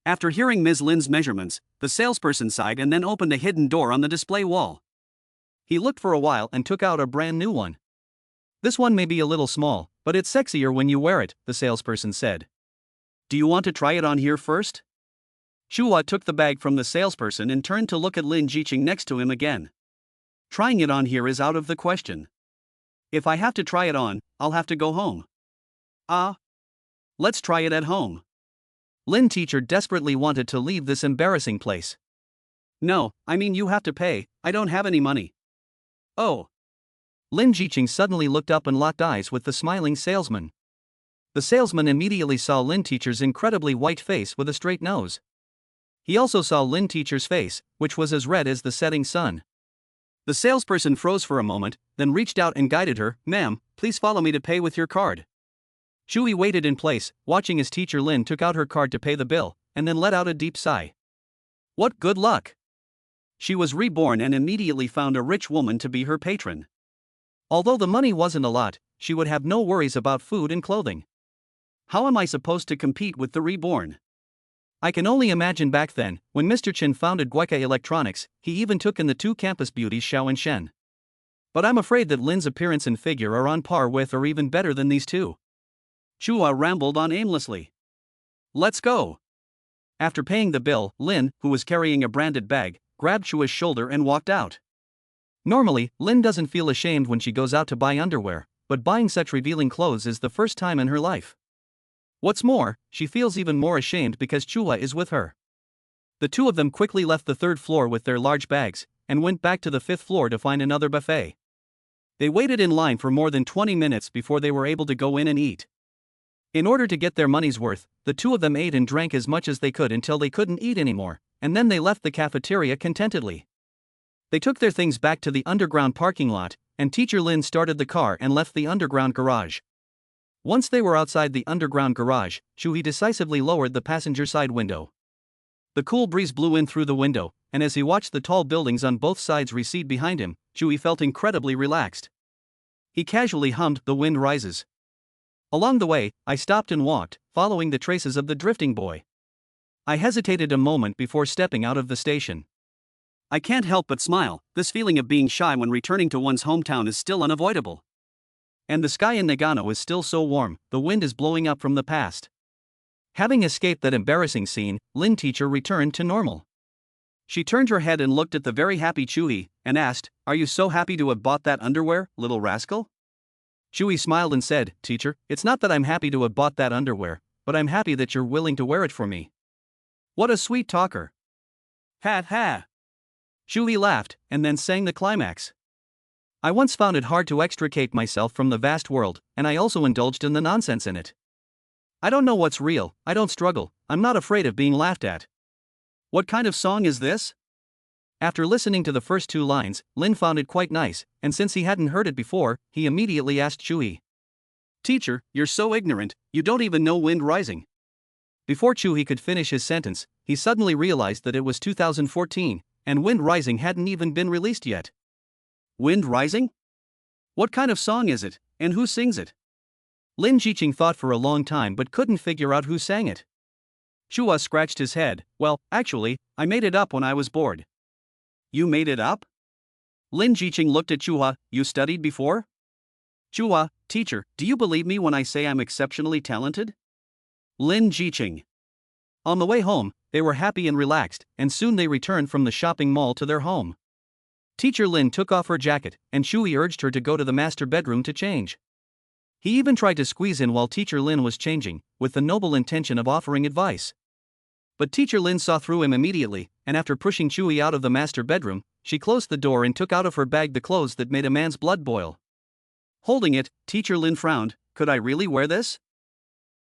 After hearing Ms. Lin's measurements, the salesperson sighed and then opened a hidden door on the display wall. He looked for a while and took out a brand new one. This one may be a little small, but it's sexier when you wear it, the salesperson said. Do you want to try it on here first? Chu He took the bag from the salesperson and turned to look at Lin Zhiqing next to him again. Trying it on here is out of the question. If I have to try it on, I'll have to go home. Let's try it at home. Lin teacher desperately wanted to leave this embarrassing place. No, I mean you have to pay, I don't have any money. Oh. Lin Zhiqing suddenly looked up and locked eyes with the smiling salesman. The salesman immediately saw Lin teacher's incredibly white face with a straight nose. He also saw Lin teacher's face, which was as red as the setting sun. The salesperson froze for a moment, then reached out and guided her. Ma'am, please follow me to pay with your card. Chu He waited in place, watching as Teacher Lin took out her card to pay the bill, and then let out a deep sigh. What good luck! She was reborn and immediately found a rich woman to be her patron. Although the money wasn't a lot, she would have no worries about food and clothing. How am I supposed to compete with the reborn? I can only imagine back then, when Mr. Chen founded Guika Electronics, he even took in the two campus beauties Xiao and Shen. But I'm afraid that Lin's appearance and figure are on par with or even better than these two. Chu He rambled on aimlessly. Let's go. After paying the bill, Lin, who was carrying a branded bag, grabbed Chu He's shoulder and walked out. Normally, Lin doesn't feel ashamed when she goes out to buy underwear, but buying such revealing clothes is the first time in her life. What's more, she feels even more ashamed because Chu He is with her. The two of them quickly left the third floor with their large bags, and went back to the fifth floor to find another buffet. They waited in line for more than 20 minutes before they were able to go in and eat. In order to get their money's worth, the two of them ate and drank as much as they could until they couldn't eat anymore, and then they left the cafeteria contentedly. They took their things back to the underground parking lot, and Teacher Lin started the car and left the underground garage. Once they were outside the underground garage, Chu He decisively lowered the passenger side window. The cool breeze blew in through the window, and as he watched the tall buildings on both sides recede behind him, Chu He felt incredibly relaxed. He casually hummed "The Wind Rises." Along the way, I stopped and walked, following the traces of the drifting boy. I hesitated a moment before stepping out of the station. I can't help but smile, this feeling of being shy when returning to one's hometown is still unavoidable. And the sky in Nagano is still so warm, the wind is blowing up from the past. Having escaped that embarrassing scene, Lin teacher returned to normal. She turned her head and looked at the very happy Chu He, and asked, Are you so happy to have bought that underwear, little rascal? Chu He smiled and said, Teacher, it's not that I'm happy to have bought that underwear, but I'm happy that you're willing to wear it for me. What a sweet talker. Ha ha. Chu He laughed, and then sang the climax. I once found it hard to extricate myself from the vast world, and I also indulged in the nonsense in it. I don't know what's real, I don't struggle, I'm not afraid of being laughed at. What kind of song is this? After listening to the first two lines, Lin found it quite nice, and since he hadn't heard it before, he immediately asked Chu He. Teacher, you're so ignorant, you don't even know Wind Rising. Before Chu He could finish his sentence, he suddenly realized that it was 2014, and Wind Rising hadn't even been released yet. Wind Rising? What kind of song is it, and who sings it? Lin Zhiqing thought for a long time but couldn't figure out who sang it. Chu He scratched his head. Well, actually, I made it up when I was bored. You made it up? Lin Zhiqing looked at Chu He. You studied before? Chu He, teacher, do you believe me when I say I'm exceptionally talented? Lin Zhiqing. On the way home, they were happy and relaxed, and soon they returned from the shopping mall to their home. Teacher Lin took off her jacket, and Chu He urged her to go to the master bedroom to change. He even tried to squeeze in while Teacher Lin was changing, with the noble intention of offering advice. But Teacher Lin saw through him immediately, and after pushing Chu He out of the master bedroom, she closed the door and took out of her bag the clothes that made a man's blood boil. Holding it, Teacher Lin frowned. Could I really wear this?